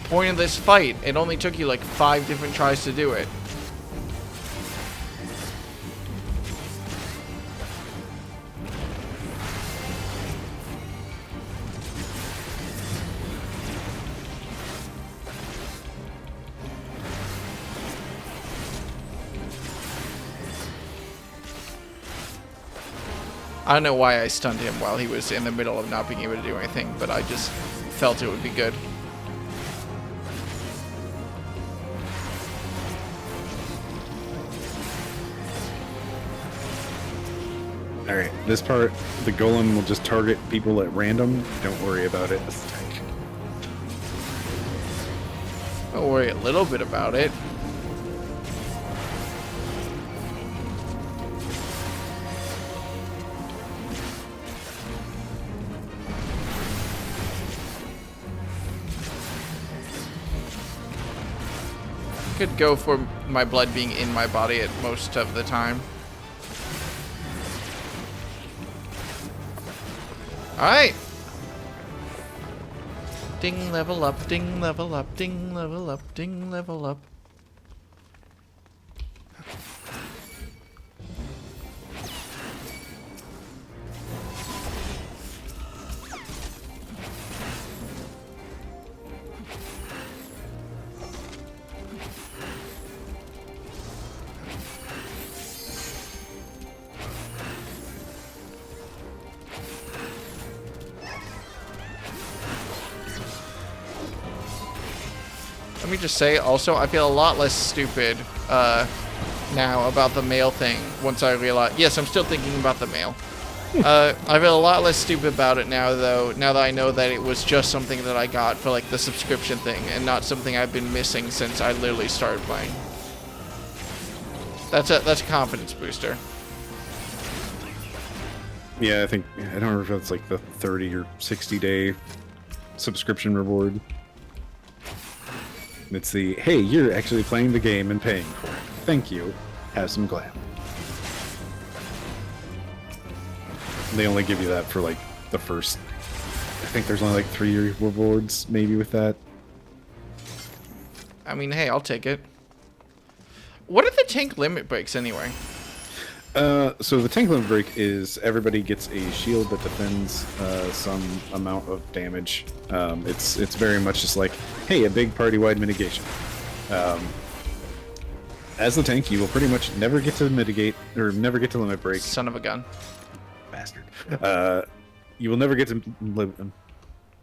point of this fight. It only took you like 5 different tries to do it. I don't know why I stunned him while he was in the middle of not being able to do anything, but I just felt it would be good. Alright, this part, the golem will just target people at random. Don't worry about it. This tank. Don't worry a little bit about it. Could go for my blood being in my body at most of the time. Alright. Ding, level up, ding, level up, ding, level up, ding, level up. Let me just say, also, I feel a lot less stupid now about the mail thing once I realize... Yes, I'm still thinking about the mail. I feel a lot less stupid about it now, though, now that I know that it was just something that I got for, like, the subscription thing, and not something I've been missing since I literally started playing. That's a confidence booster. Yeah, I think, I don't remember if it's like the 30 or 60 day subscription reward. It's the, hey, you're actually playing the game and paying for it. Thank you. Have some glam. They only give you that for like the first, I think there's only like 3 rewards maybe with that. I mean, hey, I'll take it. What are the tank limit breaks anyway? So the tank limit break is everybody gets a shield that defends some amount of damage. It's very much just like, hey, a big party-wide mitigation. As the tank, you will pretty much never get to mitigate, or never get to limit break. Son of a gun. Bastard. You will never get to...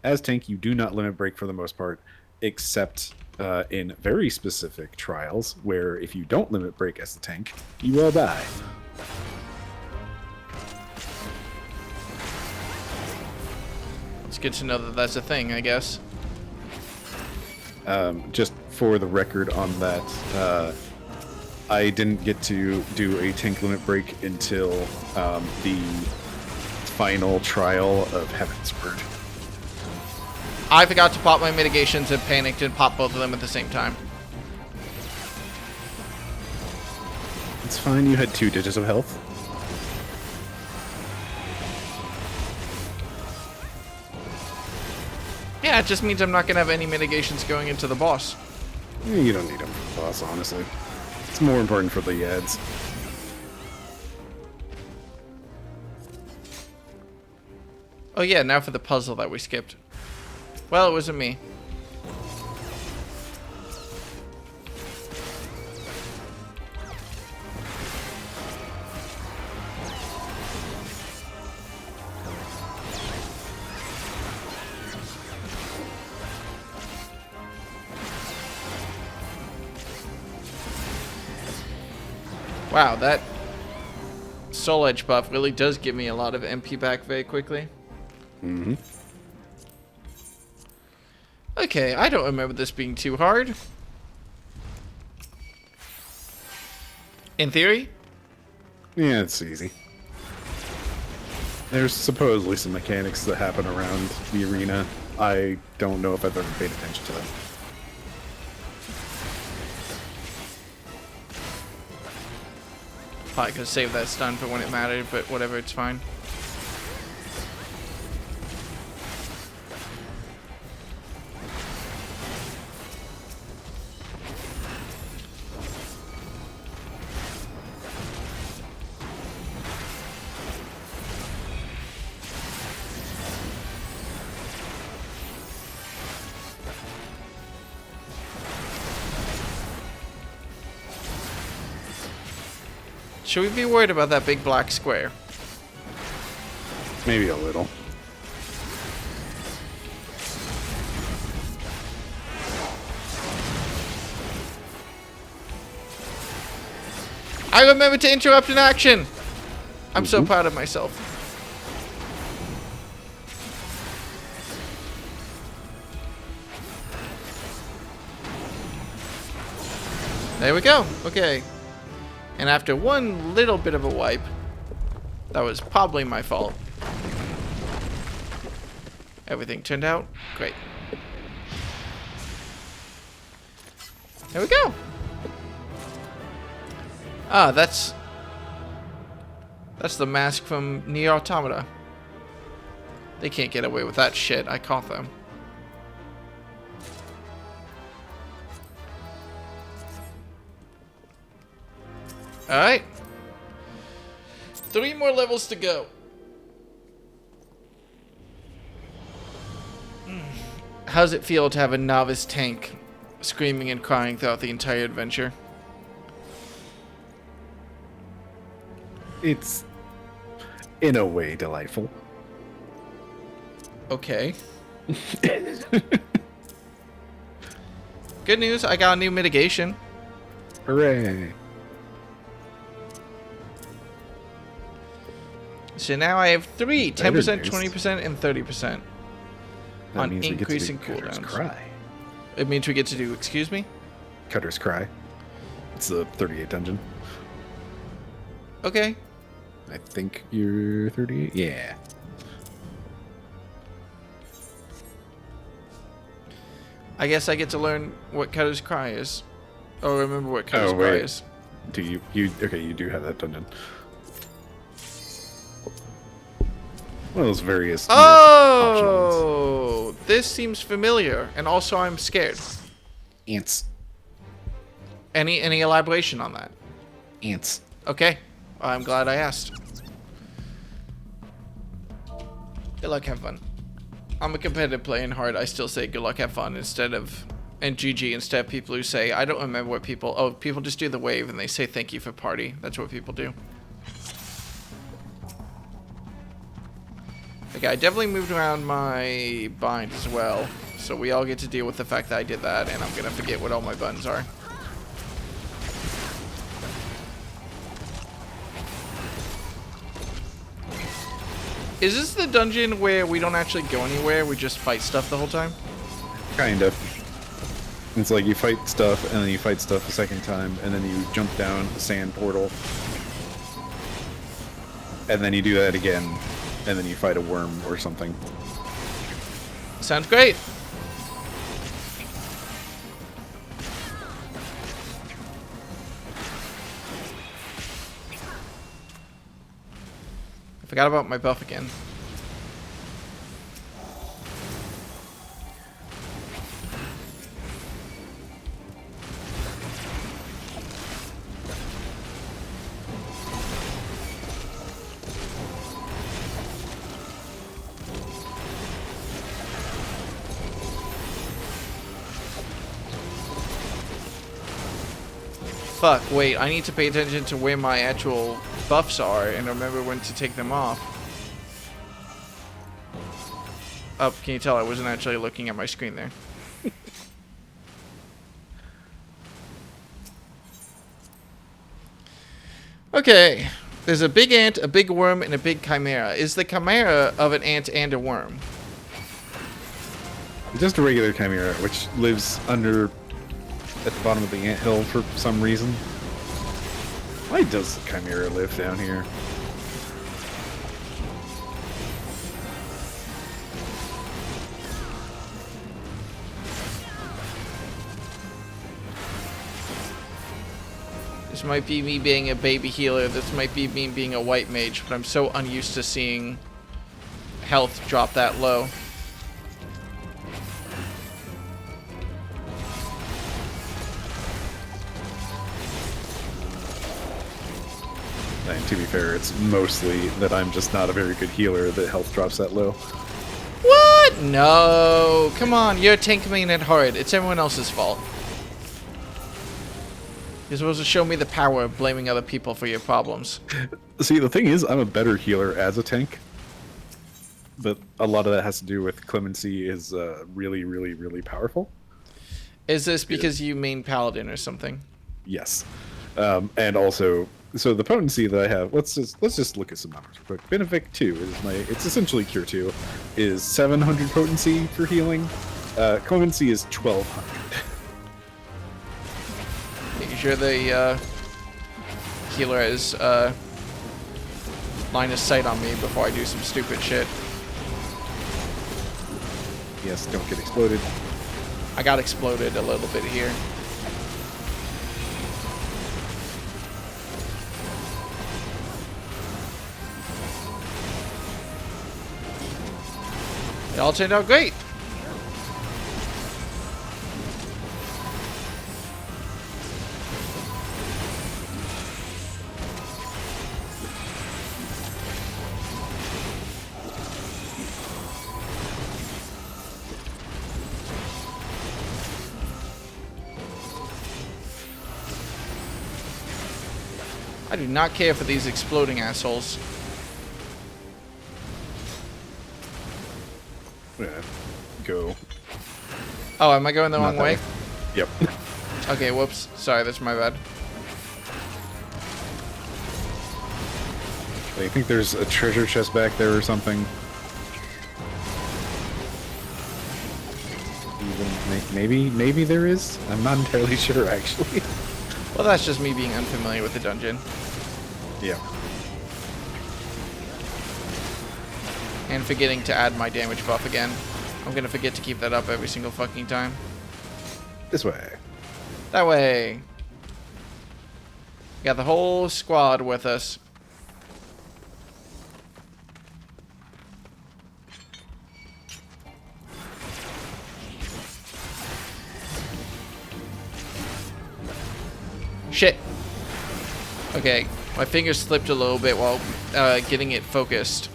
As tank, you do not limit break for the most part, except in very specific trials, where if you don't limit break as the tank, you will die. It's good to know that that's a thing, I guess. Just for the record on that, I didn't get to do a tank limit break until the final trial of Heavensward. I forgot to pop my mitigations and panicked and popped both of them at the same time. It's fine, you had 2 digits of health. Yeah, it just means I'm not going to have any mitigations going into the boss. Yeah, you don't need them for the boss, honestly. It's more important for the ads. Oh yeah, now for the puzzle that we skipped. Well, it wasn't me. Wow, that Soul Edge buff really does give me a lot of MP back very quickly. Mm-hmm. Okay, I don't remember this being too hard. In theory? Yeah, it's easy. There's supposedly some mechanics that happen around the arena. I don't know if I've ever paid attention to them. Probably could have saved that stun for when it mattered, but whatever, it's fine. Should we be worried about that big black square? Maybe a little. I remember to interrupt an action. I'm so proud of myself. There we go. Okay. And after one little bit of a wipe, that was probably my fault. Everything turned out great. There we go. Ah, that's the mask from Nier Automata. They can't get away with that shit. I caught them. Alright. 3 more levels to go. How does it feel to have a novice tank screaming and crying throughout the entire adventure? It's, in a way, delightful. Okay. Good news, I got a new mitigation. Hooray. So now I have 3, 10%, news. 20%, and 30% That on means we get to do increasing Cutter's cooldowns. Cry. It means we get to do, excuse me? Cutter's Cry. It's the 38 dungeon. Okay. I think you're 38? Yeah. I guess I get to learn what Cutter's Cry is. Or remember what Cutter's Oh, Cry wait. is. Do you okay, you do have that dungeon. One of those various options. Oh! This seems familiar. And also I'm scared. Ants. Any elaboration on that? Ants. Okay. I'm glad I asked. Good luck, have fun. I'm a competitive player in hard. I still say good luck, have fun instead of, and GG instead of people who say, I don't remember what people, oh, people just do the wave and they say thank you for party. That's what people do. Okay, I definitely moved around my bind as well. So we all get to deal with the fact that I did that and I'm going to forget what all my buttons are. Is this the dungeon where we don't actually go anywhere, we just fight stuff the whole time? Kind of. It's like you fight stuff, and then you fight stuff a second time, and then you jump down the sand portal. And then you do that again, and then you fight a worm or something. Sounds great. I forgot about my buff again. Fuck, wait, I need to pay attention to where my actual buffs are and remember when to take them off. Oh, can you tell I wasn't actually looking at my screen there? Okay, there's a big ant, a big worm, and a big chimera. Is the chimera of an ant and a worm? Just a regular chimera, which lives under at the bottom of the anthill for some reason. Why does the chimera live down here? This might be me being a baby healer. This might be me being a white mage, but I'm so unused to seeing health drop that low. And to be fair, it's mostly that I'm just not a very good healer that health drops that low. What? No. Come on, you're a tank main at heart. It's everyone else's fault. You're supposed to show me the power of blaming other people for your problems. See, the thing is, I'm a better healer as a tank. but a lot of that has to do with clemency is really, really, really powerful. Is this because you main paladin or something? Yes, and also, so the potency that I have. Let's just look at some numbers real quick. Benefic 2 is it's essentially Cure 2, is 700 potency for healing. Clemency is 1200. Making sure the healer has line of sight on me before I do some stupid shit. Yes, don't get exploded. I got exploded a little bit here. It all turned out great. I do not care for these exploding assholes. Yeah, go. Oh, am I going the wrong way? Yep. Okay, whoops. Sorry, that's my bad. I think there's a treasure chest back there or something. Even maybe there is. I'm not entirely sure, actually. Well, that's just me being unfamiliar with the dungeon. Yeah. And forgetting to add my damage buff again. I'm gonna forget to keep that up every single fucking time. This way. That way. Got the whole squad with us. Shit. Okay, my fingers slipped a little bit while getting it focused.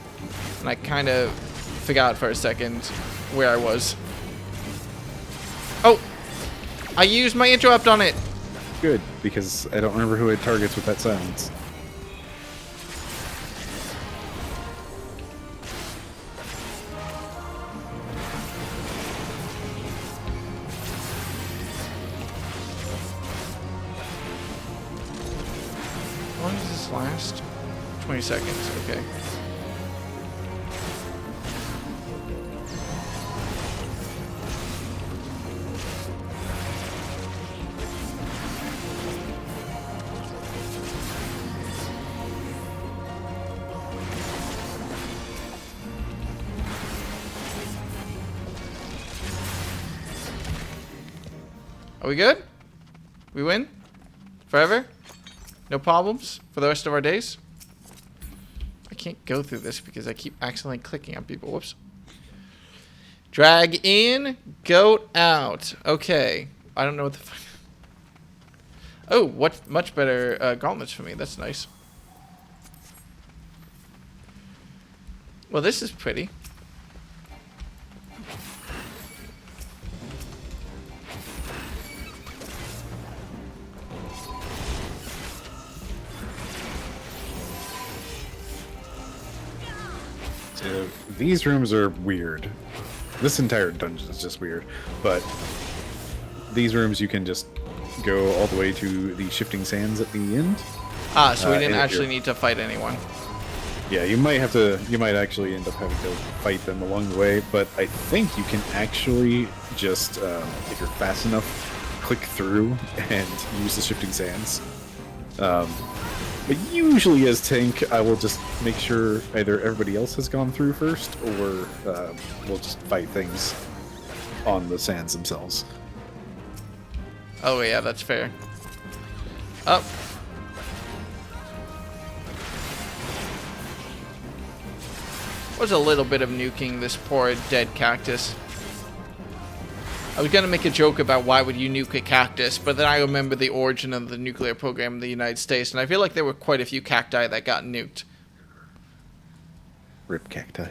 And I kind of forgot for a second where I was. Oh! I used my interrupt on it! Good, because I don't remember who had targets with that silence. How long does this last? 20 seconds, okay. Are we good? We win? Forever? No problems for the rest of our days? I can't go through this because I keep accidentally clicking on people. Whoops. Drag in, goat out. Okay. I don't know what the fuck. Oh, what much better gauntlets for me. That's nice. Well, this is pretty. So these rooms are weird. This entire dungeon is just weird, but these rooms you can just go all the way to the shifting sands at the end. Ah, so we didn't and actually need to fight anyone. Yeah, you might actually end up having to fight them along the way, but I think you can actually just, if you're fast enough, click through and use the shifting sands. But usually as tank, I will just make sure either everybody else has gone through first, or we'll just fight things on the sands themselves. Oh yeah, that's fair. Up. Was a little bit of nuking this poor dead cactus. I was gonna make a joke about why would you nuke a cactus, but then I remember the origin of the nuclear program in the United States, and I feel like there were quite a few cacti that got nuked. Rip cacti.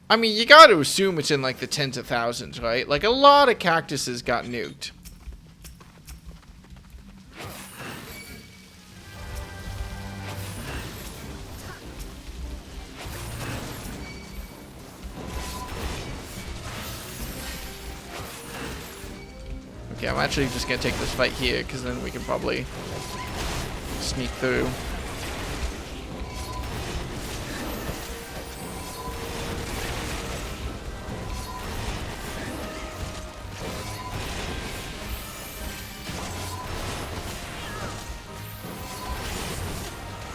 I mean, you gotta assume it's in like the tens of thousands, right? Like a lot of cactuses got nuked. Okay, I'm actually just gonna take this fight here, because then we can probably sneak through.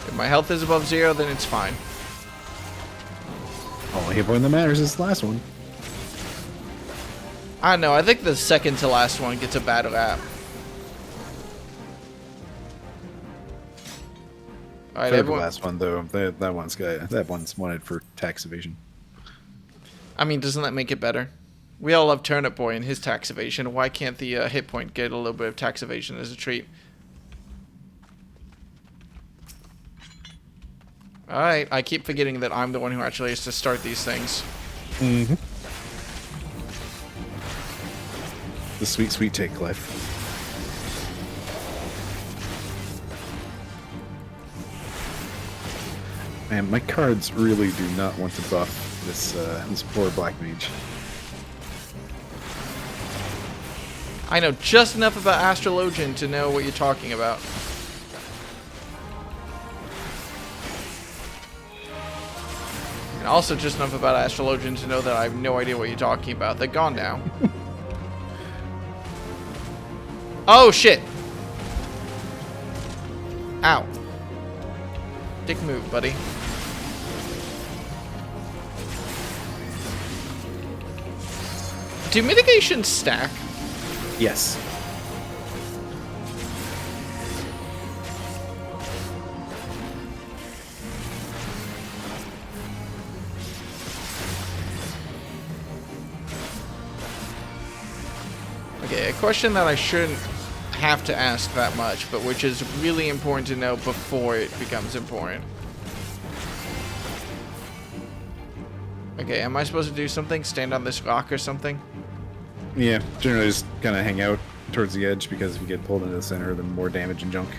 If my health is above 0, then it's fine. Only hit point that matters is the last one. I don't know, I think the second to last one gets a bad rap. Alright, Third to everyone. last one though, that one's wanted for tax evasion. I mean, doesn't that make it better? We all love Turnip Boy and his tax evasion. Why can't the hit point get a little bit of tax evasion as a treat? Alright, I keep forgetting that I'm the one who actually has to start these things. Mm-hmm. The sweet, sweet take, Clive. Man, my cards really do not want to buff this poor black mage. I know just enough about Astrologian to know what you're talking about. And also just enough about Astrologian to know that I have no idea what you're talking about. They're gone now. Oh, shit! Ow. Dick move, buddy. Do mitigations stack? Yes. Okay, a question that I shouldn't have to ask that much, but which is really important to know before it becomes important. Okay, am I supposed to do something? Stand on this rock or something? Yeah, generally just kind of hang out towards the edge because if you get pulled into the center, then more damage and junk.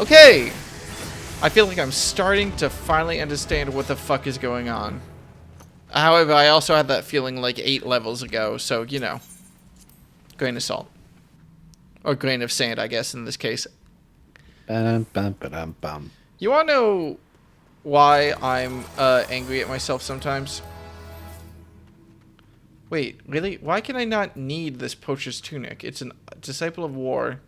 Okay! I feel like I'm starting to finally understand what the fuck is going on. However, I also had that feeling like 8 levels ago, so, you know. Grain of salt. Or grain of sand, I guess, in this case. Ba-dum-bum-ba-dum-bum. You wanna know why I'm angry at myself sometimes? Wait, really? Why can I not need this Poacher's Tunic? It's a Disciple of War.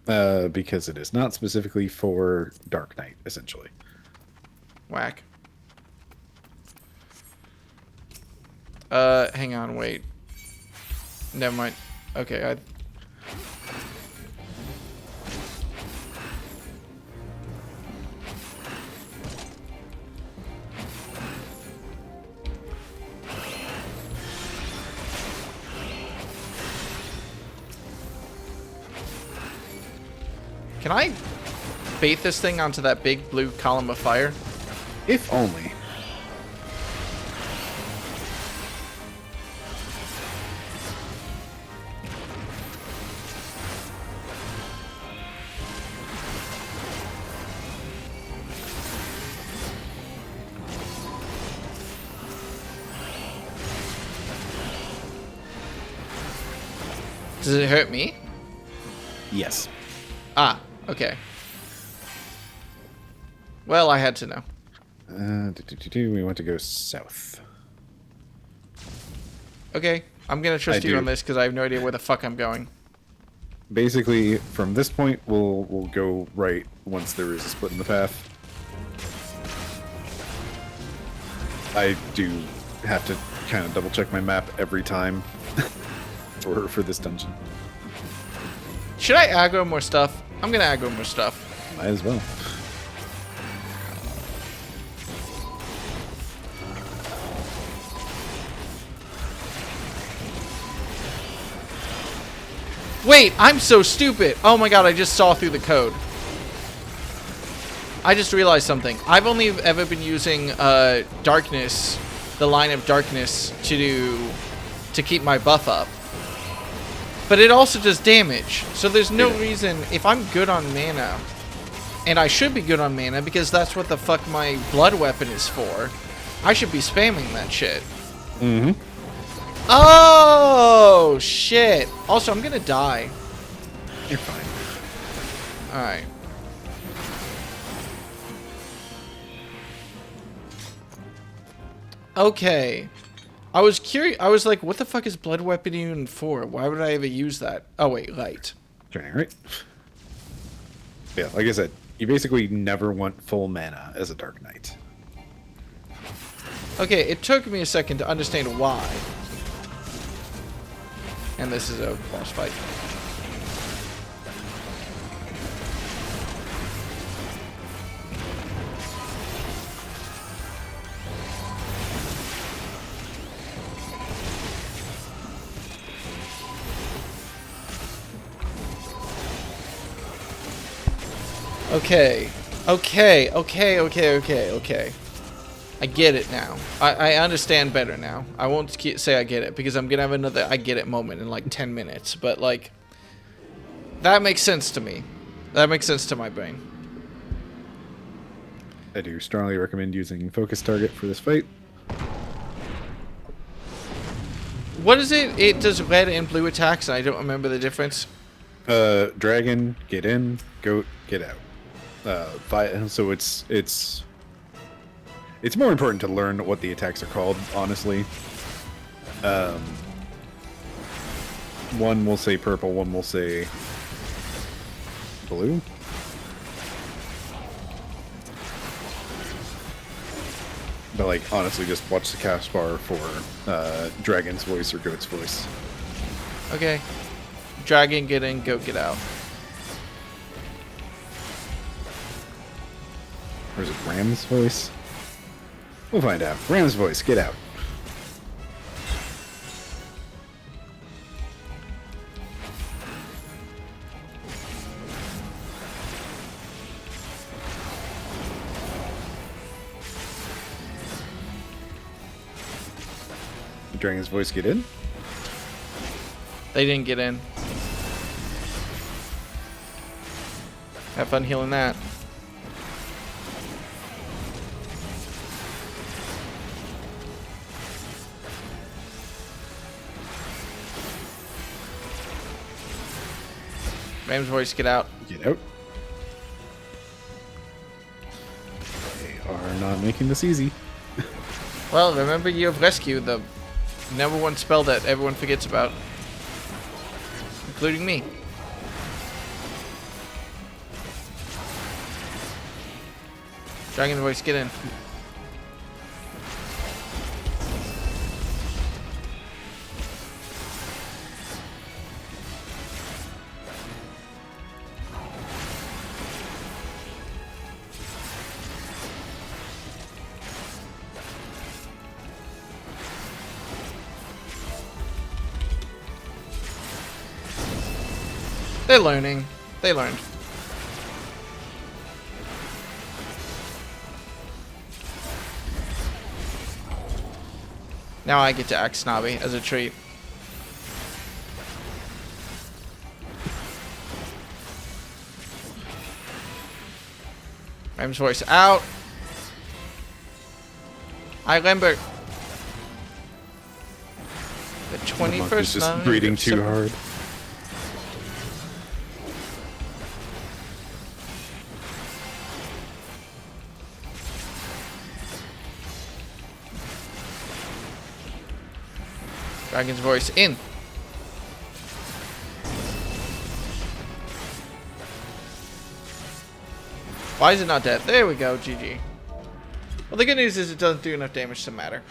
Because it is not specifically for Dark Knight, essentially. Whack. Hang on, wait. Never mind. Okay, Can I bait this thing onto that big blue column of fire? If only. Does it hurt me? Yes. Ah, okay. Well, I had to know. We want to go south. Okay, I'm gonna trust I you do. on this because I have no idea where the fuck I'm going. Basically, from this point, we'll go right once there is a split in the path. I do have to kind of double check my map every time for this dungeon. Should I aggro more stuff? I'm gonna aggro more stuff. Might as well. Wait, I'm so stupid. Oh my god, I just saw through the code. I just realized something. I've only ever been using darkness, the line of darkness, to keep my buff up. But it also does damage. So there's no reason, if I'm good on mana, and I should be good on mana because that's what the fuck my blood weapon is for, I should be spamming that shit. Mm-hmm. Oh, shit. Also, I'm gonna die. You're fine. Alright. Okay. I was curious. I was like, what the fuck is blood weapon even for? Why would I ever use that? Oh, wait, light. Turning right. Yeah, like I said, you basically never want full mana as a Dark Knight. Okay, it took me a second to understand why. And this is a boss fight. Okay. Okay. I get it now. I understand better now. I won't say I get it because I'm gonna have another I get it moment in like 10 minutes. But like, that makes sense to me. That makes sense to my brain. I do strongly recommend using Focus Target for this fight. What is it? It does red and blue attacks, and I don't remember the difference. Dragon, get in. Goat, get out. So it's more important to learn what the attacks are called, honestly. One will say purple, one will say blue. But like, honestly, just watch the cast bar for Dragon's voice or Goat's voice. Okay. Dragon, get in, goat, get out. Or is it Ram's voice? We'll find out. Ram's voice, get out. Dragon's voice, get in. They didn't get in. Have fun healing that. Ram's voice, get out. Get out. They are not making this easy. Well, remember you have rescue, the number one spell that everyone forgets about. Including me. Dragon voice, get in. They're learning. They learned. Now I get to act snobby as a treat. Ram's voice out. I remember the 21st. Is just breathing too hard. Dragon's voice in. Why is it not dead? There we go, GG. Well, the good news is it doesn't do enough damage to matter.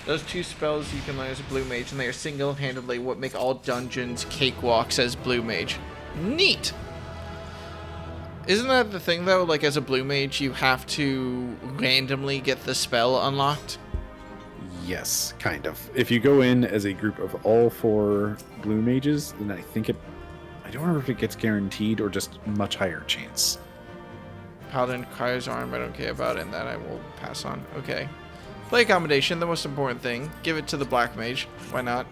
Those two spells you can learn as a blue mage, and they are single-handedly what make all dungeons cakewalks as blue mage. Neat! Isn't that the thing, though? Like, as a blue mage, you have to randomly get the spell unlocked? Yes, kind of. If you go in as a group of all 4 blue mages, then I think I don't remember if it gets guaranteed or just much higher chance. Paladin Cryo's arm, I don't care about, and that I will pass on. Okay. Play accommodation, the most important thing. Give it to the Black Mage. Why not?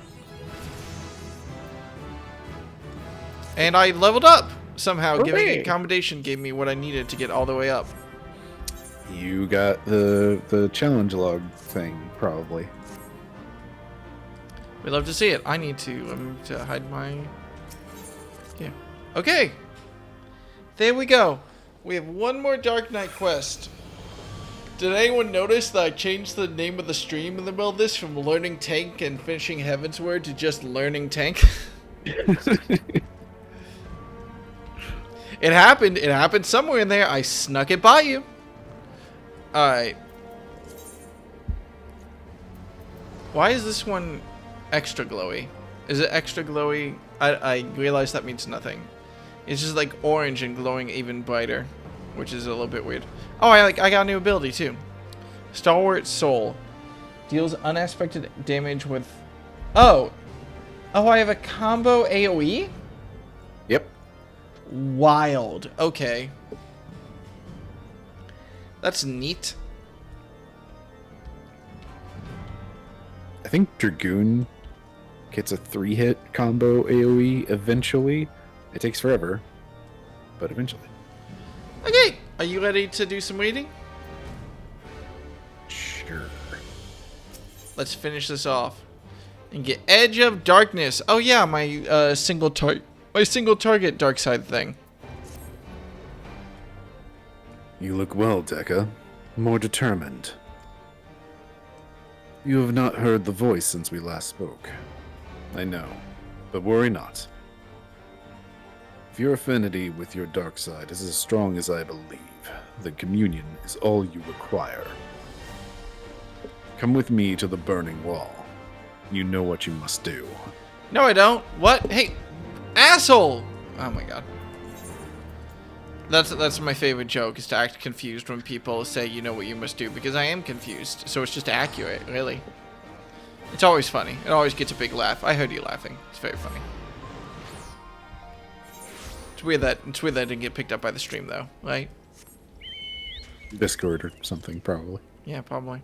And I leveled up! Somehow, giving accommodation gave me what I needed to get all the way up. You got the challenge log thing, probably. We'd love to see it. I need to hide my... Yeah. Okay! There we go. We have one more Dark Knight quest. Did anyone notice that I changed the name of the stream in the middle of this from Learning Tank and finishing Heavensward to just Learning Tank? It happened. It happened somewhere in there. I snuck it by you. Alright. Why is this one extra glowy? Is it extra glowy? I realize that means nothing. It's just like orange and glowing even brighter, which is a little bit weird. Oh, I got a new ability too. Stalwart Soul. Deals unexpected damage with... Oh, I have a combo AoE? Yep. Wild. Okay. That's neat. I think Dragoon gets a 3-hit combo AoE eventually. It takes forever, but eventually. Okay, are you ready to do some reading? Sure. Let's finish this off and get Edge of Darkness. Oh yeah, my single target dark side thing. You look well, Dekka. More determined. You have not heard the voice since we last spoke. I know, but worry not. If your affinity with your dark side is as strong as I believe, then communion is all you require. Come with me to the burning wall. You know what you must do. No, I don't. What? Hey, asshole! Oh my god. That's my favorite joke, is to act confused when people say you know what you must do, because I am confused, so it's just accurate, really. It's always funny. It always gets a big laugh. I heard you laughing. It's very funny. It's weird that it didn't get picked up by the stream though, right? Discord or something, probably. Yeah, probably.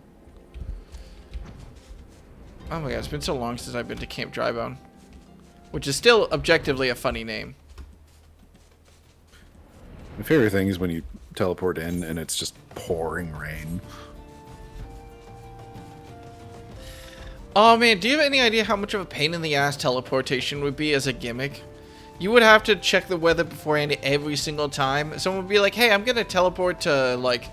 Oh my god, it's been so long since I've been to Camp Drybone, which is still objectively a funny name. My favorite thing is when you teleport in and it's just pouring rain. Oh man, do you have any idea how much of a pain in the ass teleportation would be as a gimmick? You would have to check the weather beforehand every single time. Someone would be like, hey, I'm gonna teleport to, like,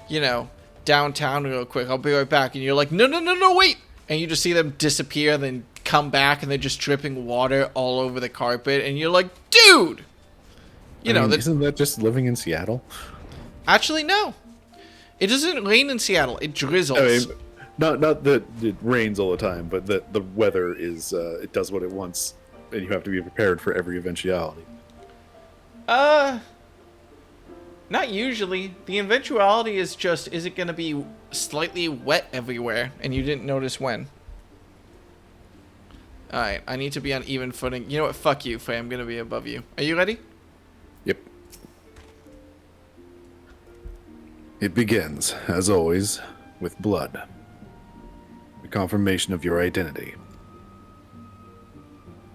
you know, downtown real quick. I'll be right back. And you're like, no, wait! And you just see them disappear, then come back, and they're just dripping water all over the carpet. And you're like, dude! You know, isn't that just living in Seattle? Actually, no. It doesn't rain in Seattle. It drizzles. I mean, not that it rains all the time, but that the weather is it does what it wants, and you have to be prepared for every eventuality. Not usually. The eventuality is just, is it going to be slightly wet everywhere, and you didn't notice when? Alright, I need to be on even footing. You know what? Fuck you, Faye. I'm going to be above you. Are you ready? Yep. It begins, as always, with blood. The confirmation of your identity.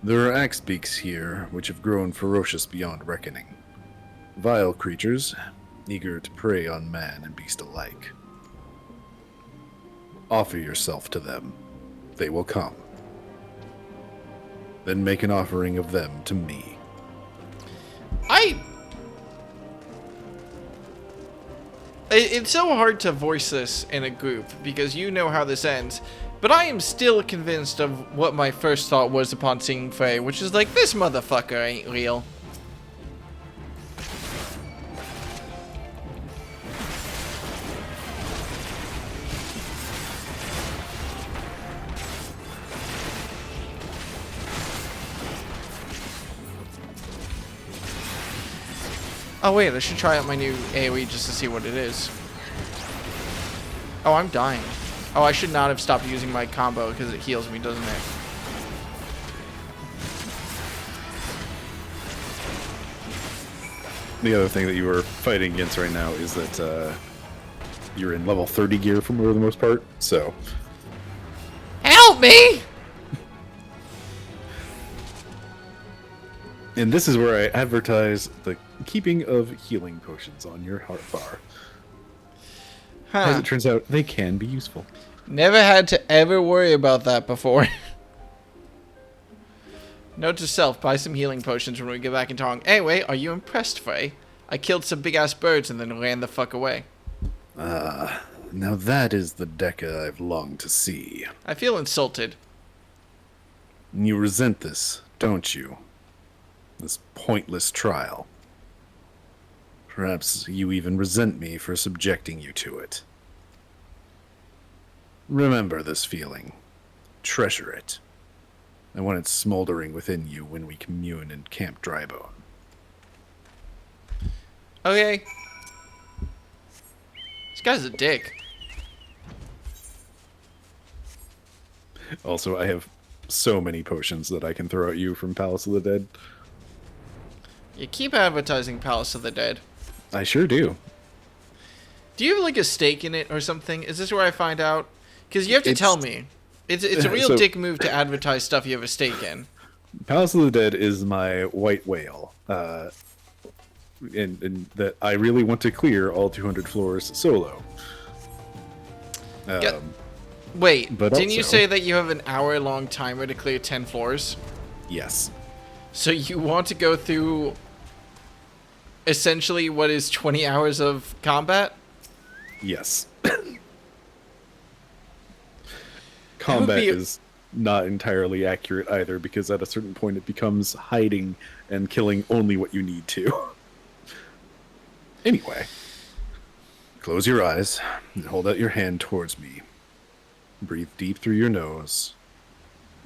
There are axe beaks here which have grown ferocious beyond reckoning. Vile creatures, eager to prey on man and beast alike. Offer yourself to them. They will come. Then make an offering of them to me. It's so hard to voice this in a group, because you know how this ends, but I am still convinced of what my first thought was upon seeing Faye, which is like, this motherfucker ain't real. Oh wait, I should try out my new AoE just to see what it is. Oh, I'm dying. Oh, I should not have stopped using my combo because it heals me, doesn't it? The other thing that you are fighting against right now is that you're in level 30 gear for the most part, so... Help me! And this is where I advertise the keeping of healing potions on your heart bar. As it turns out, they can be useful. Never had to ever worry about that before. Note to self, buy some healing potions when we get back in town. Anyway, are you impressed, Frey? I killed some big-ass birds and then ran the fuck away. Now that is the Decca I've longed to see. I feel insulted. You resent this, don't you? This pointless trial. Perhaps you even resent me for subjecting you to it. Remember this feeling. Treasure it. I want it smoldering within you when we commune in Camp Drybone. Okay. This guy's a dick. Also, I have so many potions that I can throw at you from Palace of the Dead. You keep advertising Palace of the Dead. I sure do. Do you have like a stake in it or something? Is this where I find out? Because you have to tell me. It's a real dick move to advertise stuff you have a stake in. Palace of the Dead is my white whale. And that I really want to clear all 200 floors solo. Wait, but didn't you also- say that you have an hour-long timer to clear 10 floors? Yes. So you want to go through essentially what is 20 hours of combat? Yes. Combat is not entirely accurate either, because at a certain point it becomes hiding and killing only what you need to. Anyway. Close your eyes and hold out your hand towards me. Breathe deep through your nose.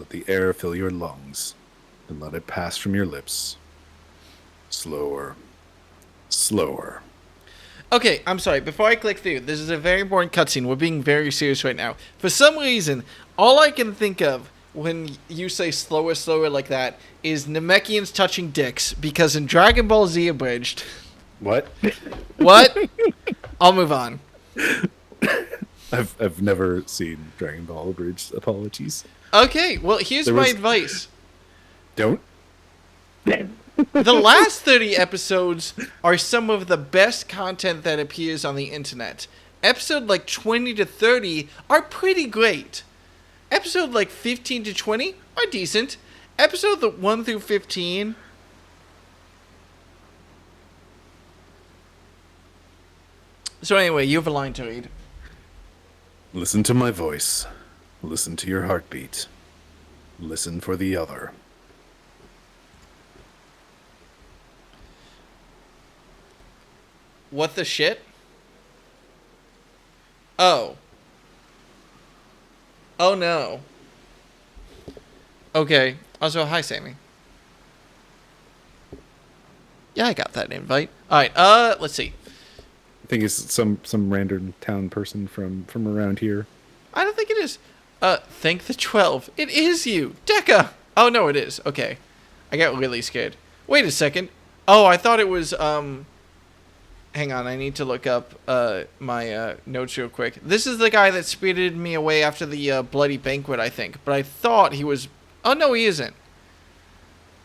Let the air fill your lungs. And let it pass from your lips. Slower. Slower. Okay, I'm sorry. Before I click through, this is a very important cutscene. We're being very serious right now. For some reason, all I can think of when you say slower, slower like that is Namekians touching dicks, because in Dragon Ball Z Abridged... What? What? I'll move on. I've never seen Dragon Ball Abridged. Apologies. Okay, well, here's my advice. Don't. The last 30 episodes are some of the best content that appears on the internet. Episode like 20 to 30 are pretty great. Episode like 15 to 20 are decent. Episode 1 through 15... So anyway, you have a line to read. Listen to my voice. Listen to your heartbeat. Listen for the other. What the shit? Oh. Oh no. Okay. Also, hi, Sammy. Yeah, I got that invite. Alright, let's see. I think it's some random town person from around here. I don't think it is. Thank the 12. It is you! Decca! Oh, no, it is. Okay. I got really scared. Wait a second. Oh, I thought it was, Hang on, I need to look up, my, notes real quick. This is the guy that spirited me away after the, bloody banquet, I think. But I thought he was... Oh, no, he isn't.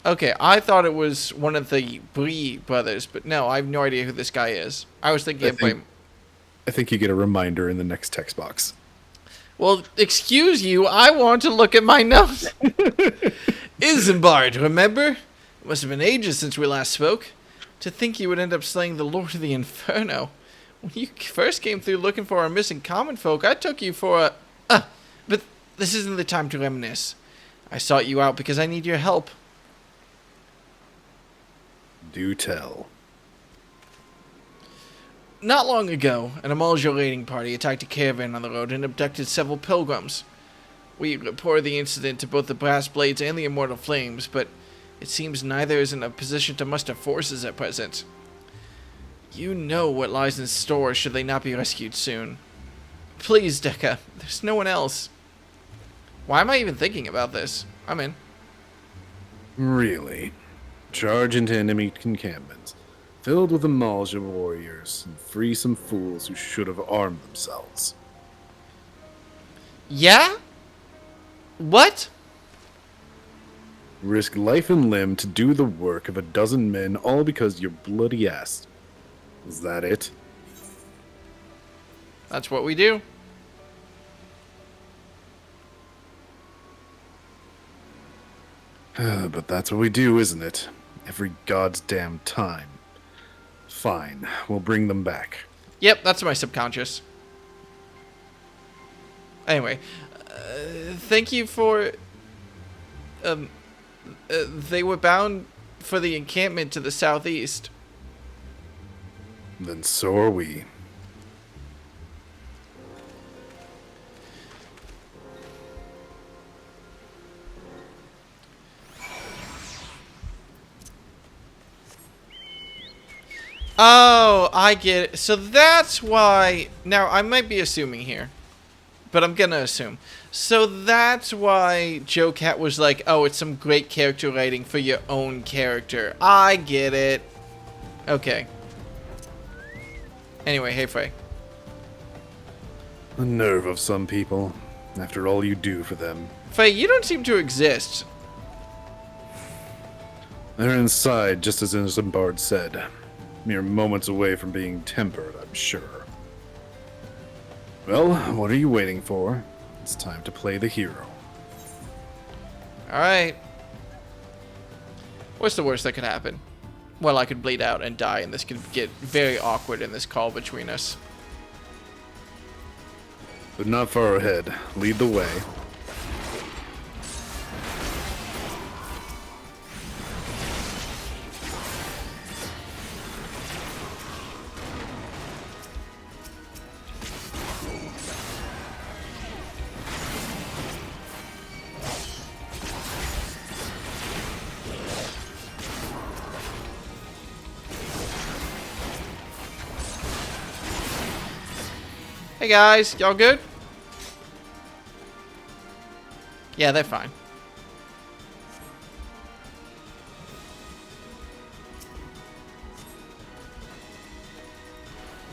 Okay, I thought it was one of the Bree brothers, but no, I have no idea who this guy is. I was thinking I think you get a reminder in the next text box. Well, excuse you, I want to look at my notes. Isambard, remember? It must have been ages since we last spoke. To think you would end up slaying the Lord of the Inferno. When you first came through looking for our missing common folk, I took you for a... but this isn't the time to reminisce. I sought you out because I need your help. Do tell. Not long ago, an Amalja raiding party attacked a caravan on the road and abducted several pilgrims. We reported the incident to both the Brass Blades and the Immortal Flames, but it seems neither is in a position to muster forces at present. You know what lies in store should they not be rescued soon. Please, Decca, there's no one else. Why am I even thinking about this? I'm in. Really? Charge into enemy encampments. filled with Amalja warriors, and free some fools who should have armed themselves. Yeah? What? Risk life and limb to do the work of a dozen men, all because your bloody ass. Is that it? That's what we do. But that's what we do, isn't it? Every god's damn time. Fine, we'll bring them back. Yep, that's my subconscious. Anyway, thank you for... they were bound for the encampment to the southeast. Then so are we. Oh, I get it. So that's why... Now, I might be assuming here, but I'm gonna assume. So that's why Joe Cat was like, oh, it's some great character writing for your own character. I get it. Okay. Anyway, hey, Frey. The nerve of some people, after all you do for them. Frey, you don't seem to exist. They're inside, just as Isambard said. Mere moments away from being tempered, I'm sure. Well, what are you waiting for? It's time to play the hero. Alright. What's the worst that could happen? Well, I could bleed out and die, and this could get very awkward in this call between us. But not far ahead. Lead the way. Hey guys, y'all good? Yeah, they're fine.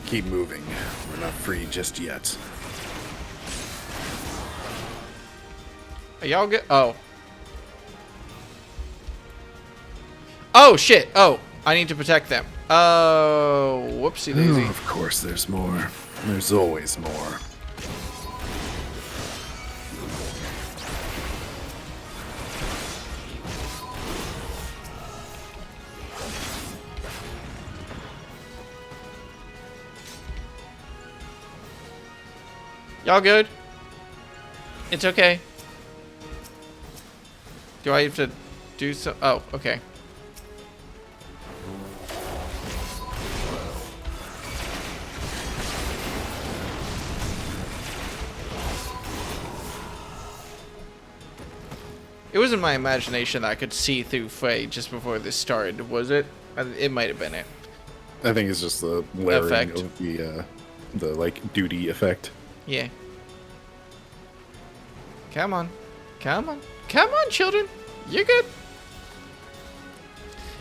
Keep moving. We're not free just yet. Are y'all good? Oh. Oh, shit. Oh, I need to protect them. Oh, whoopsie daisy. Oh, of course there's more. There's always more. Y'all good? It's okay. Do I have to do so? Oh, okay. It wasn't my imagination that I could see through Frey just before this started, was it? It might have been it. I think it's just the layering Effect. of the like duty effect. Yeah. Come on. Come on. Come on, children. You're good.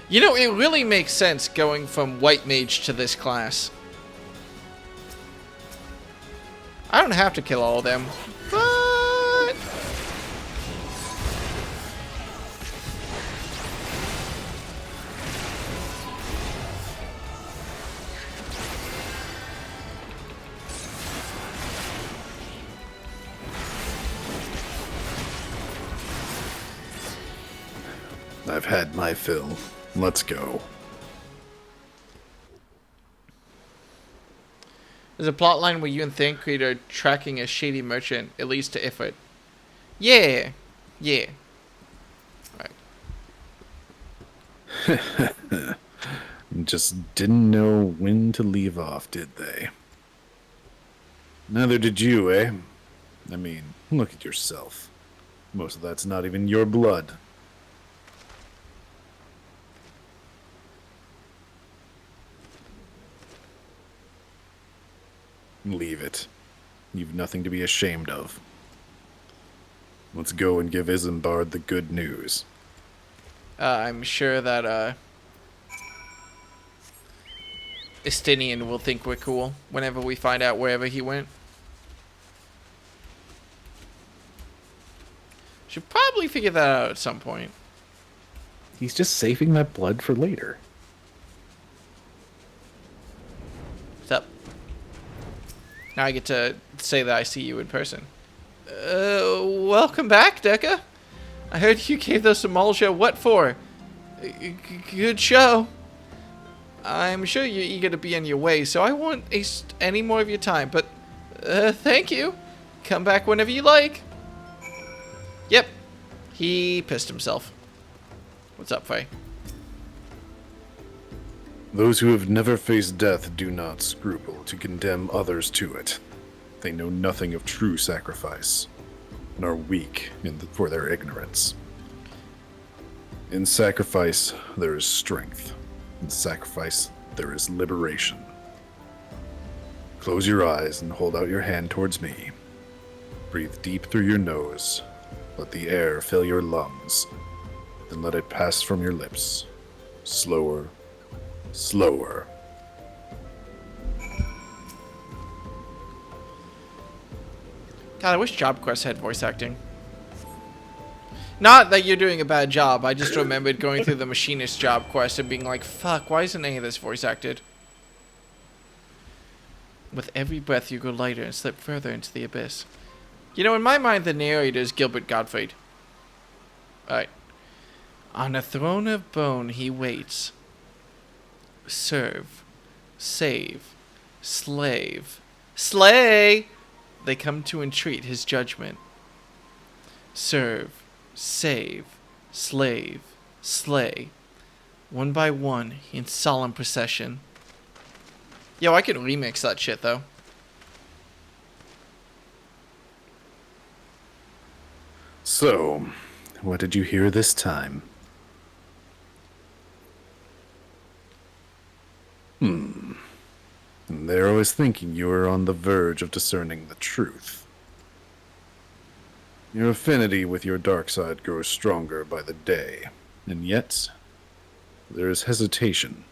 You know, it really makes sense going from White Mage to this class. I don't have to kill all of them, but... I've had my fill. Let's go. There's a plotline where you and Thancred are tracking a shady merchant. It leads to Ifrit. Yeah. Yeah. Right. Just didn't know when to leave off, did they? Neither did you, eh? I mean, look at yourself. Most of that's not even your blood. Leave it. You've nothing to be ashamed of. Let's go and give Isambard the good news. I'm sure that, Estinian will think we're cool whenever we find out wherever he went. Should probably figure that out at some point. He's just saving that blood for later. What's up? Now I get to say that I see you in person. Welcome back, Deca. I heard you gave those to Mulja. What for? Good show. I'm sure you're eager to be on your way, so I won't waste any more of your time, but thank you. Come back whenever you like. Yep. He pissed himself. What's up, Faye? Those who have never faced death do not scruple to condemn others to it. They know nothing of true sacrifice, and are weak for their ignorance. In sacrifice, there is strength. In sacrifice, there is liberation. Close your eyes and hold out your hand towards me. Breathe deep through your nose. Let the air fill your lungs. Then let it pass from your lips. Slower, slower. God, I wish Job Quest had voice acting. Not that you're doing a bad job, I just remembered going through the machinist job quest and being like, fuck, why isn't any of this voice acted? With every breath you go lighter and slip further into the abyss. You know, in my mind, the narrator is Gilbert Gottfried. Alright. On a throne of bone he waits. Serve. Save. Slave. Slay! They come to entreat his judgment. Serve. Save. Slave. Slay. One by one, in solemn procession. Yo, I could remix that shit, though. So, what did you hear this time? And there I was thinking you were on the verge of discerning the truth. Your affinity with your dark side grows stronger by the day, and yet there is hesitation.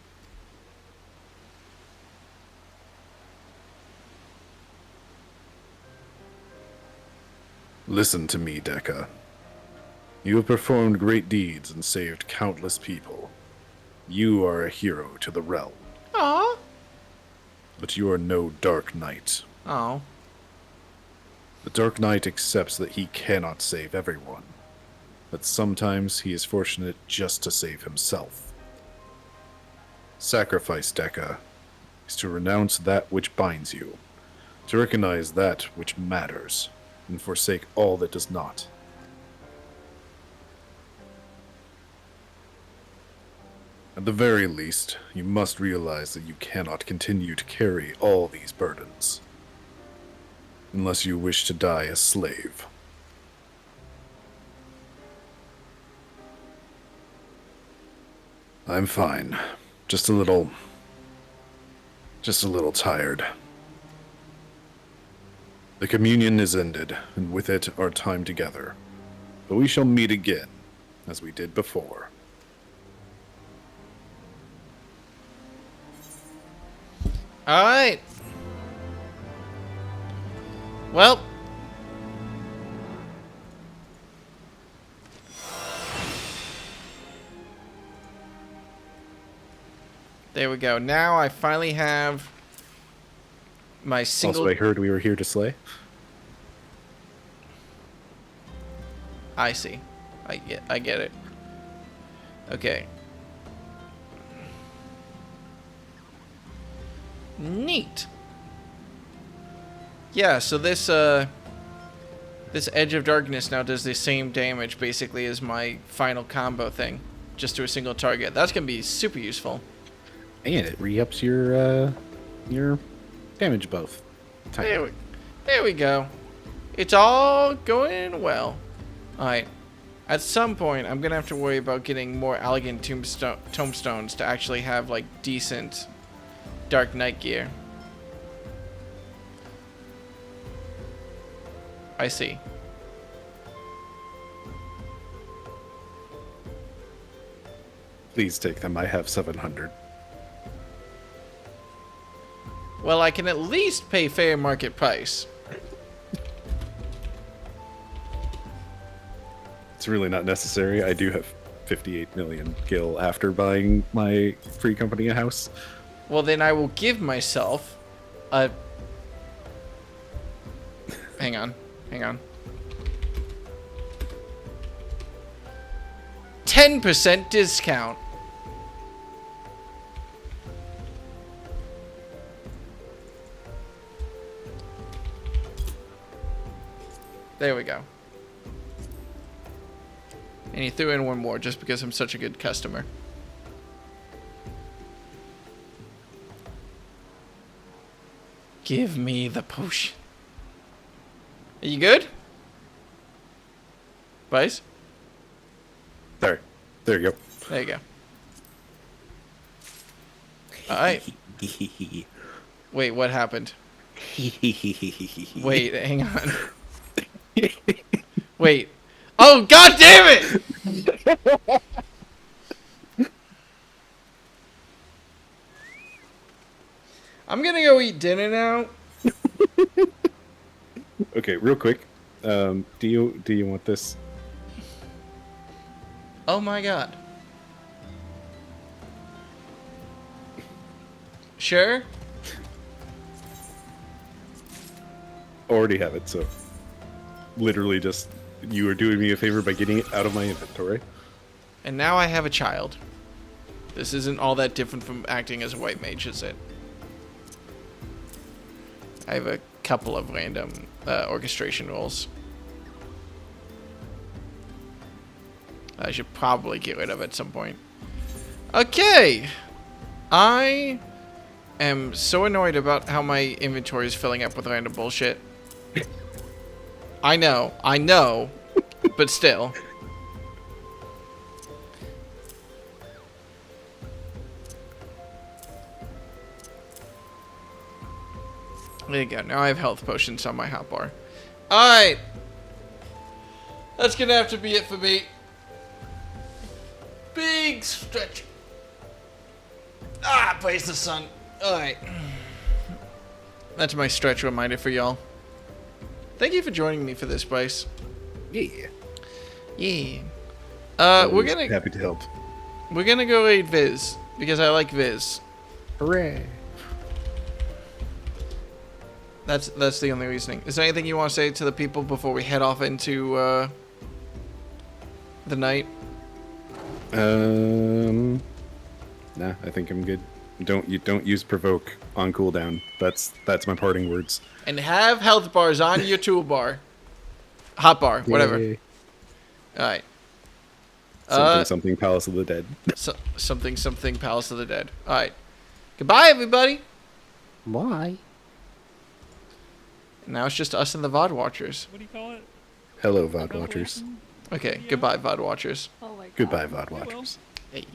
Listen to me, Deca. You have performed great deeds and saved countless people. You are a hero to the realm. Aww. But you are no Dark Knight. Oh. The Dark Knight accepts that he cannot save everyone, but sometimes he is fortunate just to save himself. Sacrifice, Deca, is to renounce that which binds you, to recognize that which matters, and forsake all that does not. At the very least, you must realize that you cannot continue to carry all these burdens, unless you wish to die a slave. I'm fine. Just a little tired. The communion is ended, and with it our time together. But we shall meet again, as we did before. Alright. Well. There we go. Now I finally have my single... Also, I heard we were here to slay. I see. I get it. Okay. Neat. Yeah, so this Edge of Darkness now does the same damage basically as my final combo thing, just to a single target. That's gonna be super useful. And it re-ups your damage buff. There we go. It's all going well. Alright. At some point, I'm gonna have to worry about getting more elegant tombstones to actually have like decent Dark Knight gear. I see. Please take them. I have 700. Well, I can at least pay fair market price. It's really not necessary. I do have 58 million gil after buying my free company a house. Well, then I will give myself a... Hang on. 10% discount. There we go. And he threw in one more just because I'm such a good customer. Give me the potion. Are you good? Vice? There you go. There you go. Alright. Wait, what happened? Wait, hang on. Wait. Oh, god damn it! I'm gonna go eat dinner now. Okay, real quick. Do you want this? Oh my god. Sure? Already have it, so literally just you are doing me a favor by getting it out of my inventory. And now I have a child. This isn't all that different from acting as a white mage, is it? I have a couple of random orchestration roles. I should probably get rid of at some point. Okay! I am so annoyed about how my inventory is filling up with random bullshit. I know, but still. There you go. Now I have health potions on my hotbar. Alright. That's gonna have to be it for me. Big stretch. Praise the sun. Alright. That's my stretch reminder for y'all. Thank you for joining me for this, Bryce. Yeah. Yeah. Happy to help. We're gonna go raid Viz because I like Viz. Hooray. That's the only reasoning. Is there anything you want to say to the people before we head off into the night? Nah, I think I'm good. Don't use provoke on cooldown. That's my parting words. And have health bars on your toolbar. Hotbar, whatever. Yay. Alright. Something Palace of the Dead. Something Palace of the Dead. Alright. Goodbye, everybody. Why? Now it's just us and the VOD watchers. What do you call it? Hello, VOD watchers. Okay, goodbye, VOD watchers. Oh my God. Goodbye, VOD watchers. Hey.